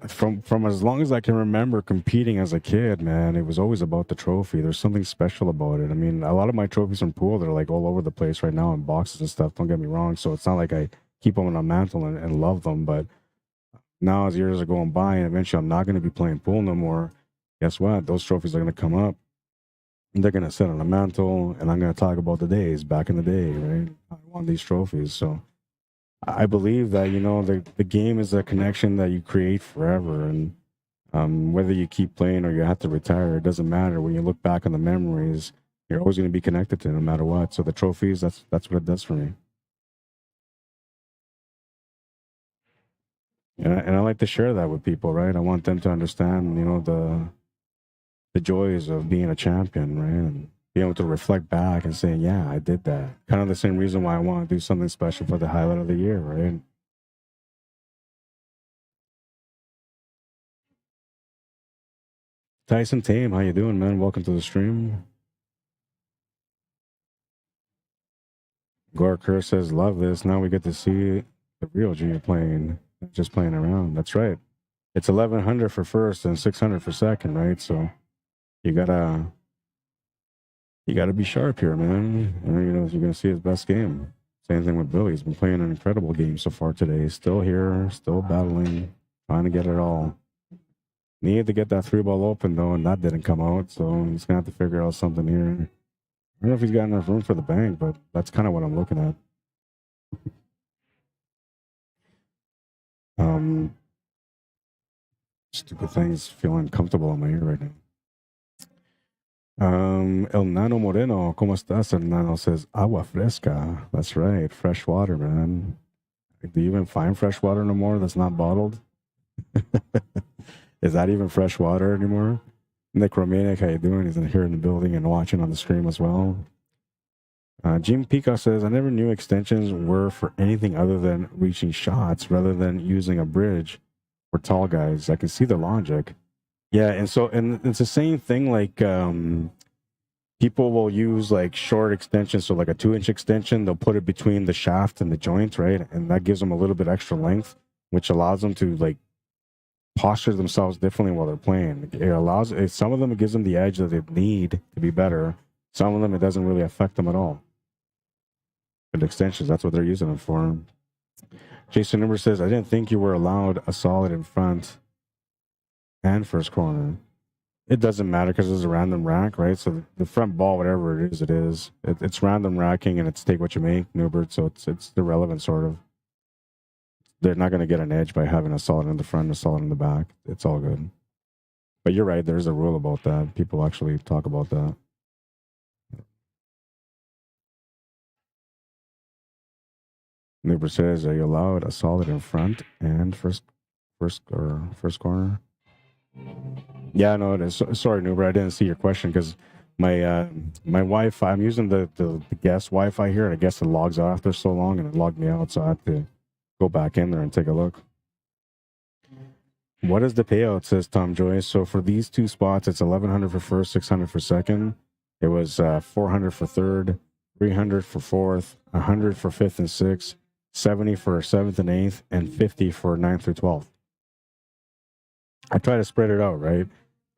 from as long as I can remember competing as a kid, man, it was always about the trophy. There's something special about it. I mean, a lot of my trophies from pool, they're like all over the place right now in boxes and stuff. Don't get me wrong. So it's not like I keep them on a mantle and love them, but now as years are going by and eventually I'm not going to be playing pool no more, guess what? Those trophies are going to come up and they're going to sit on a mantle and I'm going to talk about the days back in the day, right? I won these trophies. So I believe that, you know, the game is a connection that you create forever. And whether you keep playing or you have to retire, it doesn't matter. When you look back on the memories, you're always going to be connected to it no matter what. So the trophies, that's what it does for me. And I like to share that with people, right? I want them to understand, you know, the joys of being a champion, right? And be able to reflect back and say, yeah, I did that. Kind of the same reason why I want to do something special for the highlight of the year, right? Tyson Tame, how you doing, man? Welcome to the stream. Gore Kerr says, love this. Now we get to see the real junior playing, not just playing around. That's right. It's 1,100 for first and 600 for second, right? So you gotta be sharp here, man. You know, you're gonna see his best game. Same thing with Billy. He's been playing an incredible game so far today. Still here, still battling, trying to get it all. Needed to get that 3-ball open though, and that didn't come out. So he's gonna have to figure out something here. I don't know if he's got enough room for the bank, but that's kind of what I'm looking at. Stupid things feeling comfortable in my ear right now. El Nano Moreno, ¿cómo estás? El Nano says, agua fresca. That's right, fresh water, man. Do you even find fresh water no more that's not bottled? Is that even fresh water anymore? Nick Romanic, how you doing? He's here in the building and watching on the stream as well. Jim Pico says, I never knew extensions were for anything other than reaching shots rather than using a bridge for tall guys. I can see the logic. Yeah, and it's the same thing, like people will use like short extensions, so like a 2-inch extension, they'll put it between the shaft and the joint, right? And that gives them a little bit extra length, which allows them to like posture themselves differently while they're playing. Some of them, it gives them the edge that they need to be better. Some of them, it doesn't really affect them at all. But extensions, that's what they're using them for. Jason Number says, I didn't think you were allowed a solid in front and first corner. It doesn't matter because it's a random rack, right? So the front ball, whatever it is. It's random racking and it's take what you make, Newbert. So it's irrelevant, sort of. They're not going to get an edge by having a solid in the front and a solid in the back. It's all good. But you're right. There's a rule about that. People actually talk about that. Newbert says, are you allowed a solid in front and first corner? Yeah, no, it is. Sorry, Newbert, I didn't see your question because my Wi-Fi, I'm using the guest Wi-Fi here, and I guess it logs out after so long, and it logged me out, so I have to go back in there and take a look. What is the payout, says Tom Joyce. So for these two spots, it's 1,100 for first, 600 for second. It was 400 for third, 300 for fourth, 100 for fifth and sixth, 70 for seventh and eighth, and 50 for ninth through 12th. I try to spread it out, right?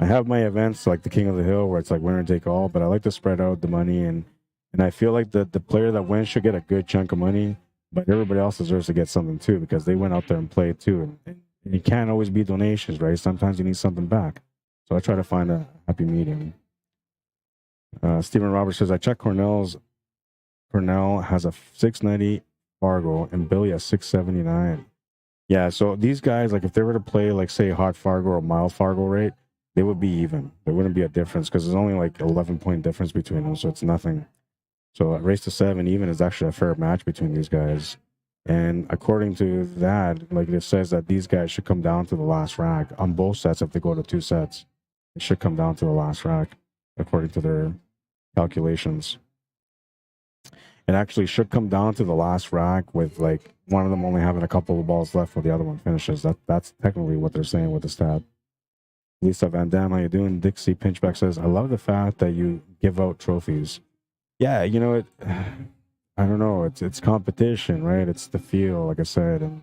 I have my events like the King of the Hill where it's like winner take all, but I like to spread out the money, and I feel like the player that wins should get a good chunk of money, but everybody else deserves to get something too because they went out there and played too. And it can't always be donations, right? Sometimes you need something back. So I try to find a happy medium. Stephen Roberts says, I checked Cornell has a 690 Fargo and Billy a 679. Yeah, so these guys, like if they were to play like say hot Fargo or mild Fargo rate, they would be even. There wouldn't be a difference because there's only like 11-point difference between them, so it's nothing. So a race to 7 even is actually a fair match between these guys. And according to that, like it says that these guys should come down to the last rack on both sets if they go to 2 sets. It should come down to the last rack, according to their calculations. It actually should come down to the last rack with like one of them only having a couple of balls left while the other one finishes. That's technically what they're saying with the stat. Lisa Van Dam, how you doing? Dixie Pinchback says, I love the fact that you give out trophies. Yeah, you know, I don't know. It's competition, right? It's the feel, like I said. And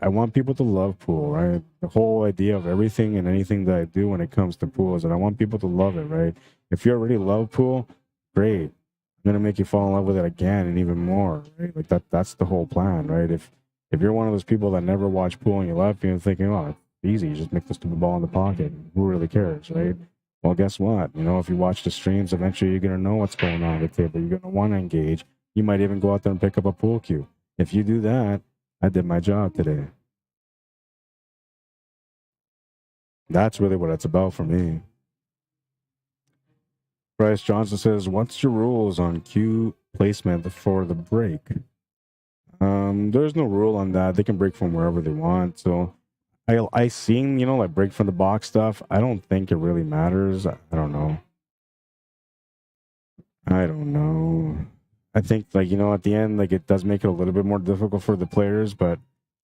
I want people to love pool, right? The whole idea of everything and anything that I do when it comes to pool is that I want people to love it, right? If you already love pool, great. I'm gonna make you fall in love with it again and even more, right? Like that's the whole plan, right? If you're one of those people that never watch pool and you love it and thinking, oh, it's easy, you just make the stupid ball in the pocket. Who really cares, right? Well, guess what? You know, if you watch the streams, eventually you're gonna know what's going on at the table. You're gonna want to engage. You might even go out there and pick up a pool cue. If you do that, I did my job today. That's really what it's about for me. Bryce Johnson says, what's your rules on cue placement for the break? There's no rule on that. They can break from wherever they want. So I seen, you know, like break from the box stuff. I don't think it really matters. I don't know. I think, like, you know, at the end, like, it does make it a little bit more difficult for the players, but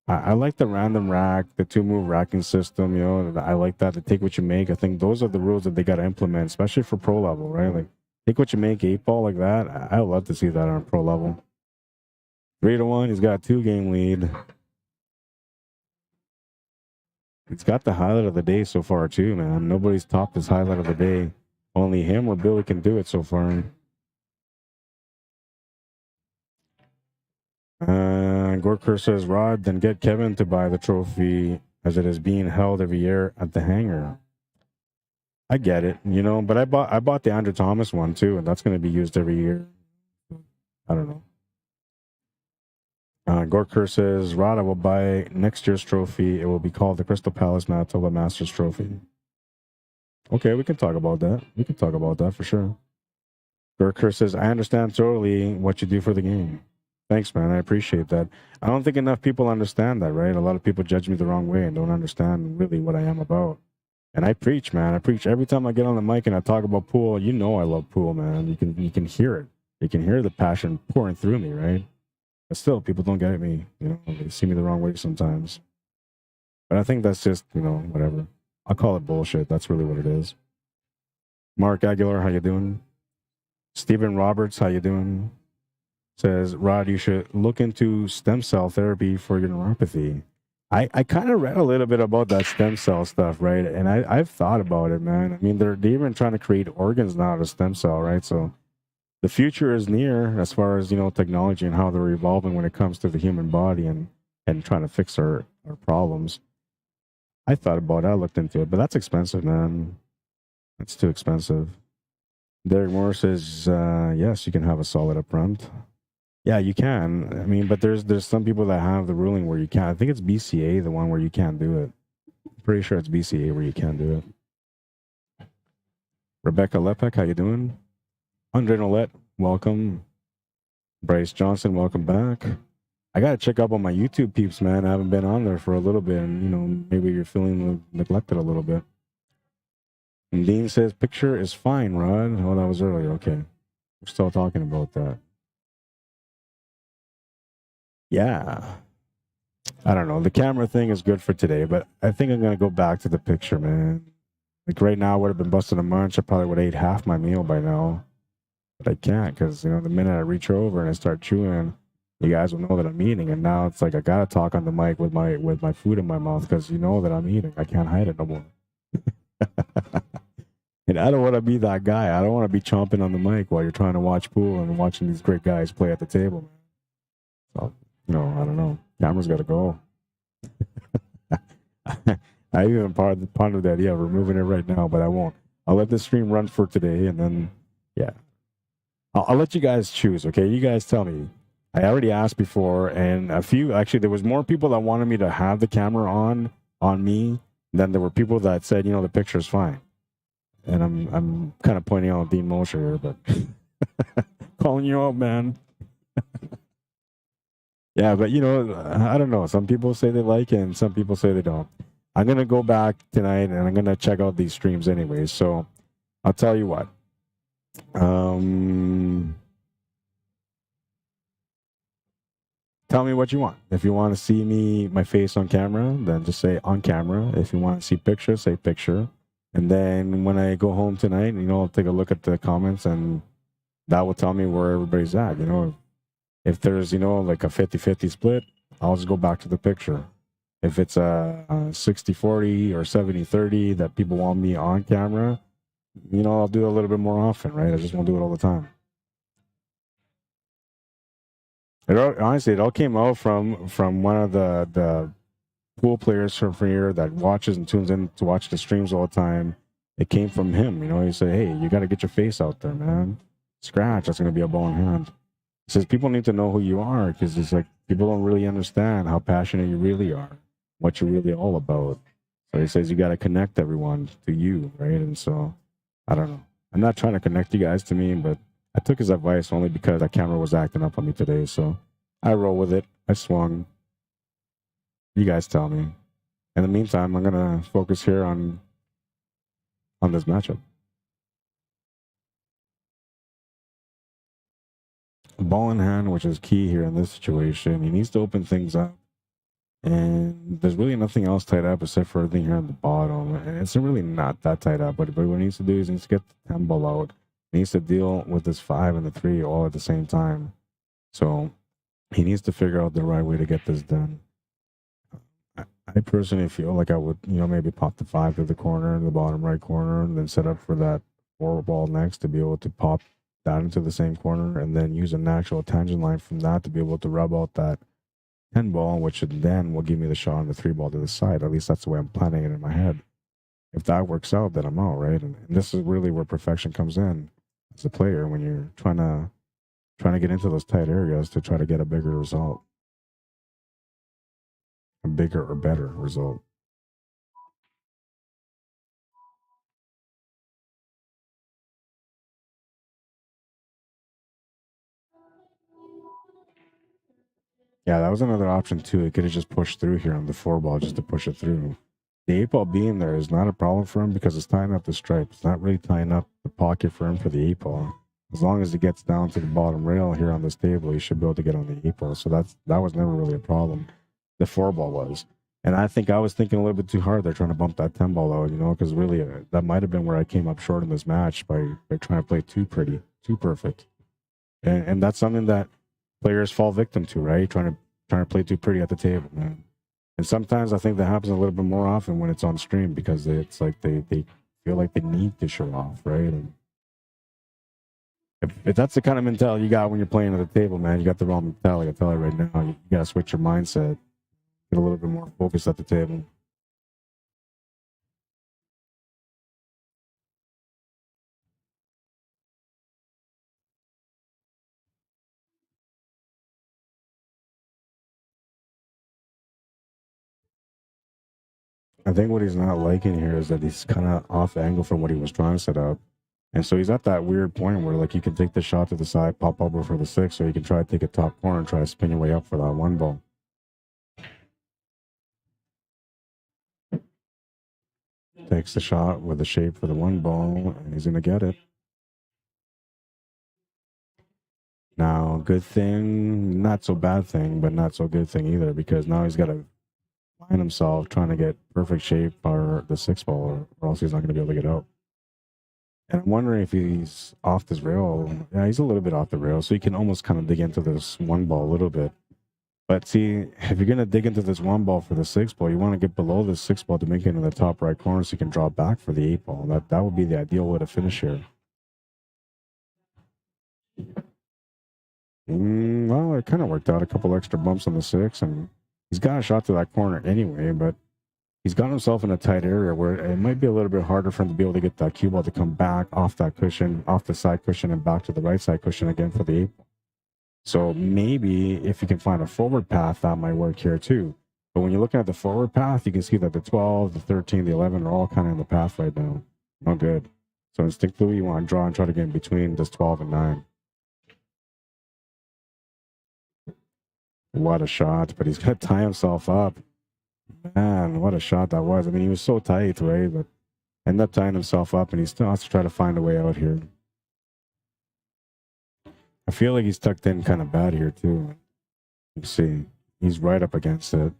I like the random rack, the 2-move racking system, you know. I like that, to take what you make. I think those are the rules that they got to implement, especially for pro level, right? Like, take what you make, 8-ball like that. I would love to see that on pro level. 3-1, he's got a 2-game lead. He's got the highlight of the day so far, too, man. Nobody's topped his highlight of the day. Only him or Billy can do it so far. Gorker says, Rod, then get Kevin to buy the trophy as it is being held every year at the hangar. I get it, you know, but I bought the Andrew Thomas one too, and that's going to be used every year. I don't know. Gorker says, Rod, I will buy next year's trophy. It will be called the Crystal Palace Manitoba Masters Trophy. Okay, we can talk about that. We can talk about that for sure. Gorker says, I understand totally what you do for the game. Thanks, man. I appreciate that. I don't think enough people understand that, right? A lot of people judge me the wrong way and don't understand really what I am about. And I preach, man. I preach every time I get on the mic and I talk about pool. You know I love pool, man. You can hear it. You can hear the passion pouring through me, right? But still, people don't get me. You know, they see me the wrong way sometimes. But I think that's just, you know, whatever. I'll call it bullshit. That's really what it is. Mark Aguilar, how you doing? Stephen Roberts, how you doing? Says, Rod, you should look into stem cell therapy for your neuropathy. I kind of read a little bit about that stem cell stuff, right? And I've thought about it, man. I mean, they're even trying to create organs now out of stem cell, right? So the future is near as far as, you know, technology and how they're evolving when it comes to the human body and trying to fix our problems. I thought about it. I looked into it, but that's expensive, man. That's too expensive. Derek Moore says, yes, you can have a solid up front. Yeah, you can. I mean, but there's some people that have the ruling where you can't. I think it's BCA, the one where you can't do it. I'm pretty sure it's BCA where you can't do it. Rebecca Lepek, how you doing? Andre Nolette, welcome. Bryce Johnson, welcome back. I got to check up on my YouTube peeps, man. I haven't been on there for a little bit, and, you know, maybe you're feeling neglected a little bit. And Dean says, picture is fine, Rod. Oh, that was earlier. Okay. We're still talking about that. Yeah. I don't know. The camera thing is good for today, but I think I'm going to go back to the picture, man. Like right now, I would have been busting a munch. I probably would have ate half my meal by now. But I can't because, you know, the minute I reach over and I start chewing, you guys will know that I'm eating. And now it's like I got to talk on the mic with my food in my mouth because you know that I'm eating. I can't hide it no more. And I don't want to be that guy. I don't want to be chomping on the mic while you're trying to watch pool and watching these great guys play at the table, man. So, you know, I don't know. Camera's got to go. I even pondered the idea of removing it right now, but I won't. I'll let the stream run for today, and then, yeah. I'll let you guys choose, okay? You guys tell me. I already asked before, and actually, there was more people that wanted me to have the camera on me than there were people that said, you know, the picture's fine. And I'm kind of pointing out Dean Mosher here, but calling you out, man. Yeah, but, you know, I don't know. Some people say they like it, and some people say they don't. I'm going to go back tonight and I'm going to check out these streams anyway. So I'll tell you what. Tell me what you want. If you want to see my face on camera, then just say on camera. If you want to see picture, say picture. And then when I go home tonight, I'll take a look at the comments and that will tell me where everybody's at. If there's, like a 50-50 split, I'll just go back to the picture. If it's a 60-40 or 70-30 that people want me on camera, I'll do it a little bit more often, right? I just won't do it all the time. Honestly, it all came out from one of the pool players from here that watches and tunes in to watch the streams all the time. It came from him. He said, hey, you got to get your face out there, man. Scratch, that's going to be a ball in hand. He says people need to know who you are because it's like people don't really understand how passionate you really are, what you're really all about. So he says you got to connect everyone to you, right? And so, I don't know. I'm not trying to connect you guys to me, but I took his advice only because that camera was acting up on me today. So I roll with it. I swung. You guys tell me. In the meantime, I'm going to focus here on this matchup. Ball in hand, which is key here in this situation. He needs to open things up. And there's really nothing else tied up except for everything here on the bottom. And it's really not that tied up. But what he needs to do is he needs to get the 10 ball out. He needs to deal with this 5 and the 3 all at the same time. So he needs to figure out the right way to get this done. I personally feel like I would, maybe pop the 5 to the corner, the bottom right corner, and then set up for that 4 ball next to be able to pop that into the same corner, and then use a natural tangent line from that to be able to rub out that 10 ball, which then will give me the shot on the 3 ball to the side. At least that's the way I'm planning it in my head. If that works out, then I'm out, right? And this is really where perfection comes in as a player when you're trying to get into those tight areas to try to get a bigger result. A bigger or better result. Yeah, that was another option too. He could have just pushed through here on the 4 ball just to push it through. The 8 ball being there is not a problem for him because it's tying up the stripe. It's not really tying up the pocket for him for the 8 ball. As long as he gets down to the bottom rail here on this table, he should be able to get on the 8 ball. So that was never really a problem. The 4 ball was. And I think I was thinking a little bit too hard there trying to bump that 10 ball out, because really that might have been where I came up short in this match by trying to play too pretty, too perfect. And that's something that players fall victim to, right? Trying to play too pretty at the table, man. And sometimes I think that happens a little bit more often when it's on stream because it's like they feel like they need to show off, right? And if that's the kind of mentality you got when you're playing at the table, man, you got the wrong mentality. I tell you right now, you got to switch your mindset. Get a little bit more focused at the table. I think what he's not liking here is that he's kind of off angle from what he was trying to set up. And so he's at that weird point where like you can take the shot to the side, pop over for the 6, or you can try to take a top corner and try to spin your way up for that 1 ball. Takes the shot with the shape for the 1 ball, and he's going to get it. Now, good thing, not so bad thing, but not so good thing either, because now he's got to find himself trying to get perfect shape for the 6 ball, or else he's not going to be able to get out. And I'm wondering if he's off this rail. Yeah, he's a little bit off the rail, so he can almost kind of dig into this 1 ball a little bit. But see, if you're going to dig into this 1 ball for the 6 ball, you want to get below the 6 ball to make it in the top right corner so you can draw back for the 8 ball. That would be the ideal way to finish here. Well, it kind of worked out. A couple extra bumps on the 6, and he's got a shot to that corner anyway, but he's got himself in a tight area where it might be a little bit harder for him to be able to get that cue ball to come back off that cushion, off the side cushion, and back to the right side cushion again for the 8 ball. So maybe if you can find a forward path, that might work here too. But when you're looking at the forward path, you can see that the 12, the 13, the 11 are all kind of in the path right now. No good. So instinctively, you want to draw and try to get in between this 12 and 9. What a shot, but he's going to tie himself up. Man, what a shot that was. I mean, he was so tight, right? But ended up tying himself up, and he still has to try to find a way out here. I feel like he's tucked in kind of bad here, too. You see, he's right up against it.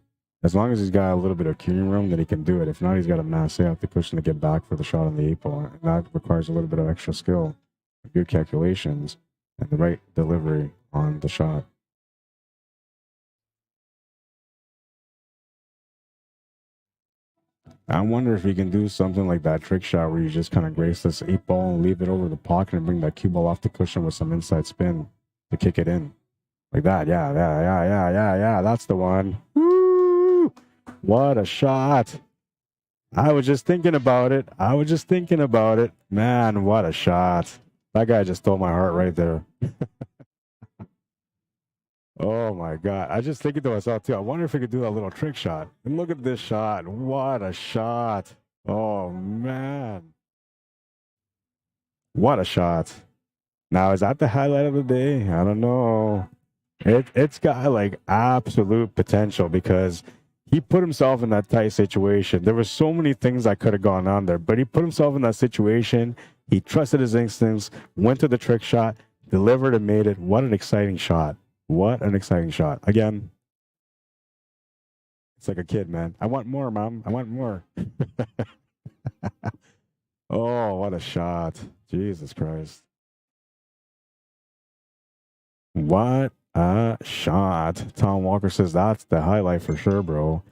As long as he's got a little bit of cueing room, then he can do it. If not, he's got to mass out the cushion to get back for the shot on the 8-ball. And that requires a little bit of extra skill, good calculations, and the right delivery on the shot. I wonder if he can do something like that trick shot where you just kind of grace this 8-ball and leave it over the pocket and bring that cue ball off the cushion with some inside spin to kick it in. Like that. Yeah. That's the one. Woo! What a shot. I was just thinking about it. Man, what a shot. That guy just stole my heart right there. Oh my God. I just thinking to myself too, I wonder if he could do that little trick shot. And look at this shot. What a shot. Oh man. What a shot. Now, is that the highlight of the day? I don't know. It's got like absolute potential because he put himself in that tight situation. There were so many things that could have gone on there, but he put himself in that situation. He trusted his instincts, went to the trick shot, delivered and made it. What an exciting shot. What an exciting shot. Again, it's like a kid, man. I want more, Mom. I want more. Oh, what a shot. Jesus Christ. What a shot. Tom Walker says that's the highlight for sure, bro.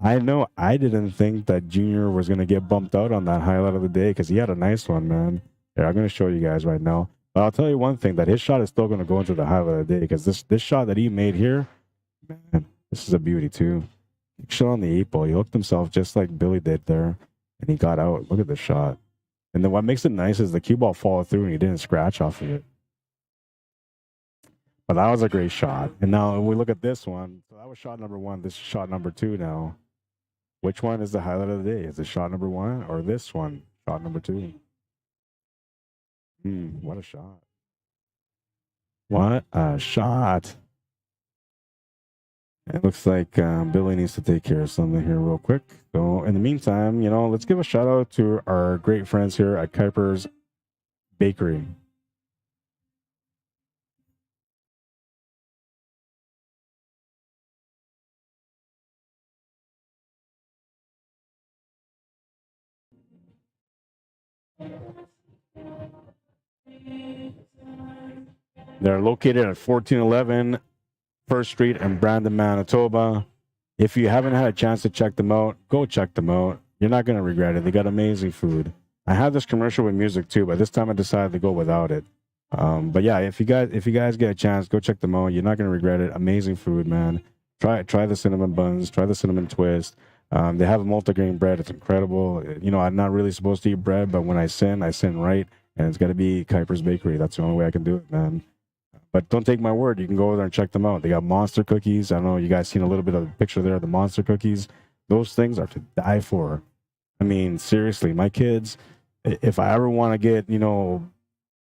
I know I didn't think that Junior was going to get bumped out on that highlight of the day because he had a nice one, man. Here, I'm going to show you guys right now. But I'll tell you one thing, that his shot is still going to go into the highlight of the day because this shot that he made here, man, this is a beauty too. Shot on the 8-ball. He hooked himself just like Billy did there, and he got out. Look at this shot. And then what makes it nice is the cue ball followed through and he didn't scratch off of it. But that was a great shot. And now when we look at this one, so that was shot number 1. This is shot number 2 now. Which one is the highlight of the day? Is it shot number 1 or this one, shot number 2? What a shot. What a shot. It looks like Billy needs to take care of something here real quick. So in the meantime, let's give a shout out to our great friends here at Kuiper's Bakery. They're located at 1411 First Street in Brandon, Manitoba. If you haven't had a chance to check them out, go check them out. You're not going to regret it. They got amazing food. I have this commercial with music too, but this time I decided to go without it. But yeah, if you guys get a chance, go check them out. You're not going to regret it. Amazing food, man. Try the cinnamon buns. Try the cinnamon twist. They have a multigrain bread. It's incredible. I'm not really supposed to eat bread, but when I sin right, and it's got to be Kuiper's Bakery. That's the only way I can do it, man. But don't take my word. You can go over there and check them out. They got monster cookies. I know you guys seen a little bit of the picture there of the monster cookies. Those things are to die for. I mean, seriously, my kids, if I ever want to get,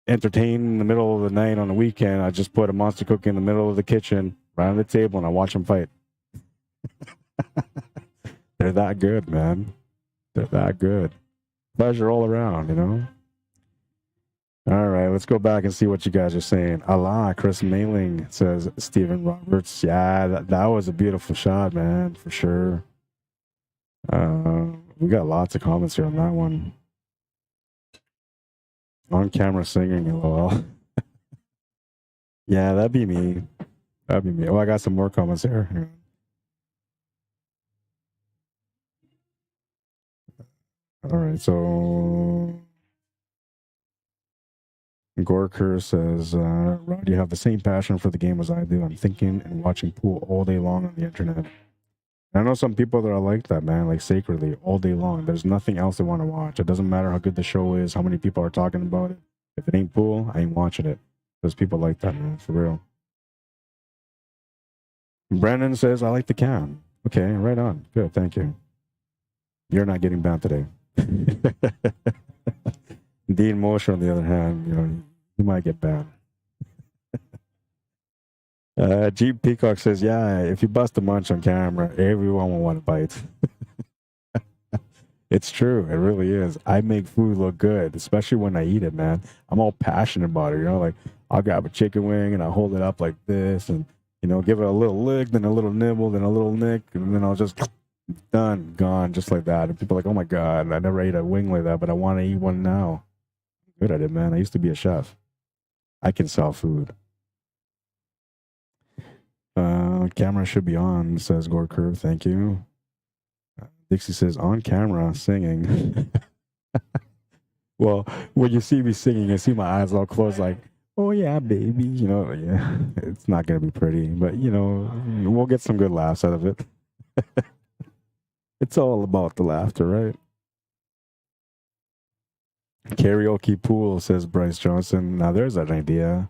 entertained in the middle of the night on the weekend, I just put a monster cookie in the middle of the kitchen, right on the table, and I watch them fight. They're that good, man. They're that good. Pleasure all around, All right, let's go back and see what you guys are saying. Allah, Chris Mailing says Stephen Roberts. Yeah, that was a beautiful shot, man, for sure. We got lots of comments here on that one. On camera singing, lol. Yeah, that'd be me. Oh, I got some more comments here. All right, so Gorker says, Rod, you have the same passion for the game as I do. I'm thinking and watching pool all day long on the internet. And I know some people that are like that, man, like sacredly, all day long. There's nothing else they want to watch. It doesn't matter how good the show is, how many people are talking about it. If it ain't pool, I ain't watching it. There's people like that, man, for real. Brandon says, I like the can. Okay, right on. Good, thank you. You're not getting banned today. Dean Mosher, on the other hand, you might get banned. G Peacock says, yeah, if you bust a munch on camera, everyone will want to bite. It's true. It really is. I make food look good, especially when I eat it, man. I'm all passionate about it. You know, like I'll grab a chicken wing and I'll hold it up like this and, you know, give it a little lick, then a little nibble, then a little nick, and then I'll just done, gone, just like that. And people are like, oh my God, I never ate a wing like that, but I want to eat one now. Good at it, man. I used to be a chef. I can sell food. Camera should be on, says Gore Curve. Thank you. Dixie says, on camera, singing. Well, when you see me singing, you see my eyes all closed like, oh yeah, baby. You know, yeah, it's not going to be pretty, but, you know, we'll get some good laughs out of it. It's all about the laughter, right? Karaoke pool, says Bryce Johnson. Now there's an idea.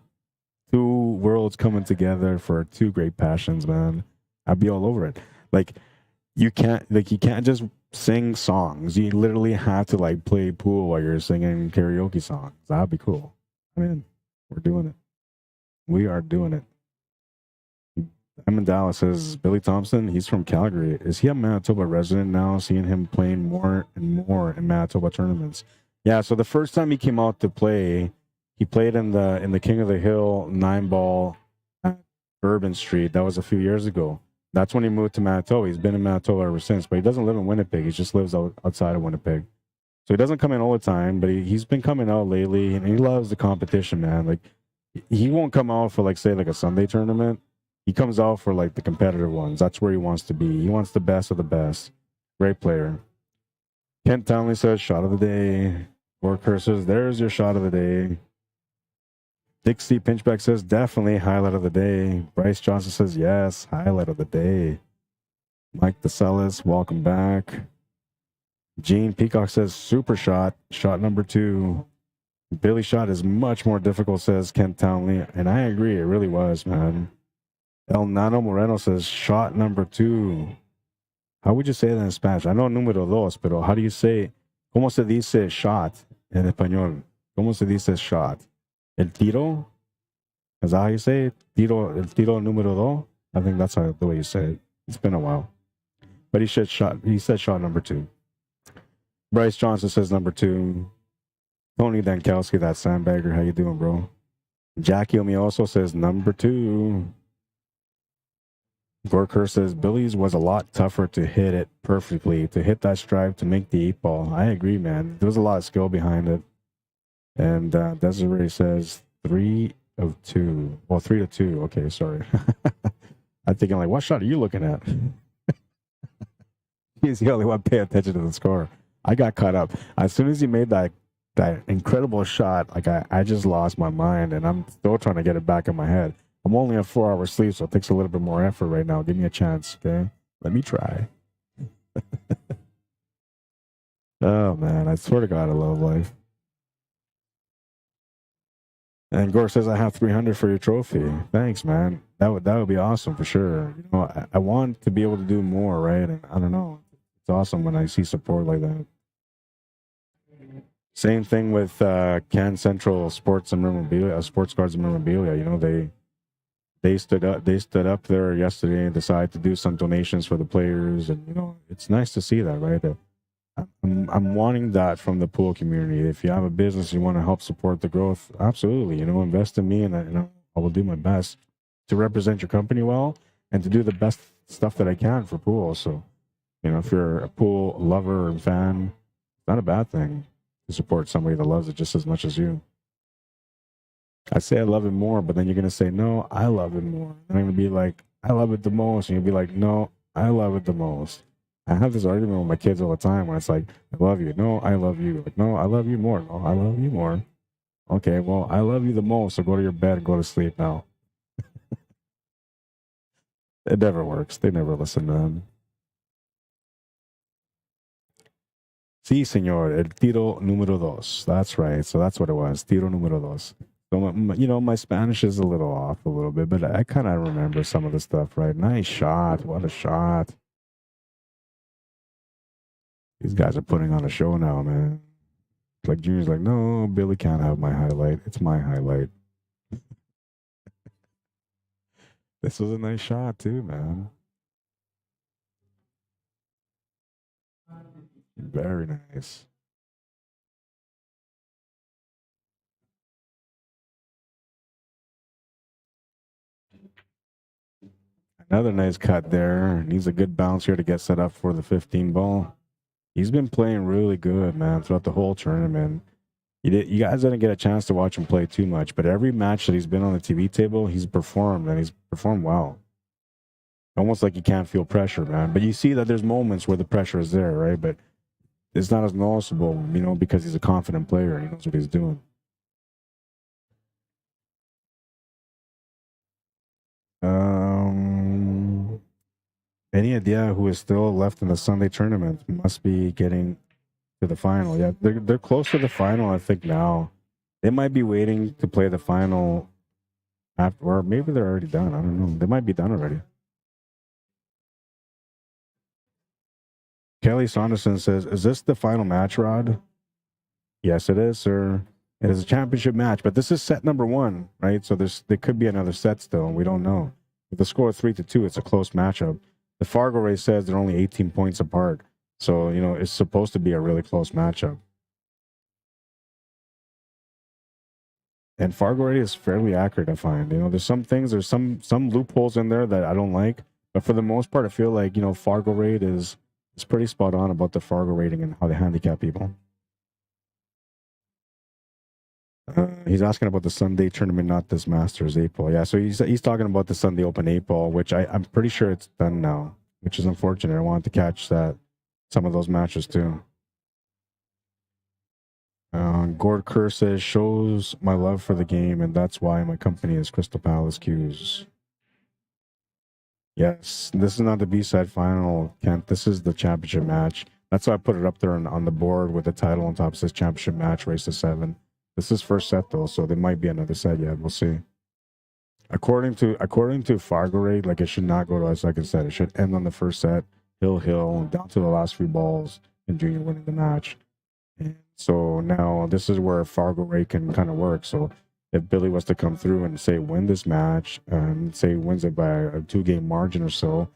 Two worlds coming together for two great passions, man. I'd be all over it. Like you can't just sing songs. You literally have to like play pool while you're singing karaoke songs. That'd be cool. I mean, we're doing it. We are doing it. I'm in Dallas, says Billy Thompson. He's from Calgary. Is he a Manitoba resident now? Seeing him playing more and more in Manitoba tournaments. Yeah, so the first time he came out to play, he played in the King of the Hill 9-ball at Bourbon Street. That was a few years ago. That's when he moved to Manitoba. He's been in Manitoba ever since, but he doesn't live in Winnipeg. He just lives outside of Winnipeg. So he doesn't come in all the time, but he's been coming out lately, and he loves the competition, man. Like, he won't come out for, like, say, like a Sunday tournament. He comes out for, like, the competitive ones. That's where he wants to be. He wants the best of the best. Great player. Kent Townley says, shot of the day. Or curses, there's your shot of the day. Dixie Pinchback says, definitely highlight of the day. Bryce Johnson says, yes, highlight of the day. Mike DeSellis, welcome back. Gene Peacock says, super shot, shot number 2. Billy shot is much more difficult, says Kent Townley. And I agree, it really was, man. El Nano Moreno says, shot number 2. How would you say that in Spanish? I know número 2, pero how do you say, ¿cómo se dice shot en español? ¿Cómo se dice shot? El tiro? Is that how you say it? El tiro número 2? I think that's the way you say it. It's been a while. But he said shot number 2. Bryce Johnson says number 2. Tony Dankowski, that sandbagger. How you doing, bro? Jackie Omioso says number 2. Gorker says Billy's was a lot tougher to hit it perfectly, to hit that stripe, to make the 8-ball. I agree, man. There was a lot of skill behind it. And Desiree says 3 of 2. Well, 3 to 2. Okay, sorry. I'm thinking, like, what shot are you looking at? He's the only one paying attention to the score. I got caught up. As soon as he made that incredible shot, like I just lost my mind, and I'm still trying to get it back in my head. I'm only on 4 hours sleep, so it takes a little bit more effort right now. Give me a chance, okay? Let me try. Oh, man. I swear to God, I love life. And Gore says, I have 300 for your trophy. Thanks, man. That would be awesome for sure. You know, I want to be able to do more, right? And I don't know. It's awesome when I see support like that. Same thing with Can Central Sports and Memorabilia, Sports Cards and Memorabilia. You know, they stood up there yesterday and decided to do some donations for the players, and you know, it's nice to see that, right? I'm wanting that from the pool community. If you have a business, you want to help support the growth, absolutely. You know, invest in me, and I will do my best to represent your company well and to do the best stuff that I can for pool. So, you know, if you're a pool lover and fan, it's not a bad thing to support somebody that loves it just as much as you. I say I love it more, but then you're going to say, no, I love it more. And I'm going to be like, I love it the most. And you'll be like, no, I love it the most. I have this argument with my kids all the time where it's like, I love you. No, I love you. Like, no, I love you more. No, I love you more. Okay, well, I love you the most, so go to your bed and go to sleep now. It never works. They never listen, man. Sí, señor. El tiro número 2. That's right. So that's what it was. Tiro número 2. So, you know, my Spanish is a little off a little bit, but I kind of remember some of the stuff, right? Nice shot. What a shot. These guys are putting on a show now, man. Like, Junior's like, no, Billy can't have my highlight. It's my highlight. This was a nice shot too, man. Very nice. Another nice cut there. Needs a good bounce here to get set up for the 15 ball. He's been playing really good, man, throughout the whole tournament. You guys didn't get a chance to watch him play too much, but every match that he's been on the TV table, he's performed, and he's performed well. Almost like you can't feel pressure, man. But you see that there's moments where the pressure is there, right? But it's not as noticeable, you know, because he's a confident player and he knows what he's doing. Any idea who is still left in the Sunday tournament? Must be getting to the final. Yeah, they're close to the final, I think, now. They might be waiting to play the final after, or maybe they're already done. I don't know. They might be done already. Kelly Saunderson says, is this the final match, Rod? Yes, it is, sir. It is a championship match, but this is set number 1, right? So there could be another set still, and we don't know. With the score of 3-2, it's a close matchup. The Fargo race says they're only 18 points apart. So, you know, it's supposed to be a really close matchup. And Fargo rate is fairly accurate, I find. You know, there's some things, there's some loopholes in there that I don't like. But for the most part, I feel like, you know, Fargo rate is pretty spot on about the Fargo rating and how they handicap people. He's asking about the Sunday tournament, not this Masters 8-ball. Yeah, so he's talking about the Sunday Open 8-ball, which I'm pretty sure it's done now, which is unfortunate. I wanted to catch some of those matches too. Gord Kerr says, shows my love for the game, and that's why my company is Crystal Palace Cues. Yes, this is not the B-side final, Kent. This is the championship match. That's why I put it up there on the board with the title on top. It says championship match, race to 7. This is first set though, so there might be another set yet. We'll see. According to Fargo rate, like, it should not go to a second set. It should end on the first set, hill, down to the last few balls, and Junior winning the match. And so now this is where Fargo rate can kind of work. So if Billy was to come through and say win this match, and say wins it by a 2-game margin or so,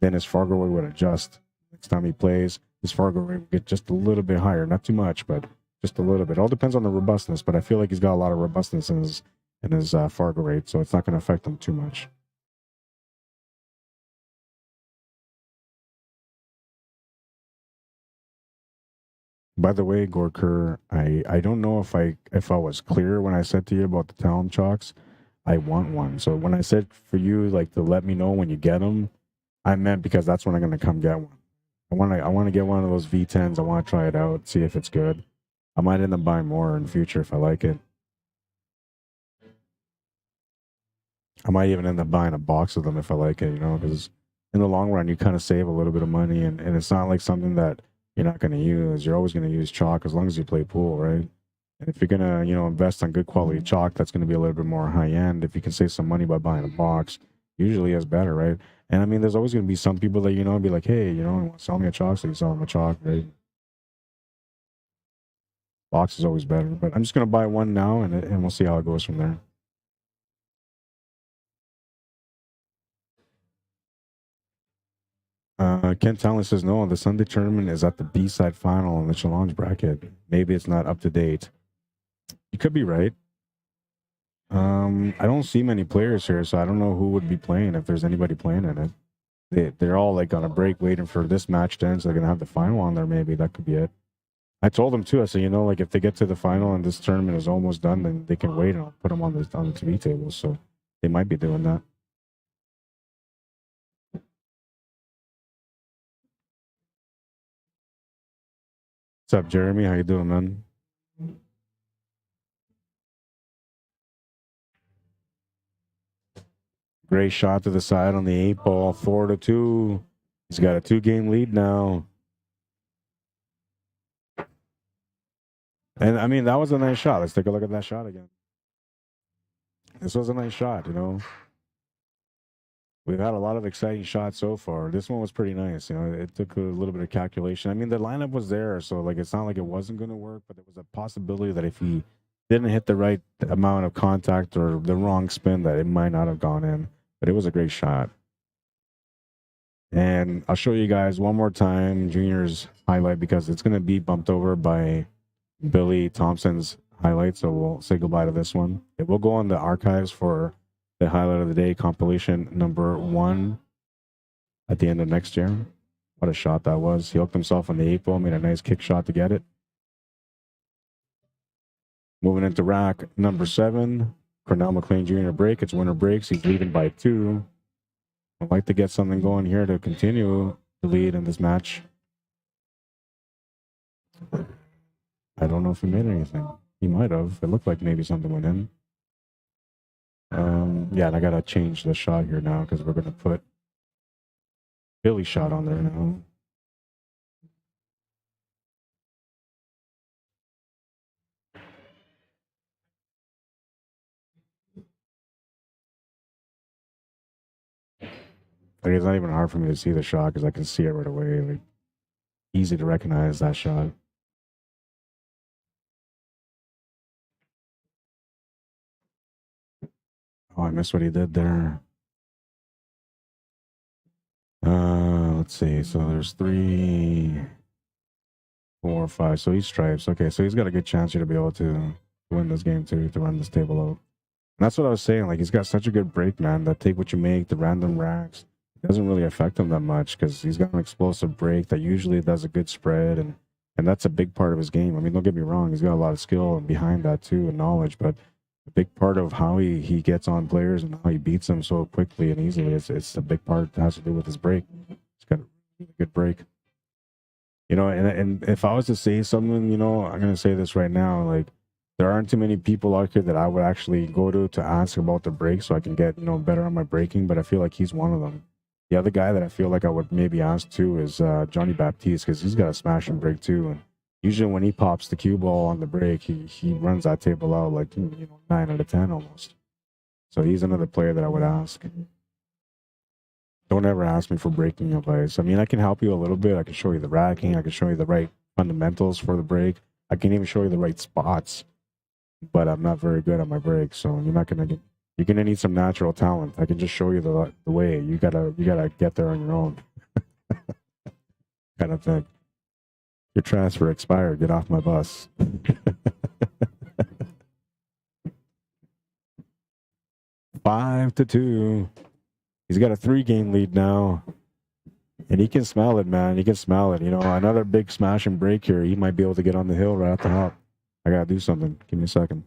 then his Fargo rate would adjust. Next time he plays, his Fargo rate would get just a little bit higher. Not too much, but just a little bit. It all depends on the robustness, but I feel like he's got a lot of robustness in his Fargo rate, so it's not going to affect him too much. By the way, Gorker, I don't know if I was clear when I said to you about the Talon chalks. I want one. So when I said for you, like, to let me know when you get them, I meant because that's when I'm going to come get one. I want to get one of those V10s. I want to try it out, see if it's good. I might end up buying more in the future if I like it. I might even end up buying a box of them if I like it, you know, because in the long run, you kind of save a little bit of money, and it's not like something that you're not going to use. You're always going to use chalk as long as you play pool, right? And if you're going to, you know, invest on good quality chalk, that's going to be a little bit more high end. If you can save some money by buying a box, usually is better, right? And I mean, there's always going to be some people that, you know, be like, hey, you know, sell me a chalk, so you sell them a chalk, right? Box is always better, but I'm just going to buy one now, and we'll see how it goes from there. Ken Talon says, no, the Sunday tournament is at the B-side final in the challenge bracket. Maybe it's not up to date. You could be right. I don't see many players here, so I don't know who would be playing, if there's anybody playing in it. They're all like on a break waiting for this match to end, so they're going to have the final on there maybe. That could be it. I told them too. I said, you know, like, if they get to the final and this tournament is almost done, then they can wait and I'll put them on the TV table. So they might be doing that. What's up, Jeremy? How you doing, man? Great shot to the side on the 8-ball, 4-2. He's got a 2-game lead now. And I mean, that was a nice shot. Let's take a look at that shot again. This was a nice shot, you know. We've had a lot of exciting shots so far. This one was pretty nice. You know, it took a little bit of calculation. I mean, the lineup was there, so like, it's not like it wasn't going to work, but there was a possibility that if he didn't hit the right amount of contact or the wrong spin, that it might not have gone in. but it was a great shot. And I'll show you guys one more time Junior's highlight because it's going to be bumped over by Billy Thompson's highlight. So we'll say goodbye to this one. It will go on the archives for the highlight of the day compilation number 1 at the end of next year. What a shot that was. He hooked himself on the 8 ball, made a nice kick shot to get it. Moving into rack number 7, Cornell McLean Jr. break. It's winner breaks. He's leading by 2. I'd like to get something going here to continue the lead in this match. I don't know if he made anything. He might have. It looked like maybe something went in. Yeah, and I got to change the shot here now because we're going to put Billy's shot on there now. Like, it's not even hard for me to see the shot because I can see it right away. Like, easy to recognize that shot. Oh, I missed what he did there. Let's see. So there's 3, 4, 5. So he's stripes. Okay, so he's got a good chance here to be able to win this game too, to run this table out. And that's what I was saying. Like, he's got such a good break, man. That take what you make, the random racks, doesn't really affect him that much because he's got an explosive break that usually does a good spread, and that's a big part of his game. I mean, don't get me wrong, he's got a lot of skill and behind that too and knowledge, but a big part of how he gets on players and how he beats them so quickly and easily, it's a big part that has to do with his break. He's got a really good break. You know, and if I was to say something, you know, I'm going to say this right now, like, there aren't too many people out here that I would actually go to ask about the break so I can get, you know, better on my breaking, but I feel like he's one of them. The other guy that I feel like I would maybe ask too is Johnny Baptiste, because he's got a smash and break too. And usually when he pops the cue ball on the break, he runs that table out like, you know, 9 out of 10 almost. So he's another player that I would ask. Don't ever ask me for breaking advice. I mean, I can help you a little bit. I can show you the racking. I can show you the right fundamentals for the break. I can even show you the right spots. But I'm not very good at my break, so you're not gonna get. You're gonna need some natural talent. I can just show you the way. You gotta get there on your own. Kind of thing. Your transfer expired. Get off my bus. 5-2. He's got a 3-game lead now. And he can smell it, man. He can smell it. You know, another big smash and break here. He might be able to get on the hill right at the hop. I gotta do something. Give me a second.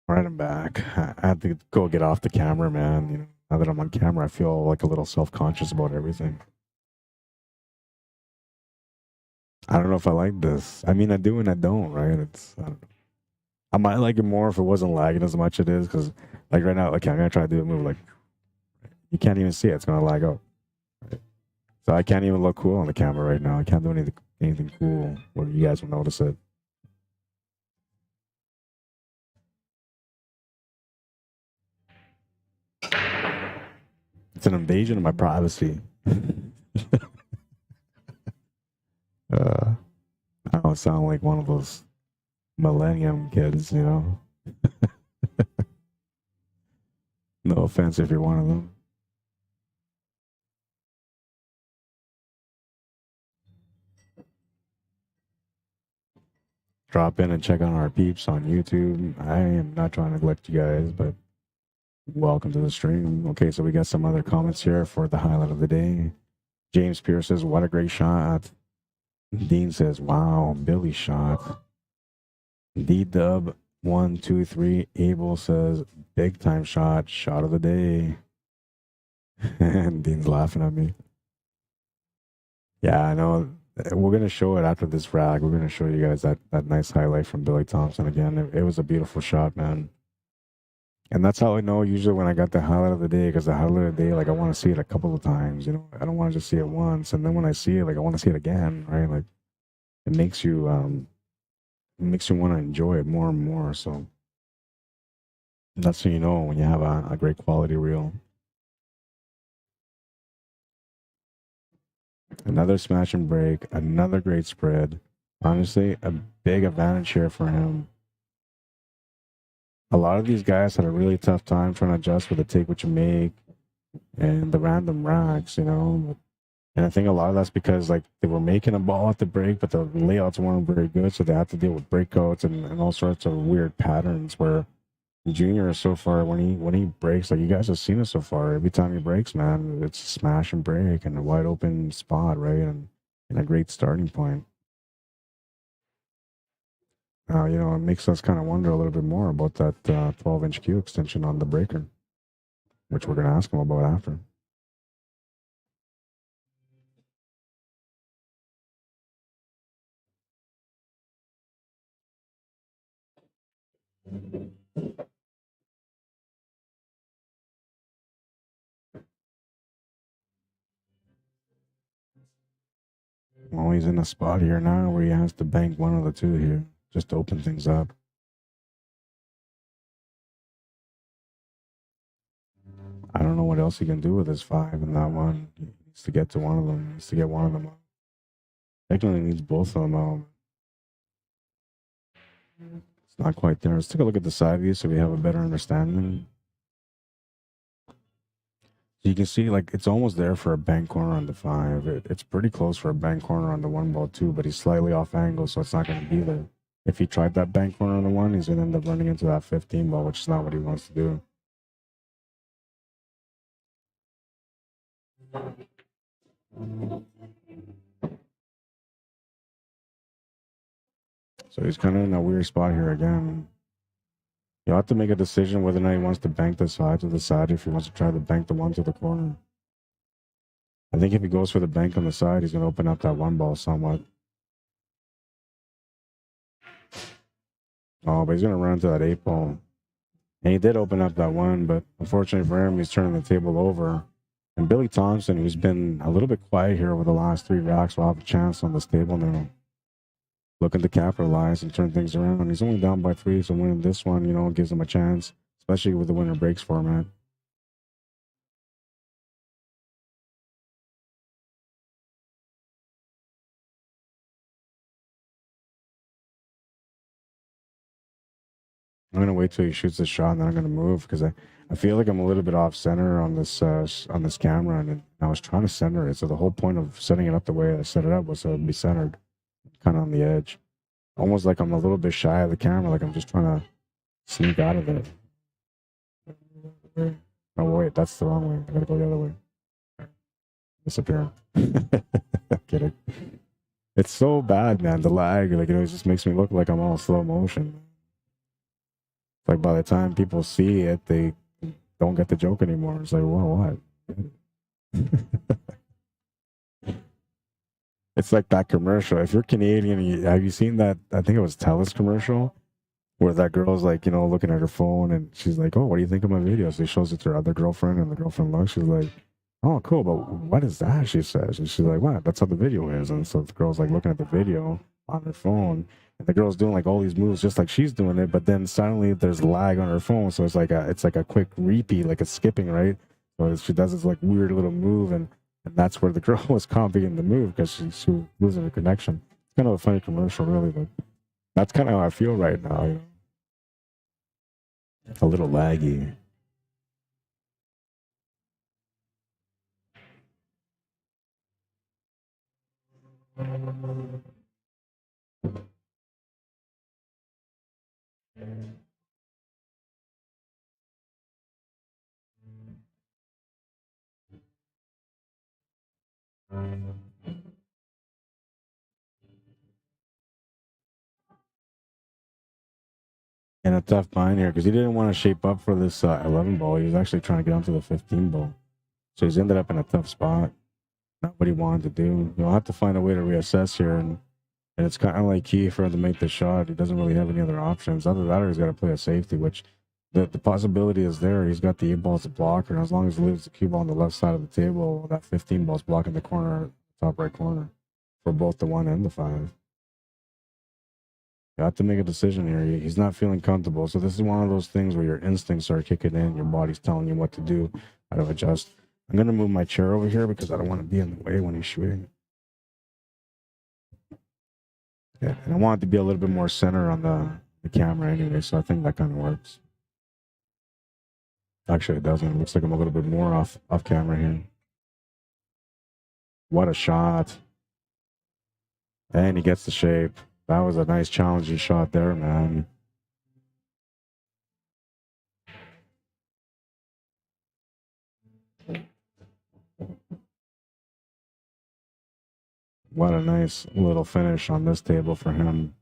All right, I'm back. I had to go get off the camera, man. You know, now that I'm on camera, I feel like a little self-conscious about everything. I don't know if I like this. I mean, I do and I don't, right? I don't know. I might like it more if it wasn't lagging as much as it is, because like right now, okay, I'm gonna try to do a move like you can't even see it. It's gonna lag out. Right? So I can't even look cool on the camera right now. I can't do anything cool where you guys will notice it. It's an invasion of my privacy. I don't sound like one of those millennium kids, you know? No offense if you're one of them. Drop in and check on our peeps on YouTube. I am not trying to neglect you guys, but welcome to the stream. Okay, so we got some other comments here for the highlight of the day. James Pierce says, what a great shot. Dean says, wow, Billy shot. D-Dub 1, 2, 3. Abel says, big time shot of the day. And Dean's laughing at me. Yeah, I know. We're going to show it after this frag. We're going to show you guys that nice highlight from Billy Thompson again. It was a beautiful shot, man. And that's how I know usually when I got the highlight of the day, because the highlight of the day, like I want to see it a couple of times, you know. I don't want to just see it once, and then when I see it, like I want to see it again, right? Like it makes you want to enjoy it more and more. So that's when you know when you have a great quality reel. Another smash and break, another great spread. Honestly, a big advantage here for him. A lot of these guys had a really tough time trying to adjust with the take what you make and the random racks, you know. And I think a lot of that's because like they were making a ball at the break, but the layouts weren't very good, so they had to deal with breakouts and all sorts of weird patterns. Where Junior so far, when he breaks, like you guys have seen it so far, every time he breaks, man, it's smash and break and a wide open spot, right, and a great starting point. You know, it makes us kind of wonder a little bit more about that 12-inch Q extension on the breaker, which we're going to ask him about after. Well, he's in a spot here now where he has to bank one of the two here just to open things up. I don't know what else he can do with his 5 in that one. He needs to get to one of them. He needs to get one of them out. Technically needs both of them out. It's not quite there. Let's take a look at the side view so we have a better understanding. So you can see, like, it's almost there for a bank corner on the 5. It's pretty close for a bank corner on the 1 ball too, but he's slightly off angle, so it's not going to be there. If he tried that bank corner on the 1, he's going to end up running into that 15 ball, which is not what he wants to do. So he's kind of in a weird spot here again. You'll have to make a decision whether or not he wants to bank the side to the side, if he wants to try to bank the 1 to the corner. I think if he goes for the bank on the side, he's going to open up that 1 ball somewhat. Oh, but he's going to run into that 8 ball. And he did open up that 1, but unfortunately for him, he's turning the table over. And Billy Thompson, who's been a little bit quiet here over the last 3 racks, will have a chance on this table now. Looking to capitalize and turn things around. He's only down by 3, so winning this one, you know, gives him a chance, especially with the winner breaks format. I'm gonna wait till he shoots the shot, and then I'm gonna move because I feel like I'm a little bit off center on this camera, and I was trying to center it. So the whole point of setting it up the way I set it up was so it'd be centered, kind of on the edge. Almost like I'm a little bit shy of the camera, like I'm just trying to sneak out of it. Oh wait, that's the wrong way. I gotta go the other way. Disappear. Kidding. It's so bad, man. The lag, like, you know, it just makes me look like I'm all slow motion. Like by the time people see it, they don't get the joke anymore. It's like, whoa, what? It's like that commercial. If you're Canadian, have you seen that? I think it was TELUS commercial where that girl's like, you know, looking at her phone and she's like, oh, what do you think of my video? So he shows it to her other girlfriend, and the girlfriend looks, she's like, oh, cool, but what is that? She says. And she's like, what? That's how the video is. And so the girl's like looking at the video on her phone, and the girl's doing like all these moves just like she's doing it, but then suddenly there's lag on her phone, so it's like a quick repeat, like it's skipping, right? So she does this like weird little move, and that's where the girl was copying the move because she was losing her connection. It's kind of a funny commercial, really, but that's kind of how I feel right now. You know? A little laggy. And a tough bind here because he didn't want to shape up for this 11 ball. He was actually trying to get onto the 15 ball. So he's ended up in a tough spot. Not what he wanted to do. He'll have to find a way to reassess here, and it's kind of like key for him to make the shot. He doesn't really have any other options. Other than that, he's got to play a safety, which the possibility is there. He's got the 8 ball as a blocker, and as long as he leaves the cue ball on the left side of the table, that 15 ball's blocking the corner, top right corner, for both the 1 and the 5. You have to make a decision here. He's not feeling comfortable. So this is one of those things where your instincts are kicking in. Your body's telling you what to do, how to adjust. I'm going to move my chair over here because I don't want to be in the way when he's shooting. Yeah, and I want it to be a little bit more center on the camera anyway, so I think that kind of works. Actually, it doesn't. It looks like I'm a little bit more off camera here. What a shot. And he gets the shape. That was a nice challenging shot there, man. What a nice little finish on this table for him.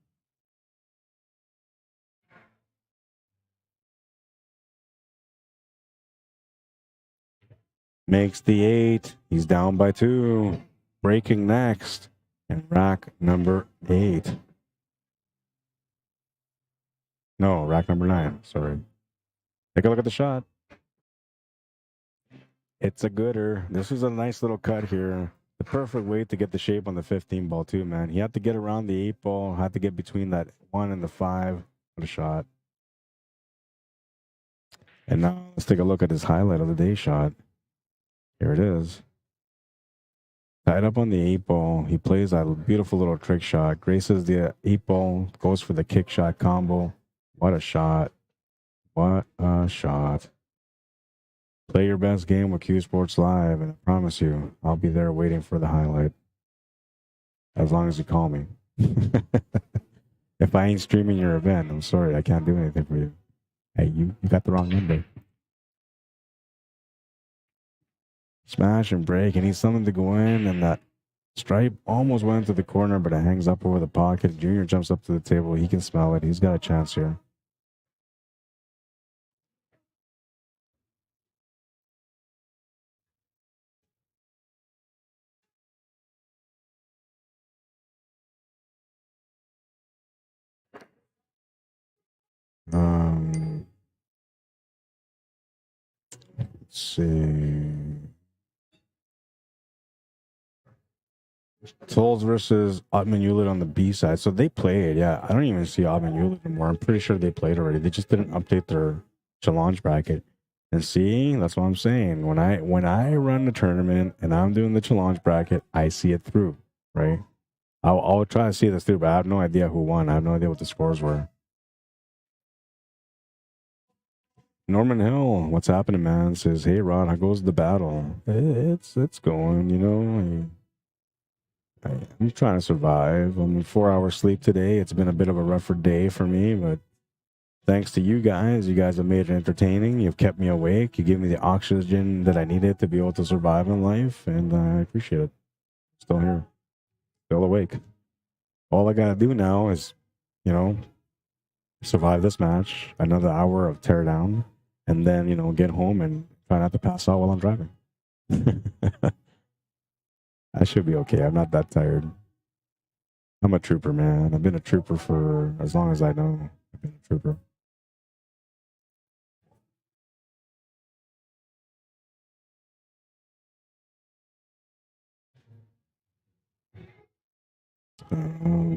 Makes the 8. He's down by 2. Breaking next. And rack number 8. No, rack number 9. Sorry. Take a look at the shot. It's a gooder. This is a nice little cut here. The perfect way to get the shape on the 15 ball too, man. He had to get around the 8 ball, had to get between that 1 and the 5. What a shot. And now let's take a look at his highlight of the day shot. Here it is. Tied up on the 8 ball. He plays that beautiful little trick shot. Graces the 8 ball, goes for the kick shot combo. What a shot. What a shot. Play your best game with CUESPORTS Live, and I promise you, I'll be there waiting for the highlight. As long as you call me. If I ain't streaming your event, I'm sorry, I can't do anything for you. Hey, you got the wrong number. Smash and break. He needs something to go in, and that stripe almost went to the corner, but it hangs up over the pocket. Junior jumps up to the table. He can smell it. He's got a chance here. Let's see. Tolls versus Otman Hewlett on the B side. So they played, yeah. I don't even see Otman Hewlett anymore. I'm pretty sure they played already. They just didn't update their challenge bracket. And see, that's what I'm saying. When I run the tournament and I'm doing the challenge bracket, I see it through, right? I'll try to see this through, but I have no idea who won. I have no idea what the scores were. Norman Hill, what's happening, man? Says, hey, Rod, how goes the battle? It's going, you know. I'm trying to survive. I'm 4 hours sleep today. It's been a bit of a rougher day for me, but thanks to you guys have made it entertaining. You've kept me awake. You gave me the oxygen that I needed to be able to survive in life, and I appreciate it. Still here. Still awake. All I got to do now is, you know, survive this match, another hour of teardown, and then, you know, get home and try not to pass out while I'm driving. I should be okay. I'm not that tired. I'm a trooper, man. I've been a trooper for as long as I know. I've been a trooper.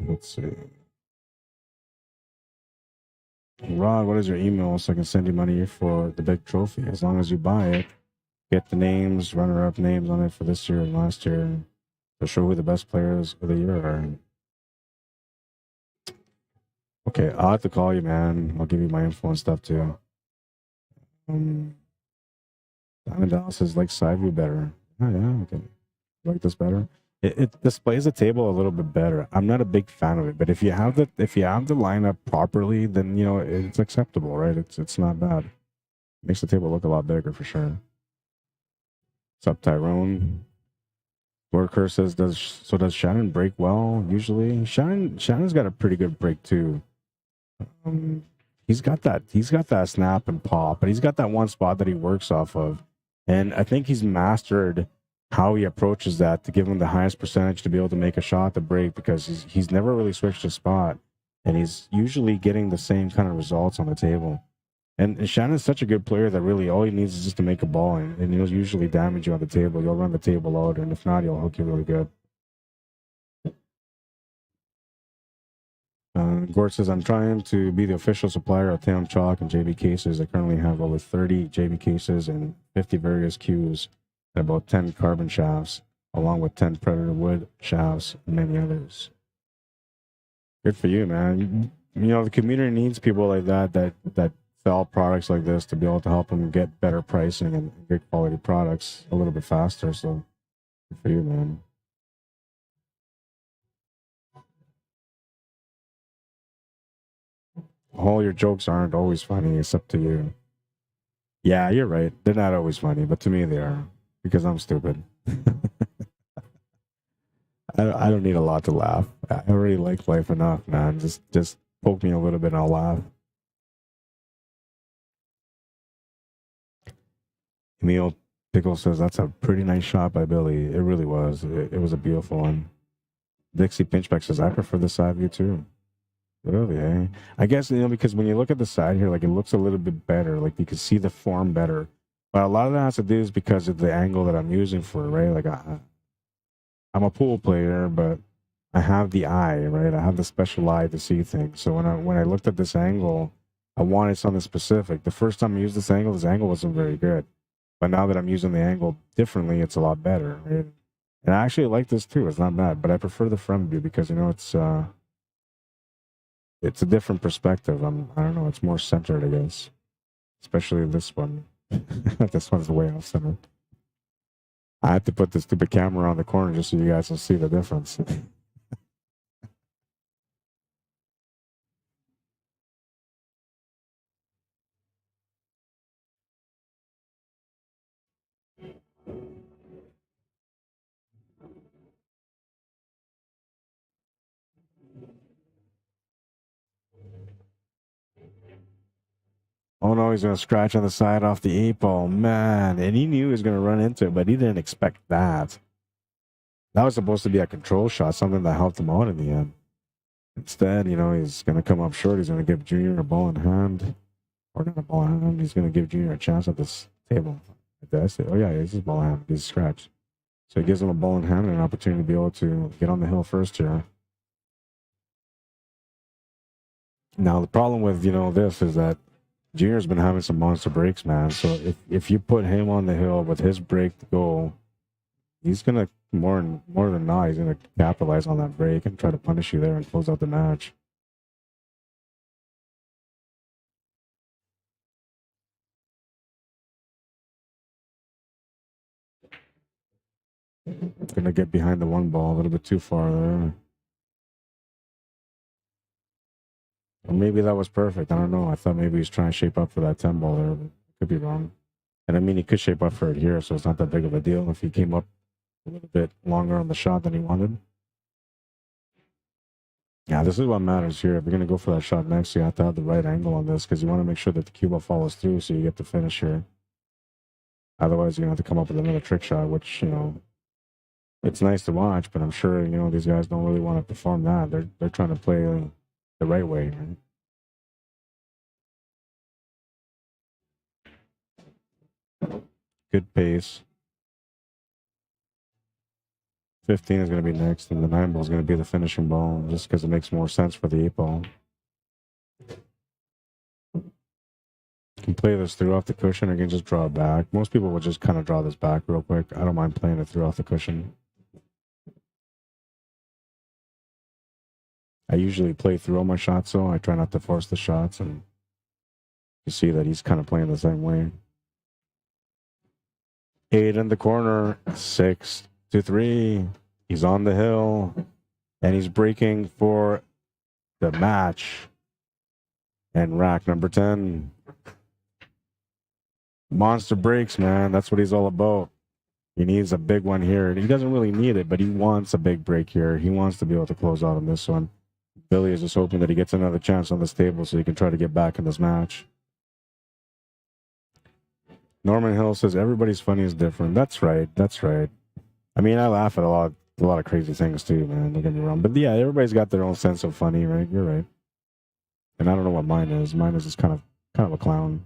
Let's see. Rod, what is your email so I can send you money for the big trophy? As long as you buy it, get the names, runner-up names on it for this year and last year to show who the best players of the year are. Okay, I'll have to call you, man. I'll give you my info and stuff too. Diamond Dallas says like side view better. Oh yeah, okay. Like this better. It displays the table a little bit better. I'm not a big fan of it, but if you have the lineup properly, then you know it's acceptable, right? It's not bad. Makes the table look a lot bigger for sure. What's up, Tyrone? Lord Curse says, does Shannon break well? Usually, Shannon's got a pretty good break too. He's got that snap and pop, but he's got that one spot that he works off of, and I think he's mastered how he approaches that to give him the highest percentage to be able to make a shot to break, because he's never really switched his spot, and he's usually getting the same kind of results on the table. And Shannon's such a good player that really all he needs is just to make a ball, and he'll usually damage you on the table. You'll run the table out, and if not, he'll hook you really good. Gord says, I'm trying to be the official supplier of Tam Chalk and JB cases. I currently have over 30 JB cases and 50 various cues and about 10 carbon shafts, along with 10 Predator wood shafts and many others. Good for you, man. You know, the community needs people like that sell products like this to be able to help them get better pricing and good quality products a little bit faster. So good for you, man. All your jokes aren't always funny. It's up to you. Yeah, you're right. They're not always funny, but to me they are because I'm stupid. I don't need a lot to laugh. I already like life enough, man. Just poke me a little bit and I'll laugh. Emil Pickle says, that's a pretty nice shot by Billy. It really was. It was a beautiful one. Dixie Pinchback says, I prefer the side view too. Really, eh? I guess, you know, because when you look at the side here, like it looks a little bit better. Like you can see the form better. But a lot of that has to do is because of the angle that I'm using for it, right? Like I'm a pool player, but I have the eye, right? I have the special eye to see things. So when I looked at this angle, I wanted something specific. The first time I used this angle wasn't very good. But now that I'm using the angle differently, it's a lot better, right? And I actually like this too. It's not bad, but I prefer the front view because, you know, it's a different perspective. I don't know. It's more centered, I guess. Especially this one. This one's way off center. I had to put this stupid camera on the corner just so you guys will see the difference. Oh no, he's going to scratch on the side off the 8-ball. Man, and he knew he was going to run into it, but he didn't expect that. That was supposed to be a control shot, something that helped him out in the end. Instead, you know, he's going to come up short. He's going to give Junior a ball in hand. Or not a ball in hand. He's going to give Junior a chance at this table. Oh yeah, it's his ball in hand. He's a scratch. So he gives him a ball in hand and an opportunity to be able to get on the hill first here. Now, the problem with, you know, this is that Junior's been having some monster breaks, man. So if you put him on the hill with his break to go, he's gonna more than not, he's gonna capitalize on that break and try to punish you there and close out the match. Gonna get behind the 1 ball a little bit too far there. Or maybe that was perfect. I don't know. I thought maybe he was trying to shape up for that 10 ball there, but could be wrong. And I mean, he could shape up for it here, so it's not that big of a deal if he came up a little bit longer on the shot than he wanted. Yeah, this is what matters here. If you're going to go for that shot next, you have to have the right angle on this because you want to make sure that the cue ball follows through so you get the finish here. Otherwise, you're going to have to come up with another trick shot, which, you know, it's nice to watch, but I'm sure, you know, these guys don't really want to perform that. They're trying to play the right way, right? Good pace. 15 is going to be next, and the 9 ball is going to be the finishing ball, just because it makes more sense for the 8 ball. You can play this through off the cushion, or you can just draw it back. Most people will just kind of draw this back real quick. I don't mind playing it through off the cushion. I usually play through all my shots, so I try not to force the shots, and you see that he's kind of playing the same way. 8 in the corner, 6-3. He's on the hill, and he's breaking for the match. And rack number 10. Monster breaks, man. That's what he's all about. He needs a big one here. He doesn't really need it, but he wants a big break here. He wants to be able to close out on this one. Billy is just hoping that he gets another chance on this table so he can try to get back in this match. Norman Hill says, everybody's funny is different. That's right. That's right. I mean, I laugh at a lot of crazy things too, man. Don't get me wrong. But yeah, everybody's got their own sense of funny, right? You're right. And I don't know what mine is. Mine is just kind of Kind of a clown.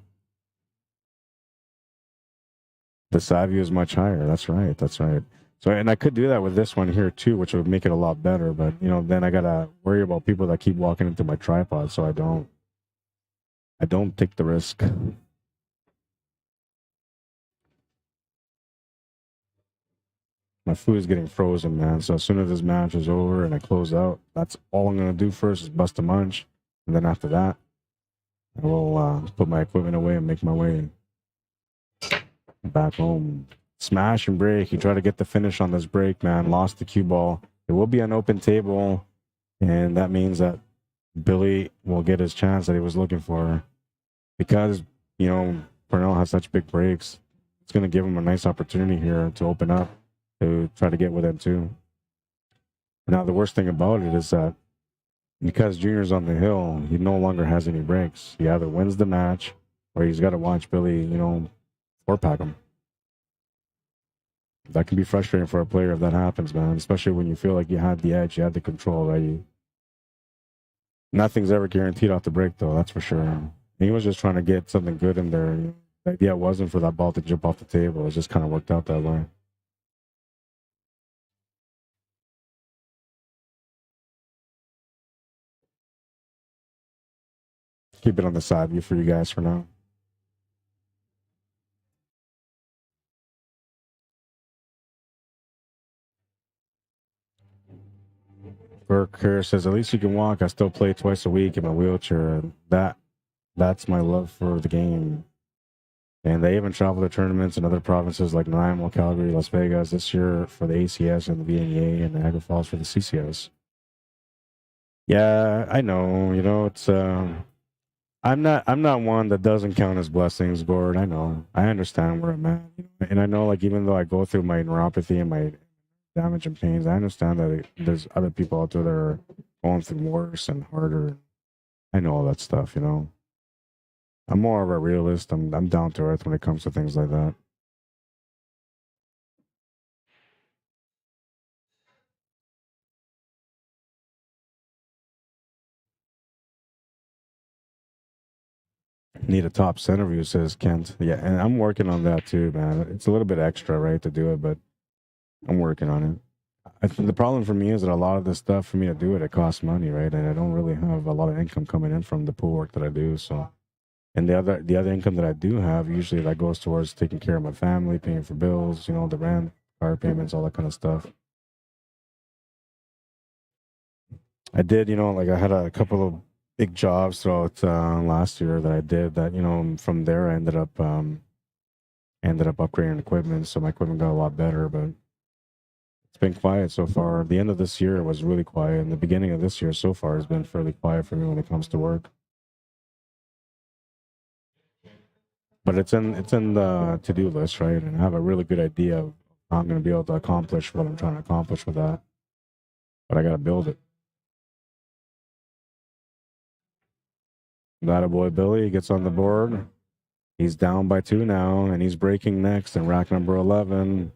The side view is much higher. That's right. That's right. So, and I could do that with this one here too, which would make it a lot better. But you know, then I gotta worry about people that keep walking into my tripod, so I don't take the risk. My food is getting frozen, man. So as soon as this match is over and I close out, that's all I'm gonna do first is bust a munch, and then after that, I will put my equipment away and make my way back home. Smash and break. He tried to get the finish on this break, man. Lost the cue ball. It will be an open table, and that means that Billy will get his chance that he was looking for. Because, you know, Purnell has such big breaks, it's going to give him a nice opportunity here to open up, to try to get within two. Now, the worst thing about it is that because Junior's on the hill, he no longer has any breaks. He either wins the match or he's got to watch Billy, you know, four-pack him. That can be frustrating for a player if that happens, man, especially when you feel like you had the edge, you had the control, right? Nothing's ever guaranteed off the break, though, that's for sure. He was just trying to get something good in there. The idea wasn't for that ball to jump off the table. It just kind of worked out that way. Keep it on the side view for you guys for now. Burke here says, at least you can walk. I still play twice a week in my wheelchair. That's my love for the game. And they even travel to tournaments in other provinces like Nanaimo, Calgary, Las Vegas this year for the ACS and the VNEA, and Niagara Falls for the CCS. Yeah, I know. You know, it's I'm not one that doesn't count his blessings, Gord. I know. I understand where I'm at. And I know, like, even though I go through my neuropathy and my damage and pains, I understand that there's other people out there that are going through worse and harder. I know all that stuff, you know. I'm more of a realist. I'm down to earth when it comes to things like that. Need a top center view, says Kent. Yeah, and I'm working on that too, man. It's a little bit extra, right, to do it, but I'm working on it. I think the problem for me is that a lot of this stuff for me to do it costs money, right? And I don't really have a lot of income coming in from the pool work that I do. So, and the other income that I do have, usually that goes towards taking care of my family, paying for bills, you know, the rent, car payments, all that kind of stuff. I did, you know, like I had a couple of big jobs throughout last year that I did. That, you know, from there I ended up upgrading equipment, so my equipment got a lot better, but it's been quiet so far. The end of this year was really quiet, and the beginning of this year so far has been fairly quiet for me when it comes to work. But it's in the to-do list, right? And I have a really good idea of how I'm going to be able to accomplish what I'm trying to accomplish with that. But I got to build it. That a boy Billy gets on the board. He's down by 2 now, and he's breaking next in rack number 11.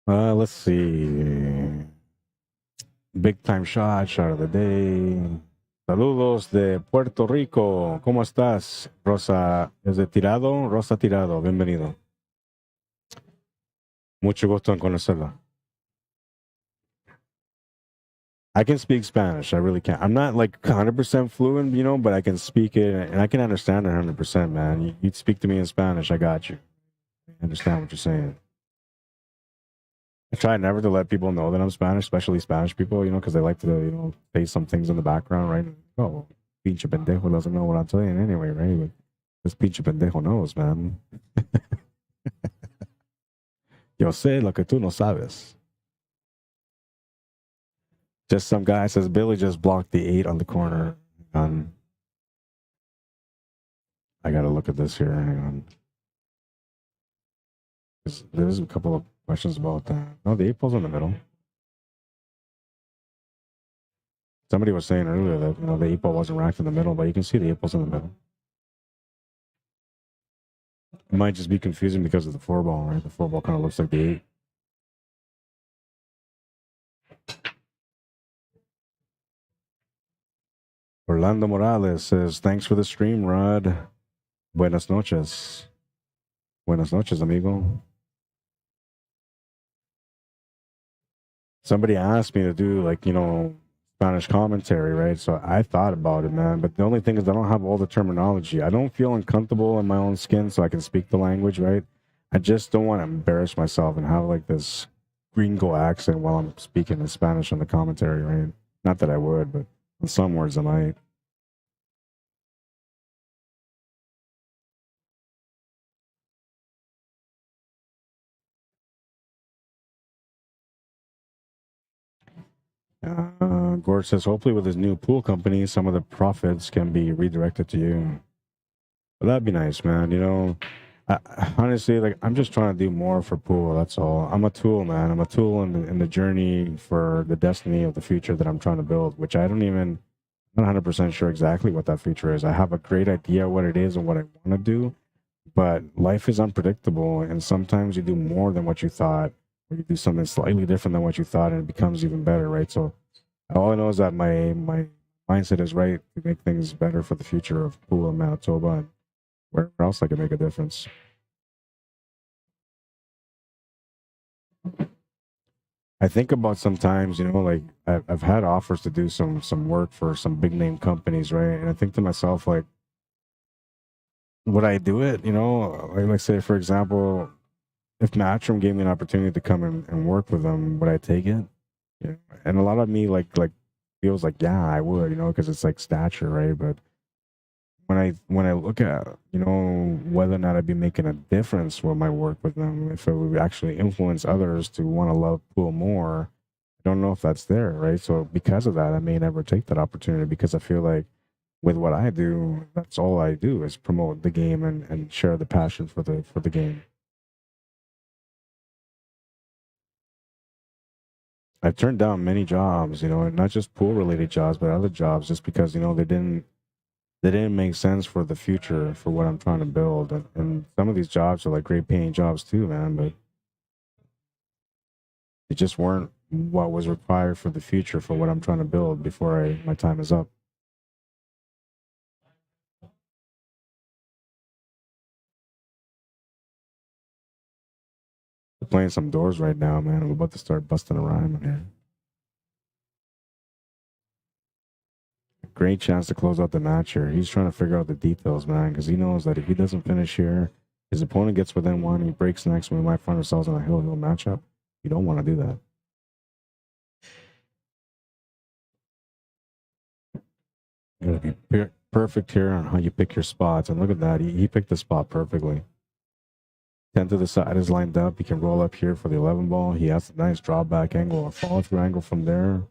Let's see. Big time shot of the day. Saludos de Puerto Rico. ¿Cómo estás? Rosa, ¿es de Tirado? Rosa Tirado, bienvenido. Mucho gusto en conocerla. I can speak Spanish. I really can. I'm not like 100% fluent, you know, but I can speak it and I can understand it 100%, man. You'd speak to me in Spanish, I got you. I understand what you're saying. I try never to let people know that I'm Spanish, especially Spanish people, you know, because they like to, you know, say some things in the background, right? Oh, pinche pendejo doesn't know what I'm saying anyway, right? But this pinche pendejo knows, man. Yo sé lo que tú no sabes. Just some guy says Billy just blocked the 8 on the corner. I got to look at this here. Hang on. There's a couple of questions about that. No, the 8 ball's in the middle. Somebody was saying earlier that, you know, the 8 ball wasn't racked in the middle, but you can see the 8 ball's in the middle. It might just be confusing because of the 4-ball, right? The 4-ball kind of looks like the 8. Orlando Morales says, thanks for the stream, Rod. Buenas noches. Buenas noches, amigo. Somebody asked me to do, like, you know, Spanish commentary, right? So I thought about it, man. But the only thing is I don't have all the terminology. I don't feel uncomfortable in my own skin so I can speak the language, right? I just don't want to embarrass myself and have, like, this gringo accent while I'm speaking in Spanish on the commentary, right? Not that I would, but in some words I might. Gord says, hopefully with his new pool company, some of the profits can be redirected to you. Well, that'd be nice, man. You know, honestly, like, I'm just trying to do more for pool. That's all. I'm a tool, man. I'm a tool in the journey for the destiny of the future that I'm trying to build, which I'm not 100% sure exactly what that future is. I have a great idea what it is and what I want to do, but life is unpredictable. And sometimes you do more than what you thought, or you do something slightly different than what you thought, and it becomes even better, right? So all I know is that my mindset is right to make things better for the future of pool in Manitoba and wherever else I can make a difference. I think about sometimes, you know, like I've had offers to do some work for some big name companies, right? And I think to myself, like, would I do it? You know, like say for example, if Matchroom gave me an opportunity to come and work with them, would I take it? Yeah. And a lot of me like feels like, yeah, I would, you know, because it's like stature, right? But when I look at, you know, whether or not I'd be making a difference with my work with them, if it would actually influence others to want to love pool more, I don't know if that's there, right? So because of that, I may never take that opportunity because I feel like with what I do, that's all I do is promote the game and share the passion for the game. I've turned down many jobs, you know, not just pool related jobs, but other jobs just because, you know, they didn't make sense for the future for what I'm trying to build. And some of these jobs are like great paying jobs too, man, but they just weren't what was required for the future for what I'm trying to build before my time is up. We're playing some doors right now, man. I'm about to start busting a rhyme in here. Great chance to close out the match here. He's trying to figure out the details, man, because he knows that if he doesn't finish here, his opponent gets within one, he breaks next, and we might find ourselves in a hill matchup. You don't want to do that. You gotta be perfect here on how you pick your spots. And look at that. He picked the spot perfectly. 10 to the side is lined up. He can roll up here for the 11 ball. He has a nice drawback angle or follow through angle from there.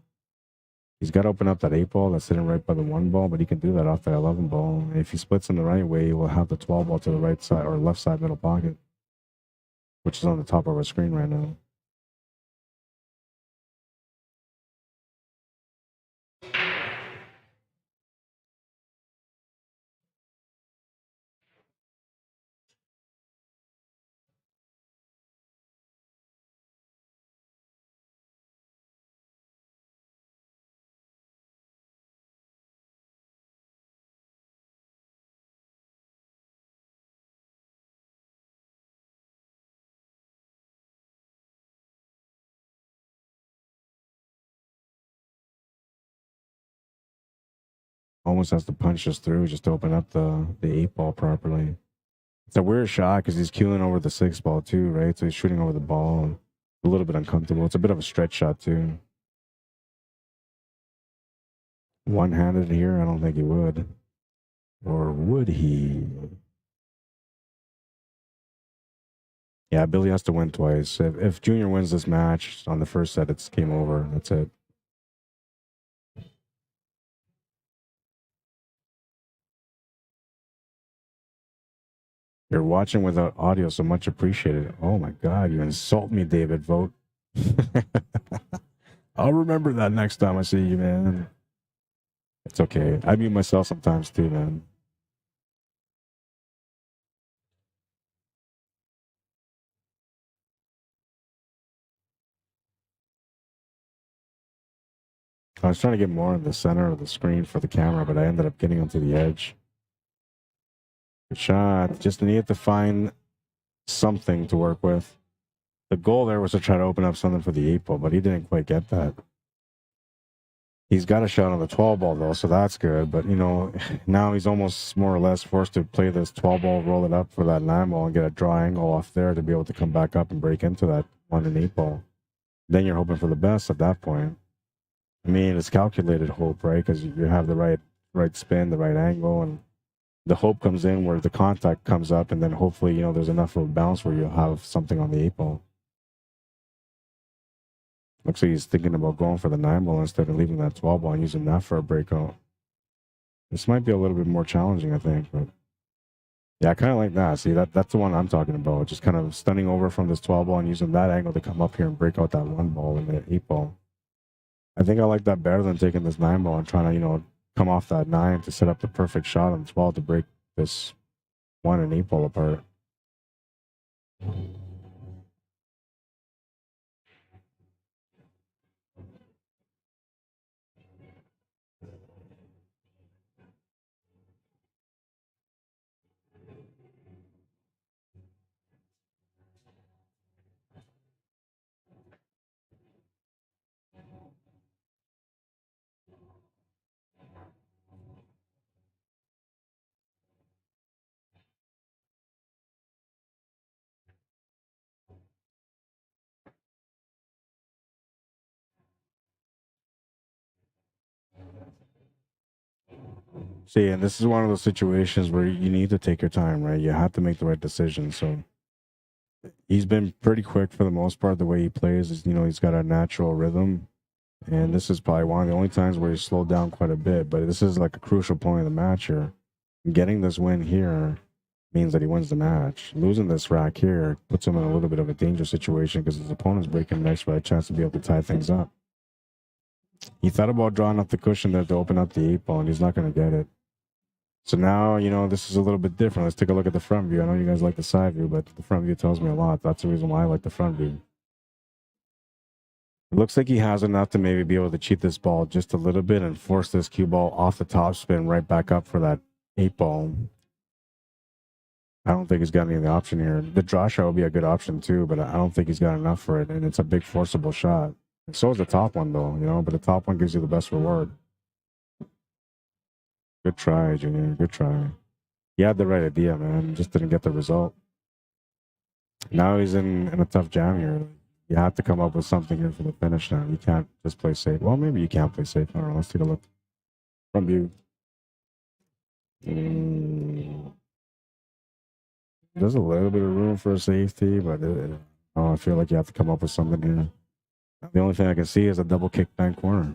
He's got to open up that 8 ball that's sitting right by the 1 ball, but he can do that off that 11 ball. And if he splits in the right way, he will have the 12 ball to the right side or left side middle pocket, which is on the top of our screen right now. Almost has to punch us through just to open up the 8 ball properly. It's a weird shot because he's queuing over the 6 ball too, right? So he's shooting over the ball. A little bit uncomfortable. It's a bit of a stretch shot too. One-handed here? I don't think he would. Or would he? Yeah, Billy has to win twice. If Junior wins this match on the first set, it's game over. That's it. You're watching without audio, so much appreciated. Oh my God, you insult me, David. Vote. I'll remember that next time I see you, man. It's okay. I mute myself sometimes too, man. I was trying to get more in the center of the screen for the camera, but I ended up getting onto the edge. Good shot. Just needed to find something to work with. The goal there was to try to open up something for the 8-ball, but he didn't quite get that. He's got a shot on the 12-ball, though, so that's good. But, you know, now he's almost more or less forced to play this 12-ball, roll it up for that 9-ball, and get a draw angle off there to be able to come back up and break into that 1 and 8-ball. Then you're hoping for the best at that point. I mean, it's calculated hope, right? Because you have the right spin, the right angle, and the hope comes in where the contact comes up, and then hopefully, you know, there's enough of a bounce where you'll have something on the 8-ball. Looks like he's thinking about going for the 9-ball instead of leaving that 12-ball and using that for a breakout. This might be a little bit more challenging, I think. But yeah, I kind of like that. See, that's the one I'm talking about. Just kind of stunning over from this 12-ball and using that angle to come up here and break out that 1-ball and the 8-ball. I think I like that better than taking this 9-ball and trying to, you know, come off that 9 to set up the perfect shot on the 12 to break this 1 and 8-ball apart. See, and this is one of those situations where you need to take your time, right? You have to make the right decision. So he's been pretty quick for the most part. The way he plays is, you know, he's got a natural rhythm. And this is probably one of the only times where he's slowed down quite a bit. But this is like a crucial point of the match here. Getting this win here means that he wins the match. Losing this rack here puts him in a little bit of a dangerous situation because his opponent's breaking next for a chance to be able to tie things up. He thought about drawing up the cushion there to open up the 8-ball, and he's not going to get it. So now, you know, this is a little bit different. Let's take a look at the front view. I know you guys like the side view, but the front view tells me a lot. That's the reason why I like the front view. It looks like he has enough to maybe be able to cheat this ball just a little bit and force this cue ball off the top spin right back up for that 8-ball. I don't think he's got any of the option here. The draw shot would be a good option too, but I don't think he's got enough for it, and it's a big forcible shot. And so is the top one, though, you know, but the top one gives you the best reward. Good try, Junior. Good try. He had the right idea, man. Just didn't get the result. Now he's in a tough jam here. You have to come up with something here for the finish now. You can't just play safe. Well, maybe you can't play safe. I don't know. Let's take a look. From view. There's a little bit of room for a safety, but I feel like you have to come up with something here. The only thing I can see is a double kick bank corner.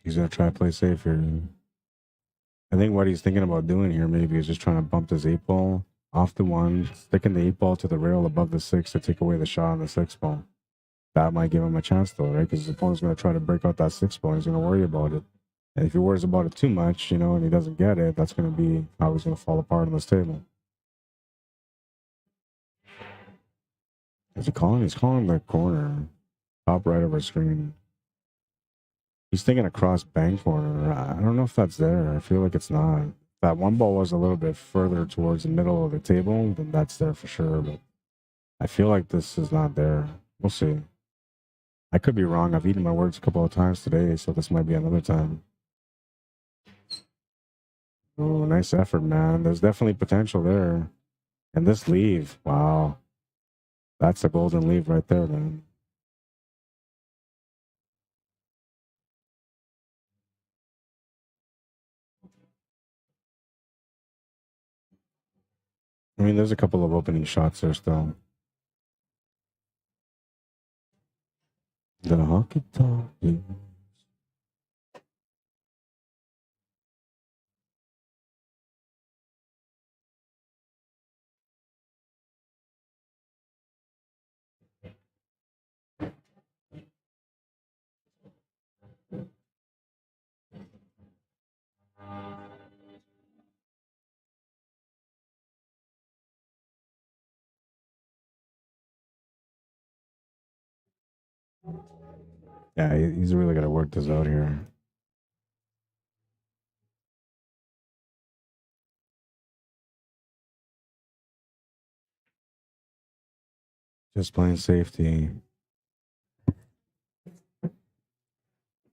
He's going to try to play safe here. I think what he's thinking about doing here maybe is just trying to bump this 8-ball off the 1, sticking the 8-ball to the rail above the 6 to take away the shot on the 6-ball. That might give him a chance, though, right? Because his opponent's going to try to break out that 6-ball. He's going to worry about it. And if he worries about it too much, you know, and he doesn't get it, that's going to be how he's going to fall apart on this table. Is he calling? He's calling the corner, top right of our screen. He's thinking across bank corner. I don't know if that's there. I feel like it's not. If that 1-ball was a little bit further towards the middle of the table, then that's there for sure. But I feel like this is not there. We'll see. I could be wrong. I've eaten my words a couple of times today, so this might be another time. Oh, nice effort, man. There's definitely potential there. And this leave, wow. That's a golden leave right there, man. I mean, there's a couple of opening shots there still. The hockey talk. Yeah, he's really got to work this out here. Just playing safety.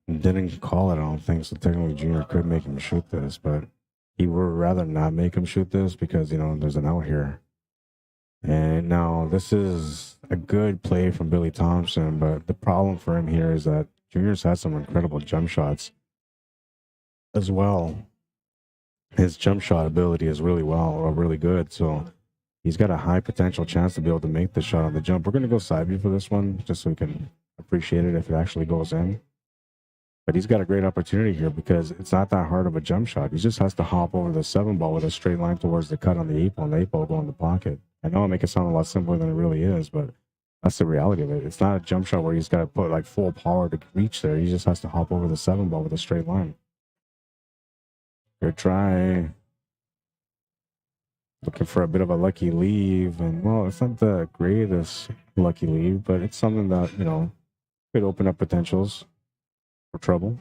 Didn't call it, I don't think. So technically, Junior could make him shoot this, but he would rather not make him shoot this because, you know, there's an out here. And now this is a good play from Billy Thompson, but the problem for him here is that Junior's had some incredible jump shots as well. His jump shot ability is really good. So he's got a high potential chance to be able to make the shot on the jump. We're going to go side view for this one just so we can appreciate it if it actually goes in. But he's got a great opportunity here because it's not that hard of a jump shot. He just has to hop over the 7 ball with a straight line towards the cut on the 8 ball, and the 8 ball will go in the pocket. I know I make it sound a lot simpler than it really is, but that's the reality of it. It's not a jump shot where he's got to put like full power to reach there. He just has to hop over the 7 ball with a straight line. Good try. Looking for a bit of a lucky leave, and well, it's not the greatest lucky leave, but it's something that, you know, could open up potentials for trouble.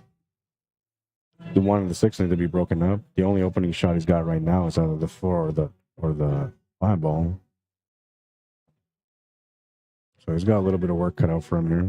The 1 and the 6 need to be broken up. The only opening shot he's got right now is either the 4 or the 5 ball. So he's got a little bit of work cut out for him here.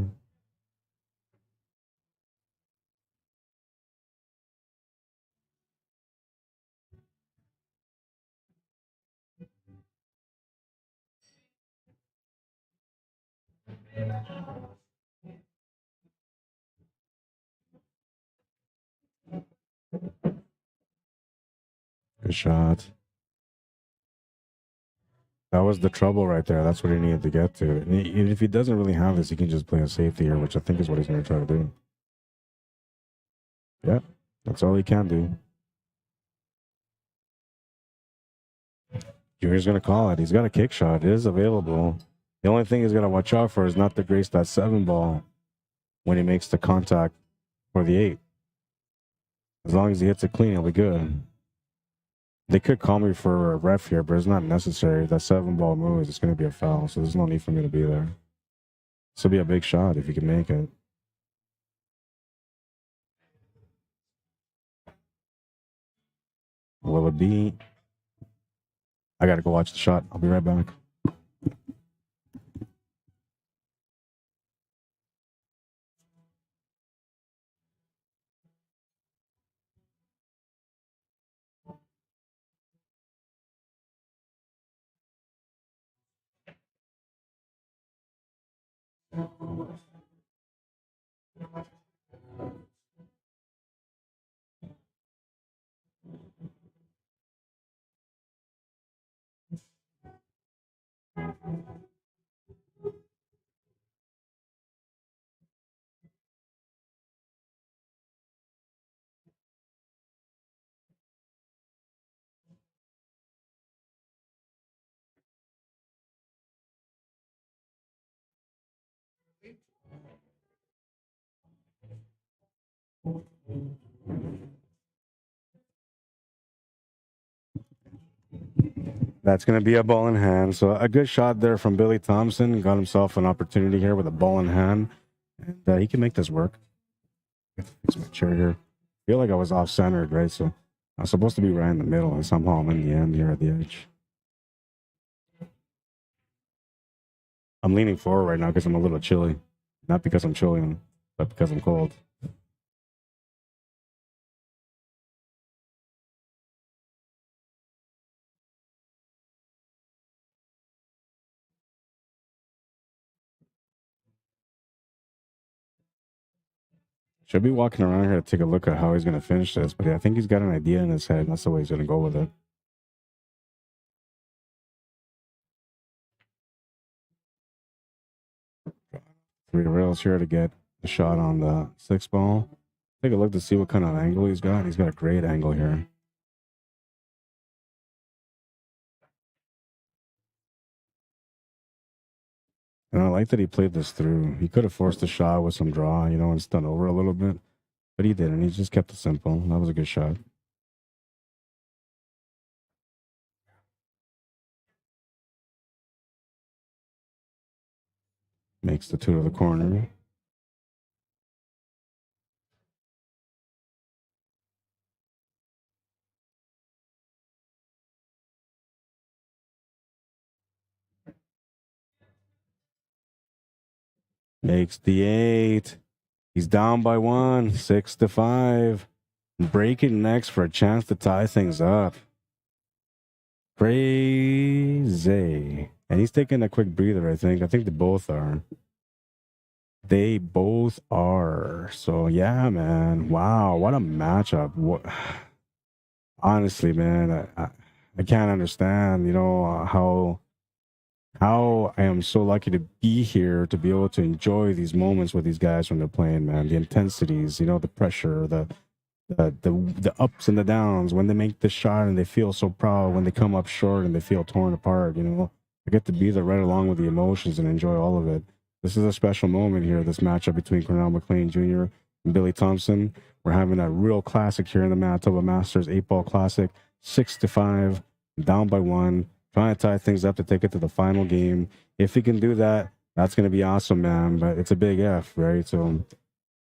Good shot. That was the trouble right there. That's what he needed to get to. And if he doesn't really have this, he can just play a safety here, which I think is what he's going to try to do. Yeah, that's all he can do. Junior's going to call it. He's got a kick shot. It is available. The only thing he's got to watch out for is not to grace that 7 ball when he makes the contact for the 8. As long as he hits it clean, he'll be good. They could call me for a ref here, but it's not necessary. If that 7 ball moves, it's going to be a foul, so there's no need for me to be there. This will be a big shot if he can make it. Will it be? I got to go watch the shot. I'll be right back. That's going to be a ball in hand. So a good shot there from Billy Thompson. Got himself an opportunity here with a ball in hand. And he can make this work. Fix my chair here. I feel like I was off-centered, right? So I was supposed to be right in the middle, and somehow I'm in the end here at the edge. I'm leaning forward right now because I'm a little chilly. Not because I'm chilling, but because I'm cold. Should be walking around here to take a look at how he's going to finish this, but I think he's got an idea in his head, and that's the way he's going to go with it. Three rails here to get the shot on the 6 ball. Take a look to see what kind of angle he's got. He's got a great angle here. And I like that he played this through. He could have forced a shot with some draw, you know, and spun over a little bit. But he didn't. He just kept it simple. That was a good shot. Makes the 2 to the corner. Makes the 8. He's down by 1, 6-5. Breaking next for a chance to tie things up. Crazy. And he's taking a quick breather, I think. I think they both are. They both are. So, yeah, man. Wow, what a matchup. What... Honestly, man, I can't understand, you know, how I am so lucky to be here to be able to enjoy these moments with these guys when they're playing, man. The intensities, you know, the pressure, the ups and the downs, when they make the shot and they feel so proud, when they come up short and they feel torn apart, you know. I get to be there right along with the emotions and enjoy all of it. This is a special moment here, this matchup between Cornell McLean Jr. and Billy Thompson. We're having a real classic here in the Manitoba Masters 8-ball Classic, 6-5, down by 1, trying to tie things up to take it to the final game. If he can do that, that's going to be awesome, man. But it's a big F, right? So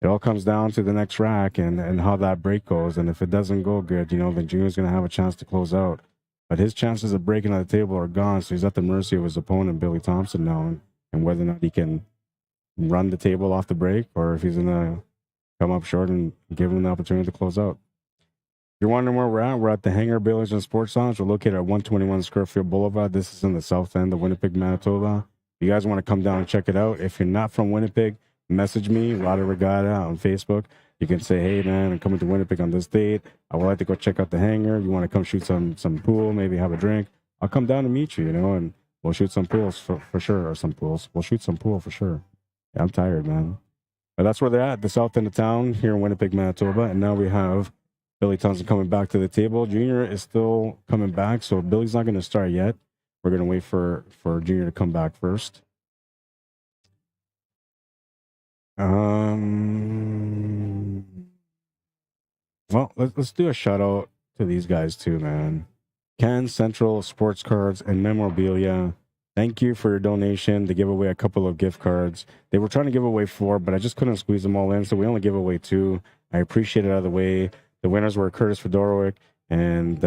it all comes down to the next rack and how that break goes. And if it doesn't go good, you know, then Junior's going to have a chance to close out. But his chances of breaking on the table are gone. So he's at the mercy of his opponent, Billy Thompson, now, and whether or not he can run the table off the break or if he's going to come up short and give him the opportunity to close out. If you're wondering where we're at the Hangar Billiards and Sports Lounge. We're located at 121 Scurfield Blvd. This is in the south end of Winnipeg, Manitoba. If you guys want to come down and check it out, if you're not from Winnipeg, message me, Rod Arriagada, on Facebook. You can say, hey, man, I'm coming to Winnipeg on this date. I would like to go check out the Hangar. You want to come shoot some pool, maybe have a drink. I'll come down and meet you, you know, and we'll shoot some pools for sure, or some pools. We'll shoot some pool for sure. Yeah, I'm tired, man. But that's where they're at, the south end of town here in Winnipeg, Manitoba. And now we have Billy Thompson coming back to the table. Junior is still coming back, so Billy's not going to start yet. We're going to wait for Junior to come back first. Well, let's do a shout out to these guys too, man. Can Central Sports Cards and Memorabilia. Thank you for your donation to give away a couple of gift cards. They were trying to give away 4, but I just couldn't squeeze them all in, so we only give away 2. I appreciate it out of the way. The winners were Curtis Fedorovic and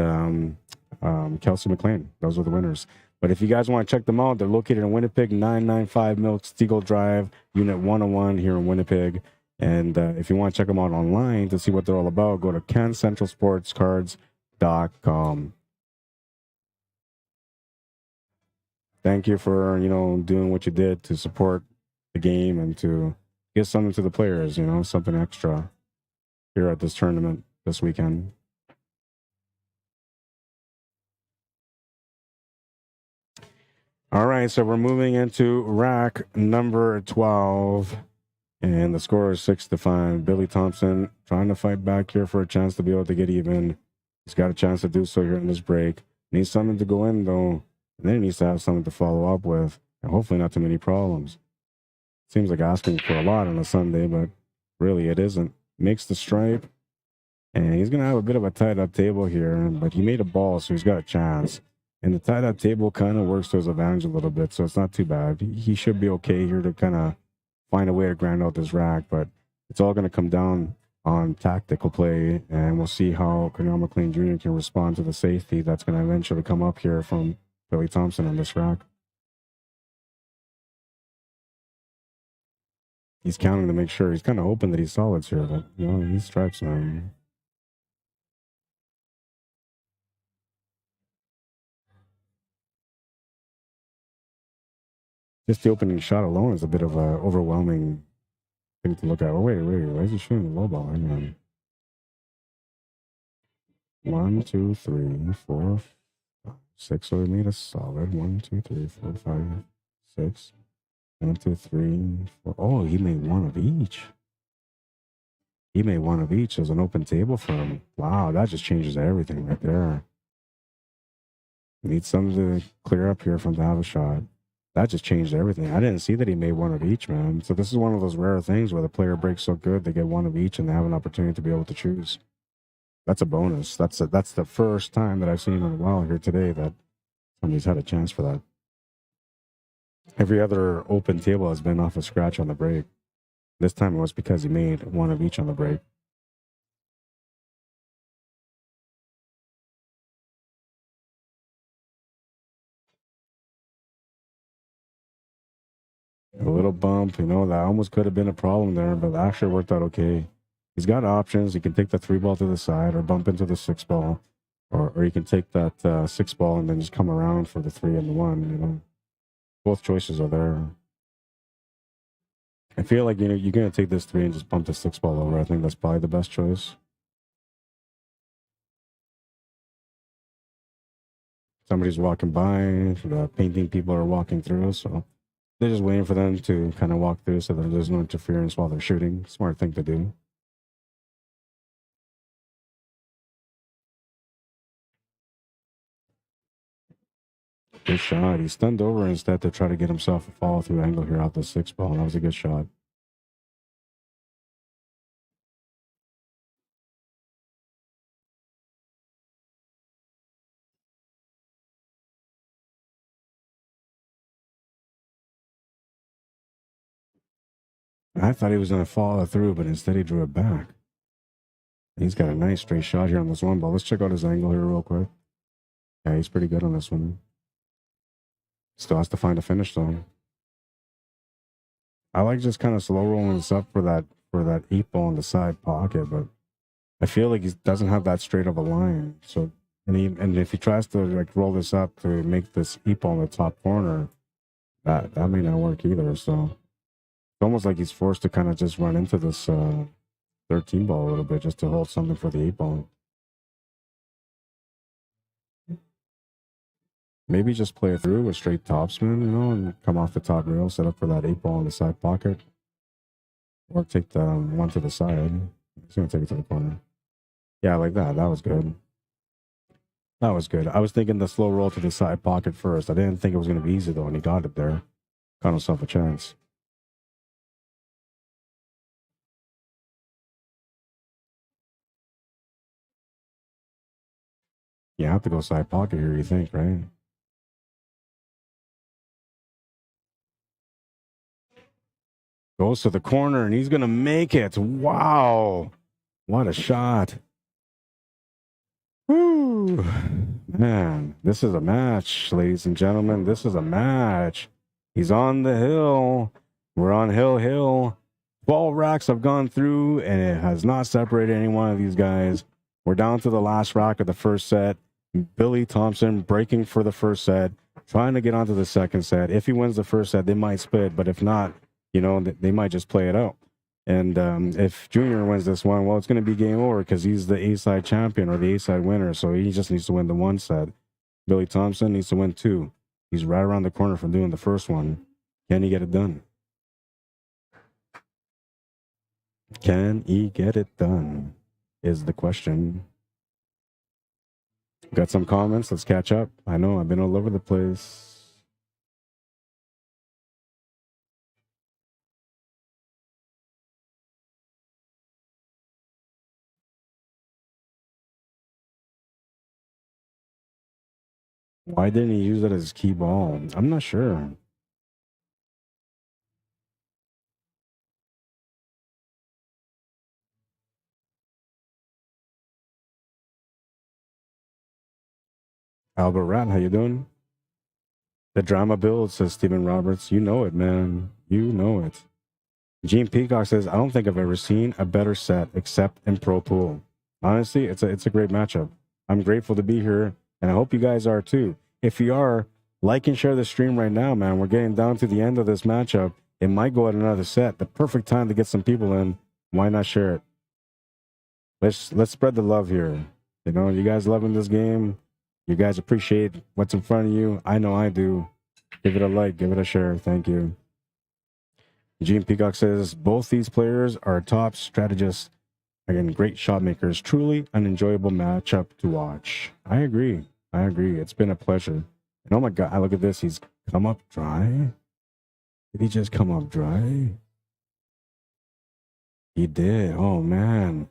Kelsey McLean. Those were the winners. But if you guys want to check them out, they're located in Winnipeg, 995 Milk Steagle Drive, Unit 101 here in Winnipeg. And if you want to check them out online to see what they're all about, go to cancentralsportscards.com. Thank you for, you know, doing what you did to support the game and to give something to the players, you know, something extra here at this tournament this weekend. All right, so we're moving into rack number 12, and the score is 6-5. Billy Thompson trying to fight back here for a chance to be able to get even. He's got a chance to do so here in this break. Needs something to go in, though. And then he needs to have something to follow up with, and hopefully not too many problems. Seems like asking for a lot on a Sunday, but really it isn't. Makes the stripe, and he's going to have a bit of a tied-up table here, but he made a ball, so he's got a chance. And the tied-up table kind of works to his advantage a little bit, so it's not too bad. He should be okay here to kind of find a way to grind out this rack, but it's all going to come down on tactical play, and we'll see how Cornell McLean Jr. can respond to the safety that's going to eventually come up here from Billy Thompson on this rack. He's counting to make sure. He's kind of hoping that he's solids here, but, you know, he stripes, man. Just the opening shot alone is a bit of an overwhelming thing to look at. Oh, wait, why is he shooting the low ball? Hang on. 1, 2, 3, 4, 5, 6. So he made a solid 1, 2, 3, 4, 5, 6. 1, 2, 3, 4. Oh, he made one of each. He made one of each as an open table for him. Wow, that just changes everything right there. Need something to clear up here from to have a shot. That just changed everything. I didn't see that he made one of each, man. So this is one of those rare things where the player breaks so good they get one of each and they have an opportunity to be able to choose. That's a bonus. That's the first time that I've seen in a while here today that somebody's had a chance for that. Every other open table has been off a scratch on the break. This time it was because he made one of each on the break. A little bump, you know, that almost could have been a problem there, but that actually worked out okay. He's got options. He can take the 3 ball to the side or bump into the 6 ball, or he can take that 6 ball and then just come around for the 3 and the 1, you know. Both choices are there. I feel like, you know, you're going to take this 3 and just bump the 6 ball over. I think that's probably the best choice. Somebody's walking by, the painting people are walking through, so they're just waiting for them to kind of walk through so that there's no interference while they're shooting. Smart thing to do. Good shot. He stunned over instead to try to get himself a follow through angle here out the 6 ball. That was a good shot. I thought he was going to follow through, but instead he drew it back. He's got a nice straight shot here on this 1 ball. Let's check out his angle here real quick. Yeah, he's pretty good on this one. Still has to find a finish though. I like just kind of slow rolling this up for that 8 ball in the side pocket, but I feel like he doesn't have that straight of a line. So, and if he tries to like roll this up to make this 8 ball in the top corner, that may not work either. So it's almost like he's forced to kind of just run into this 13 ball a little bit just to hold something for the 8 ball. Maybe just play it through with straight topspin, you know, and come off the top rail, set up for that 8 ball in the side pocket. Or take the 1 to the side. He's going to take it to the corner. Yeah, like that. That was good. That was good. I was thinking the slow roll to the side pocket first. I didn't think it was going to be easy, though, and he got it there. Got himself a chance. You have to go side pocket here, you think, right? Goes to the corner, and he's going to make it. Wow. What a shot. Woo. Man, this is a match, ladies and gentlemen. This is a match. He's on the hill. We're on hill. 12 racks have gone through, and it has not separated any one of these guys. We're down to the last rack of the first set. Billy Thompson breaking for the first set, trying to get onto the second set. If he wins the first set, they might split, but if not, you know, they might just play it out. And if Junior wins this one, well, it's going to be game over because he's the A-side champion or the A-side winner, so he just needs to win the 1 set. Billy Thompson needs to win 2. He's right around the corner from doing the first one. Can he get it done? Can he get it done is the question. Got some comments. Let's catch up. I know I've been all over the place. Why didn't he use it as key ball? I'm not sure. Albert Rat, how you doing? The drama builds, says Stephen Roberts. You know it, man. You know it. Gene Peacock says, I don't think I've ever seen a better set except in Pro Pool. Honestly, it's a great matchup. I'm grateful to be here, and I hope you guys are too. If you are, like and share the stream right now, man. We're getting down to the end of this matchup. It might go at another set. The perfect time to get some people in. Why not share it? Let's spread the love here. You know, you guys loving this game. You guys appreciate what's in front of you. I know I do. Give it a like. Give it a share. Thank you. Gene Peacock says, both these players are top strategists. Again, great shot makers. Truly an enjoyable matchup to watch. I agree. It's been a pleasure. And oh my God, look at this. He's come up dry. Did he just come up dry? He did. Oh, man.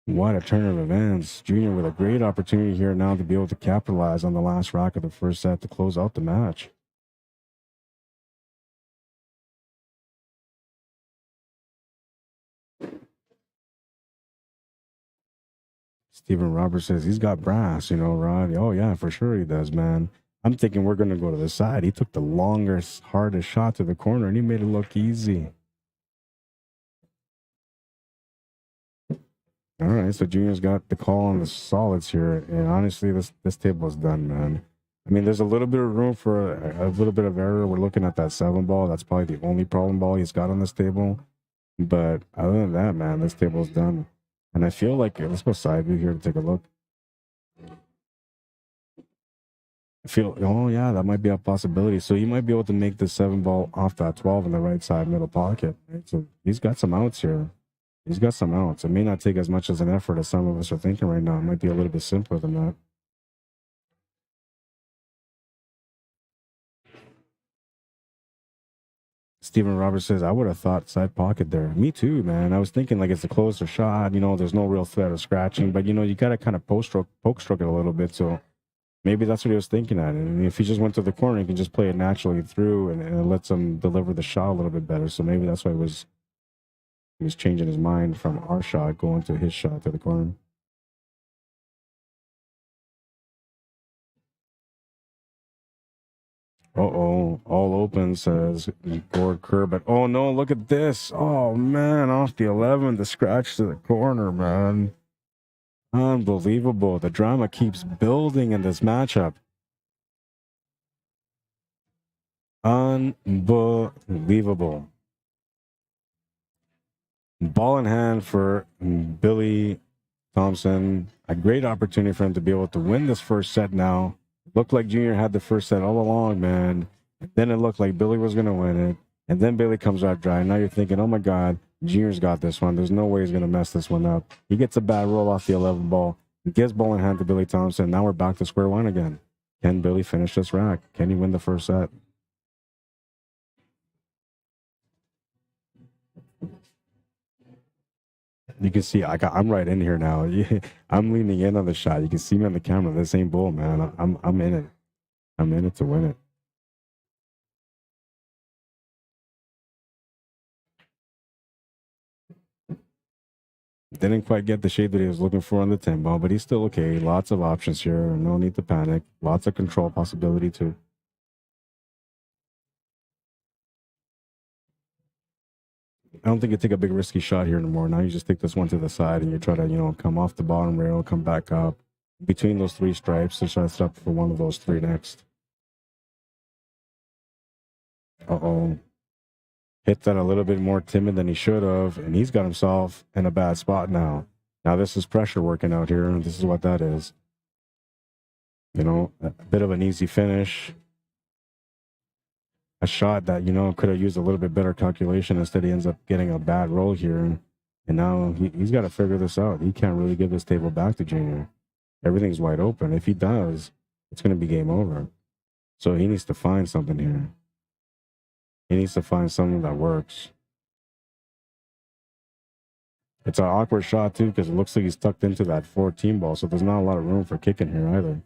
What a turn of events. Junior with a great opportunity here now to be able to capitalize on the last rack of the first set to close out the match. Stephen Roberts says he's got brass, you know, Rod. Oh, yeah, for sure he does, man. I'm thinking we're going to go to the side. He took the longest, hardest shot to the corner, and he made it look easy. All right, so Junior's got the call on the solids here, and honestly, this table is done, man. I mean, there's a little bit of room for a little bit of error. We're looking at that 7 ball. That's probably the only problem ball he's got on this table. But other than that, man, this table's done. And I feel like, let's go side view here to take a look. I feel, oh yeah, that might be a possibility. So he might be able to make the 7 ball off that 12 in the right side middle pocket. Right? So he's got some outs here. He's got some outs. It may not take as much as an effort as some of us are thinking right now. It might be a little bit simpler than that. Steven Roberts says, I would have thought side pocket there. Me too, man. I was thinking like it's a closer shot. You know, there's no real threat of scratching, but you know, you got to kind of poke stroke it a little bit. So maybe that's what he was thinking at. And if he just went to the corner, he can just play it naturally through, and it lets him deliver the shot a little bit better. So maybe that's why he was changing his mind from our shot going to his shot to the corner. Uh-oh, all open, says Gord Kerr, but oh no, look at this. Oh man, off the 11, the scratch to the corner, man. Unbelievable. The drama keeps building in this matchup. Unbelievable. Ball in hand for Billy Thompson. A great opportunity for him to be able to win this first set now. Looked like Junior had the first set all along, man. And then it looked like Billy was going to win it. And then Billy comes out dry. Now you're thinking, oh my God, Junior's got this one. There's no way he's going to mess this one up. He gets a bad roll off the 11 ball. He gives ball in hand to Billy Thompson. Now we're back to square one again. Can Billy finish this rack? Can he win the first set? You can see I'm right in here now. I'm leaning in on the shot. You can see me on the camera. This ain't bull, man. I'm in it. I'm in it to win it. Didn't quite get the shade that he was looking for on the 10 ball, but he's still okay. Lots of options here. No need to panic. Lots of control possibility too. I don't think you take a big risky shot here anymore. Now you just take this one to the side and you try to, you know, come off the bottom rail, come back up between those 3 stripes to try to stop for one of those 3 next. Uh-oh. Hit that a little bit more timid than he should have, and he's got himself in a bad spot now. Now this is pressure working out here, and this is what that is. You know, a bit of an easy finish. A shot that, you know, could have used a little bit better calculation. Instead, he ends up getting a bad roll here. And now he's got to figure this out. He can't really give this table back to Junior. Everything's wide open. If he does, it's going to be game over. So he needs to find something here. He needs to find something that works. It's an awkward shot, too, because it looks like he's tucked into that 14 ball. So there's not a lot of room for kicking here either.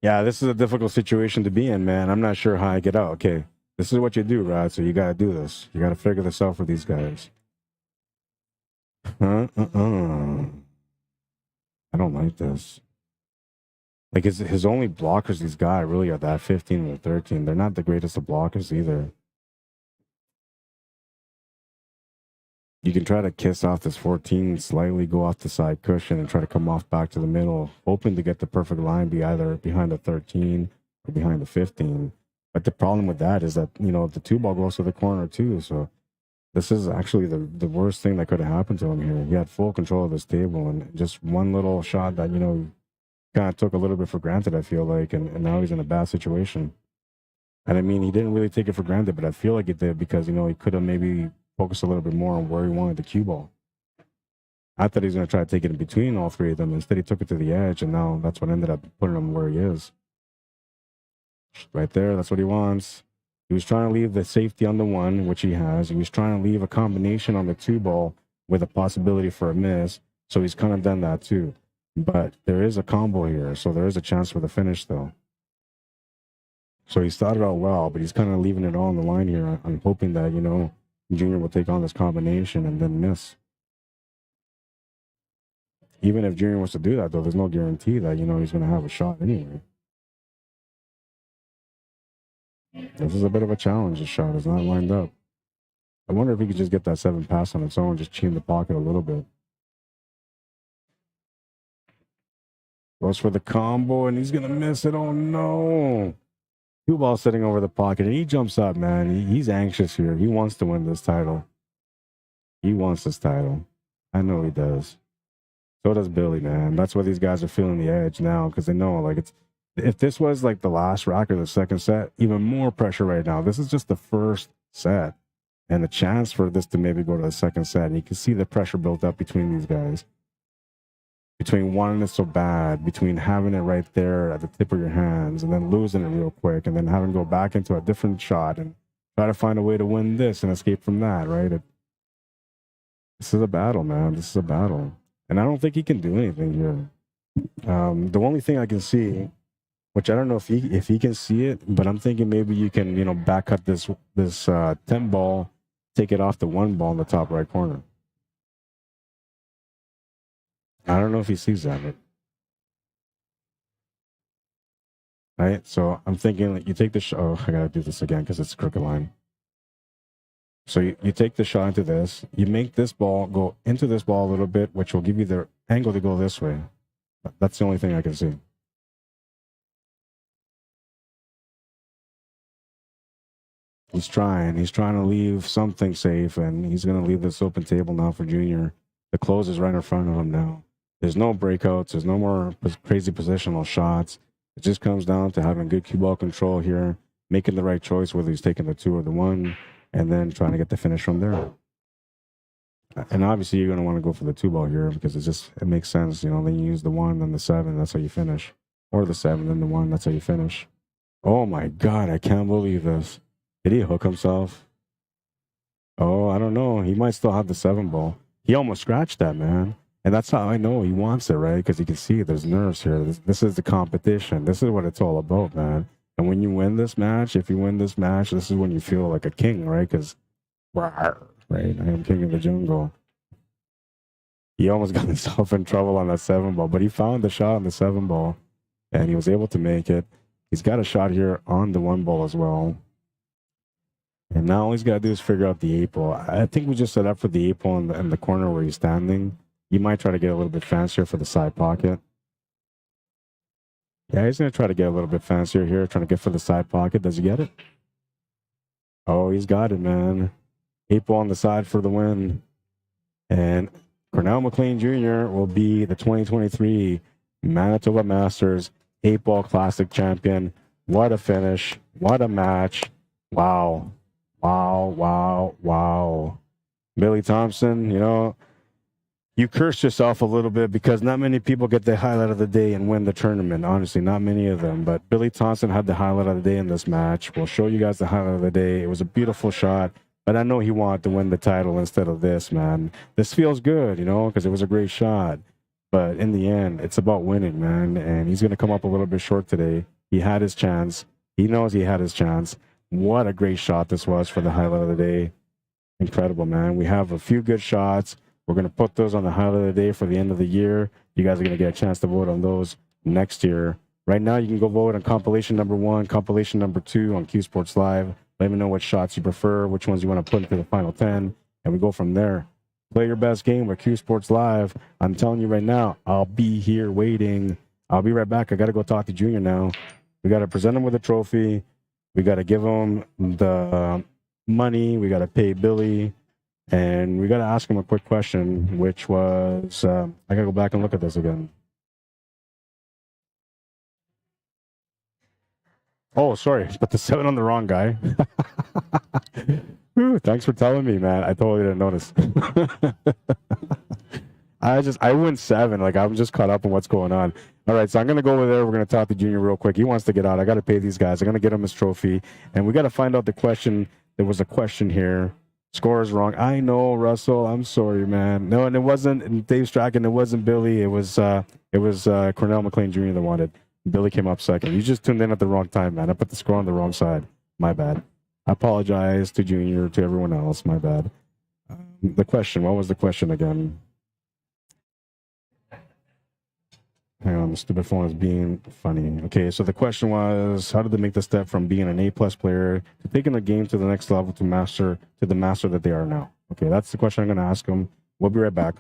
Yeah, this is a difficult situation to be in, man. I'm not sure how I get out. Okay, this is what you do, Rod. So you got to do this. You got to figure this out for these guys. I don't like this. Like his only blockers he's got really are that 15 and the 13. They're not the greatest of blockers either. You can try to kiss off this 14, slightly go off the side cushion and try to come off back to the middle, hoping to get the perfect line, be either behind the 13 or behind the 15. But the problem with that is that, you know, the 2 ball goes to the corner too. So this is actually the worst thing that could have happened to him here. He had full control of this table, and just one little shot that, you know, kind of took a little bit for granted, I feel like, and now he's in a bad situation. And I mean, he didn't really take it for granted, but I feel like it did because, you know, he could have maybe focused a little bit more on where he wanted the cue ball. I thought he was going to try to take it in between all 3 of them. Instead, he took it to the edge, and now that's what ended up putting him where he is. Right there, that's what he wants. He was trying to leave the safety on the 1, which he has. He was trying to leave a combination on the 2 ball with a possibility for a miss. So he's kind of done that too. But there is a combo here, so there is a chance for the finish though. So he started out well, but he's kind of leaving it all on the line here. I'm hoping that, you know, Junior will take on this combination and then miss. Even if Junior wants to do that, though, there's no guarantee that, you know, he's going to have a shot anyway. This is a bit of a challenge, this shot. It's not lined up. I wonder if he could just get that 7 pass on its own, just chin the pocket a little bit. Goes for the combo, and he's going to miss it. Oh, no. 2 balls sitting over the pocket, and he jumps up, man. He's anxious here. He wants to win this title. He wants this title. I know he does. So does Billy, man. That's why these guys are feeling the edge now, because they know, like, if this was like the last rack or the second set, even more pressure right now. This is just the first set, and the chance for this to maybe go to the second set. And you can see the pressure built up between these guys. Between wanting it so bad, between having it right there at the tip of your hands and then losing it real quick and then having to go back into a different shot and try to find a way to win this and escape from that, right? This is a battle, man. This is a battle. And I don't think he can do anything here. The only thing I can see, which I don't know if he can see it, but I'm thinking maybe you can, you know, back cut this 10 ball, take it off the 1 ball in the top right corner. I don't know if he sees that. Right? So I'm thinking like you take the shot. Oh, I gotta do this again because it's a crooked line. So you take the shot into this. You make this ball go into this ball a little bit, which will give you the angle to go this way. That's the only thing I can see. He's trying to leave something safe, and he's going to leave this open table now for Junior. The close is right in front of him now. There's no breakouts. There's no more crazy positional shots. It just comes down to having good cue ball control here, making the right choice, whether he's taking the 2 or the 1, and then trying to get the finish from there. And obviously, you're going to want to go for the 2 ball here because it makes sense. You know, then you use the 1, then the 7, that's how you finish. Or the 7, then the 1, that's how you finish. Oh my God, I can't believe this. Did he hook himself? Oh, I don't know. He might still have the 7 ball. He almost scratched that, man. And that's how I know he wants it, right? Because you can see there's nerves here. This is the competition. This is what it's all about, man. And when you win this match, if you win this match, this is when you feel like a king, right? Because, right, I am king of the jungle. He almost got himself in trouble on that 7 ball, but he found the shot on the 7 ball, and he was able to make it. He's got a shot here on the 1 ball as well. And now all he's got to do is figure out the 8 ball. I think we just set up for the 8 ball in the corner where he's standing. You might try to get a little bit fancier for the side pocket. Yeah, he's going to try to get a little bit fancier here, trying to get for the side pocket. Does he get it? Oh, he's got it, man. 8 ball on the side for the win. And Cornell McLean Jr. will be the 2023 Manitoba Masters 8 ball Classic champion. What a finish. What a match. Wow. Wow, wow, wow. Billy Thompson, you know, you cursed yourself a little bit because not many people get the highlight of the day and win the tournament. Honestly, not many of them. But Billy Thompson had the highlight of the day in this match. We'll show you guys the highlight of the day. It was a beautiful shot. But I know he wanted to win the title instead of this, man. This feels good, you know, because it was a great shot. But in the end, it's about winning, man. And he's going to come up a little bit short today. He had his chance. He knows he had his chance. What a great shot this was for the highlight of the day. Incredible, man. We have a few good shots. We're going to put those on the highlight of the day for the end of the year. You guys are going to get a chance to vote on those next year. Right now, you can go vote on compilation number 1, compilation number 2 on CUESPORTS Live. Let me know what shots you prefer, which ones you want to put into the final 10, and we go from there. Play your best game with CUESPORTS Live. I'm telling you right now, I'll be here waiting. I'll be right back. I got to go talk to Junior now. We got to present him with a trophy. We got to give him the money. We got to pay Billy. And we got to ask him a quick question, which was, I got to go back and look at this again. Oh, sorry, put the 7 on the wrong guy. Ooh, thanks for telling me, man. I totally didn't notice. I went 7. Like, I'm just caught up on what's going on. All right, so I'm going to go over there. We're going to talk to Junior real quick. He wants to get out. I got to pay these guys. I'm going to get him his trophy. And we got to find out the question. There was a question here. Score is wrong. I know, Russell. I'm sorry, man. No, and it wasn't Dave Strachan. It wasn't Billy. It was Cornell McLean Jr. that won it. Billy came up second. You just tuned in at the wrong time, man. I put the score on the wrong side. My bad. I apologize to Junior, to everyone else. My bad. The question. What was the question again? Hang on, the stupid phone is being funny. Okay, so the question was, how did they make the step from being an A-plus player to taking the game to the next level to the master that they are now? Okay, that's the question I'm going to ask them. We'll be right back.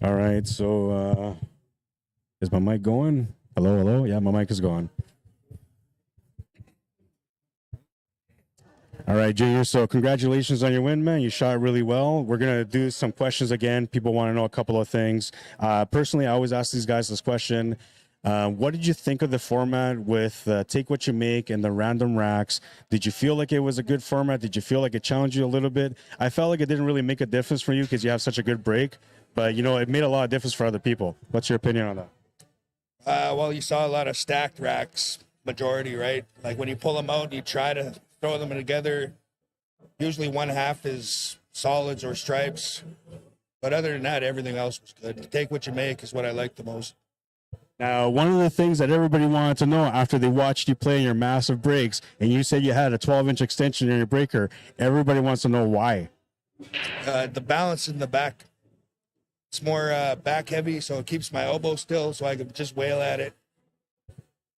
All right, so is my mic going? Hello, hello? Yeah, my mic is going. All right, Junior, so congratulations on your win, man. You shot really well. We're going to do some questions again. People want to know a couple of things. Personally, I always ask these guys this question. What did you think of the format with Take What You Make and the random racks? Did you feel like it was a good format? Did you feel like it challenged you a little bit? I felt like it didn't really make a difference for you because you have such a good break. But, you know, it made a lot of difference for other people. What's your opinion on that? Well, you saw a lot of stacked racks, majority, right? Like when you pull them out, you try to throw them together. Usually one half is solids or stripes. But other than that, everything else was good. Take what you make is what I like the most. Now, one of the things that everybody wanted to know after they watched you play your massive breaks, and you said you had a 12-inch extension in your breaker, everybody wants to know why. The balance in the back. It's more back heavy, so it keeps my elbow still, so I can just wail at it.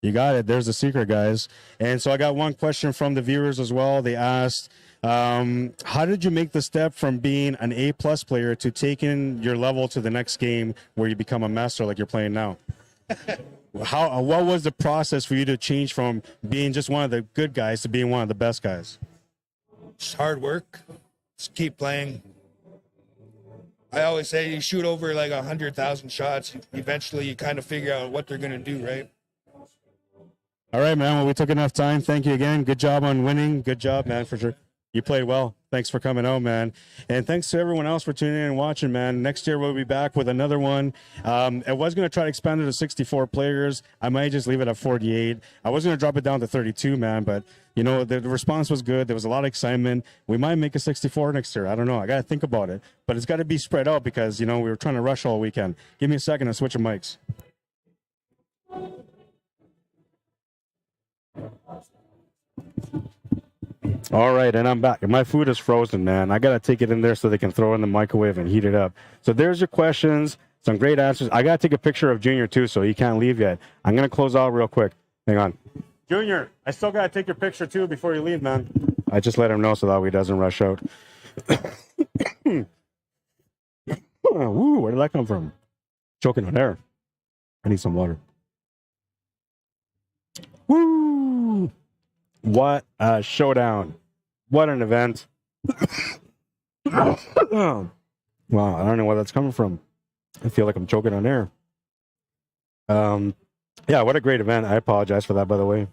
You got it. There's the secret, guys. And so I got one question from the viewers as well. They asked, how did you make the step from being an A-plus player to taking your level to the next game where you become a master like you're playing now? What was the process for you to change from being just one of the good guys to being one of the best guys? Just hard work. Just keep playing. I always say you shoot over like 100,000 shots. Eventually, you kind of figure out what they're going to do, right? All right, man. Well, we took enough time. Thank you again. Good job on winning. Good job, man, for sure. You played well. Thanks for coming out, man. And thanks to everyone else for tuning in and watching, man. Next year, we'll be back with another one. I was going to try to expand it to 64 players. I might just leave it at 48. I was going to drop it down to 32, man. But, you know, the response was good. There was a lot of excitement. We might make a 64 next year. I don't know. I got to think about it. But it's got to be spread out because, you know, we were trying to rush all weekend. Give me a second to switch the mics. All right, and I'm back. My food is frozen, man. I got to take it in there so they can throw it in the microwave and heat it up. So there's your questions. Some great answers. I got to take a picture of Junior, too, so he can't leave yet. I'm going to close out real quick. Hang on. Junior, I still got to take your picture, too, before you leave, man. I just let him know so that way he doesn't rush out. Woo, where did that come from? Choking on air. I need some water. Woo! What a showdown. What an event. Wow, I don't know where that's coming from. I feel like I'm choking on air. Yeah, what a great event. I apologize for that, by the way.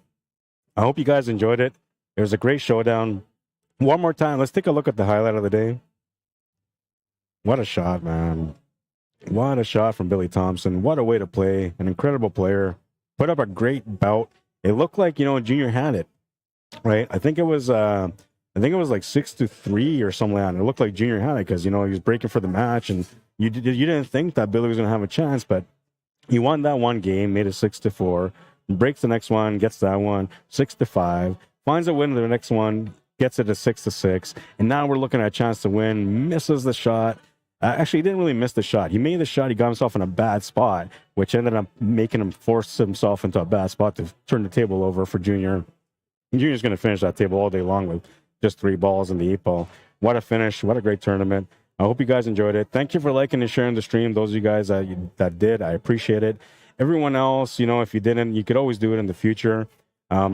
I hope you guys enjoyed it. It was a great showdown. One more time, let's take a look at the highlight of the day. What a shot, man. What a shot from Billy Thompson. What a way to play. An incredible player. Put up a great bout. It looked like, you know, Junior had it, right? I think it was like 6-3 or something like that. It looked like Junior had it because, you know, he was breaking for the match, and you didn't think that Billy was going to have a chance, but he won that one game, made it 6-4, breaks the next one, gets that one, 6-5, finds a win in the next one, gets it to 6-6, and now we're looking at a chance to win. Misses the shot. Actually, he didn't really miss the shot. He made the shot. He got himself in a bad spot, which ended up making him force himself into a bad spot to turn the table over for Junior. And Junior's going to finish that table all day long with just 3 balls in the 8-ball. What a finish. What a great tournament. I hope you guys enjoyed it. Thank you for liking and sharing the stream. Those of you guys that did, I appreciate it. Everyone else, if you didn't, you could always do it in the future.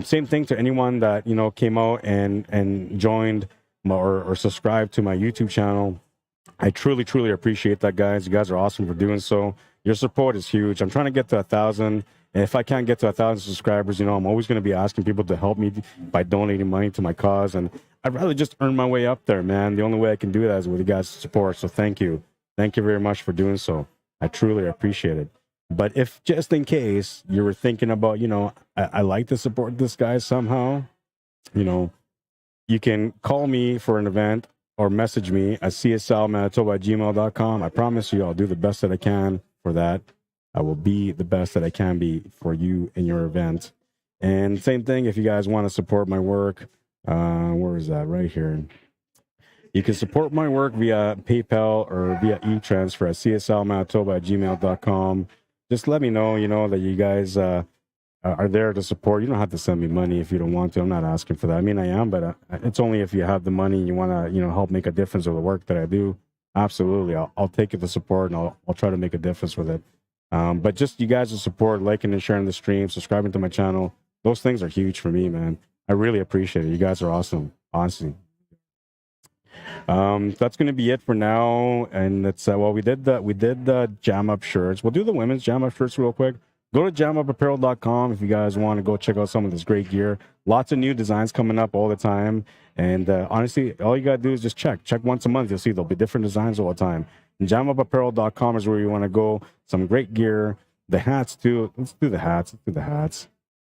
Same thing to anyone that, came out and joined or subscribed to my YouTube channel. I truly, truly appreciate that, guys. You guys are awesome for doing so. Your support is huge. I'm trying to get to 1,000. And if I can't get to 1,000 subscribers, I'm always going to be asking people to help me by donating money to my cause. And I'd rather just earn my way up there, man. The only way I can do that is with you guys' support. So thank you. Thank you very much for doing so. I truly appreciate it. But if just in case you were thinking about, I like to support this guy somehow, you can call me for an event or message me at cslmanitoba@gmail.com. I promise you I'll do the best that I can for that. I will be the best that I can be for you in your event. And same thing, if you guys want to support my work, where is that? Right here. You can support my work via PayPal or via e-transfer at cslmanitoba@gmail.com. Just let me know, that you guys are there to support. You don't have to send me money if you don't want to. I'm not asking for that. I mean, I am, but it's only if you have the money and you want to, help make a difference with the work that I do. Absolutely. I'll take it to support, and I'll try to make a difference with it. But just you guys' support, liking and sharing the stream, subscribing to my channel, those things are huge for me, man. I really appreciate it. You guys are awesome, honestly. That's going to be it for now. And it's we did the jam up shirts. We'll do the women's jam up shirts real quick. Go to jamupapparel.com if you guys want to go check out some of this great gear. Lots of new designs coming up all the time. And honestly, all you got to do is just check once a month. You'll see there'll be different designs all the time. And jamupapparel.com is where you want to go. Some great gear. The hats too. Let's do the hats.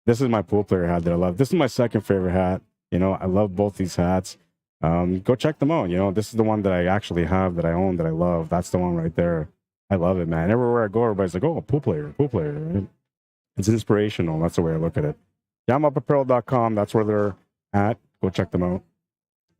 This is my pool player hat that I love. This is my second favorite hat. I love both these hats. Go check them out. This is the one that I actually have, that I own, that I love. That's the one right there. I love it, man. Everywhere I go, everybody's like, oh, pool player, right? It's inspirational. That's the way I look at it. jamupapparel.com. That's where they're at. Go check them out.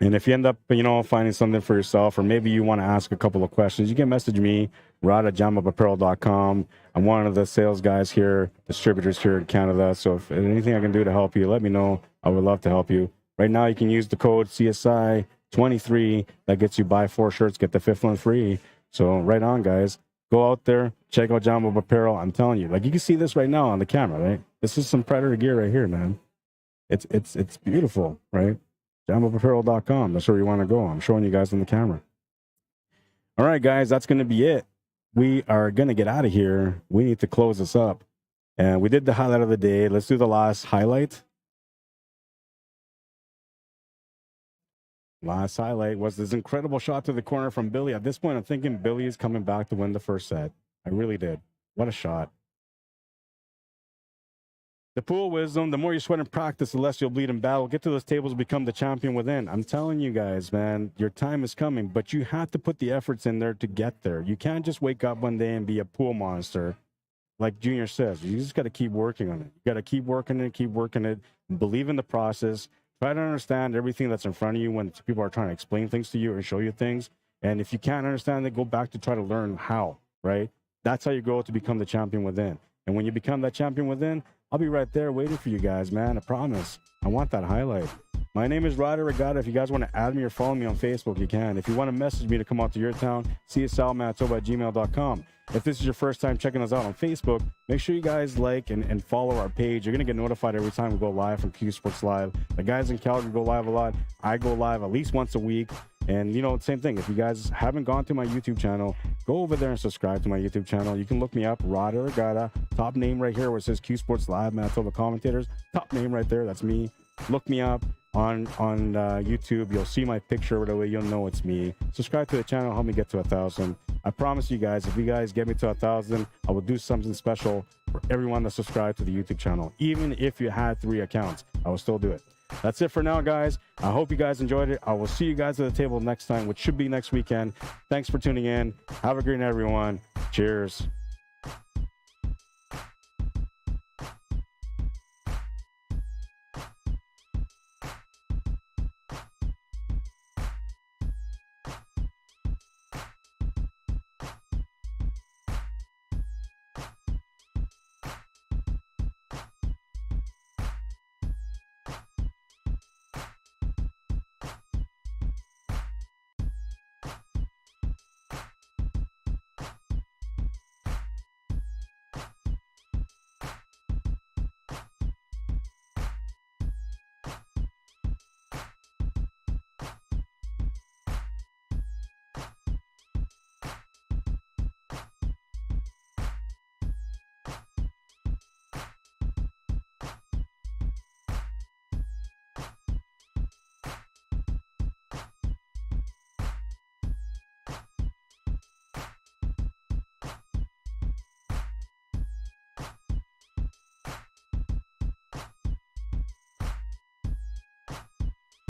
And if you end up, finding something for yourself, or maybe you want to ask a couple of questions, you can message me, Rod@jamupapparel.com. I'm one of the sales guys here, distributors here in Canada. So if anything I can do to help you, let me know. I would love to help you. Right now, you can use the code CSI23. That gets you buy 4 shirts, get the 5th one free. So right on, guys. Go out there, check out Jam Up Apparel. I'm telling you, you can see this right now on the camera, right? This is some Predator gear right here, man. It's beautiful, right? jamupapparel.com. That's where you want to go. I'm showing you guys on the camera. All right, guys, that's going to be it. We are going to get out of here. We need to close this up. And we did the highlight of the day. Let's do the last highlight. Last highlight was this incredible shot to the corner from Billy. At this point, I'm thinking Billy is coming back to win the first set. I really did. What a shot. The pool wisdom, the more you sweat in practice, the less you'll bleed in battle. Get to those tables, become the champion within. I'm telling you guys, man, your time is coming, but you have to put the efforts in there to get there. You can't just wake up one day and be a pool monster. Like Junior says, you just got to keep working on it. You got to keep working it, believe in the process. Try to understand everything that's in front of you when people are trying to explain things to you or show you things. And if you can't understand it, go back to try to learn how, right? That's how you go to become the champion within. And when you become that champion within, I'll be right there waiting for you guys, man. I promise. I want that highlight. My name is Rod Arriagada. If you guys want to add me or follow me on Facebook, you can. If you want to message me to come out to your town, cslmanitoba@gmail.com. If this is your first time checking us out on Facebook, make sure you guys like and follow our page. You're going to get notified every time we go live from CUESPORTS Live. The guys in Calgary go live a lot. I go live at least once a week. And, same thing. If you guys haven't gone to my YouTube channel, go over there and subscribe to my YouTube channel. You can look me up, Rod Arriagada. Top name right here where it says CUESPORTS Live, Manitoba Commentators. Top name right there. That's me. Look me up on YouTube. You'll see my picture right away. You'll know it's me. Subscribe to the channel. Help me get to 1,000. I promise you guys, if you guys get me to 1,000, I will do something special for everyone that subscribed to the YouTube channel. Even if you had 3 accounts, I will still do it. That's it for now, guys. I hope you guys enjoyed it. I will see you guys at the table next time, which should be next weekend. Thanks for tuning in. Have a great night, everyone. Cheers.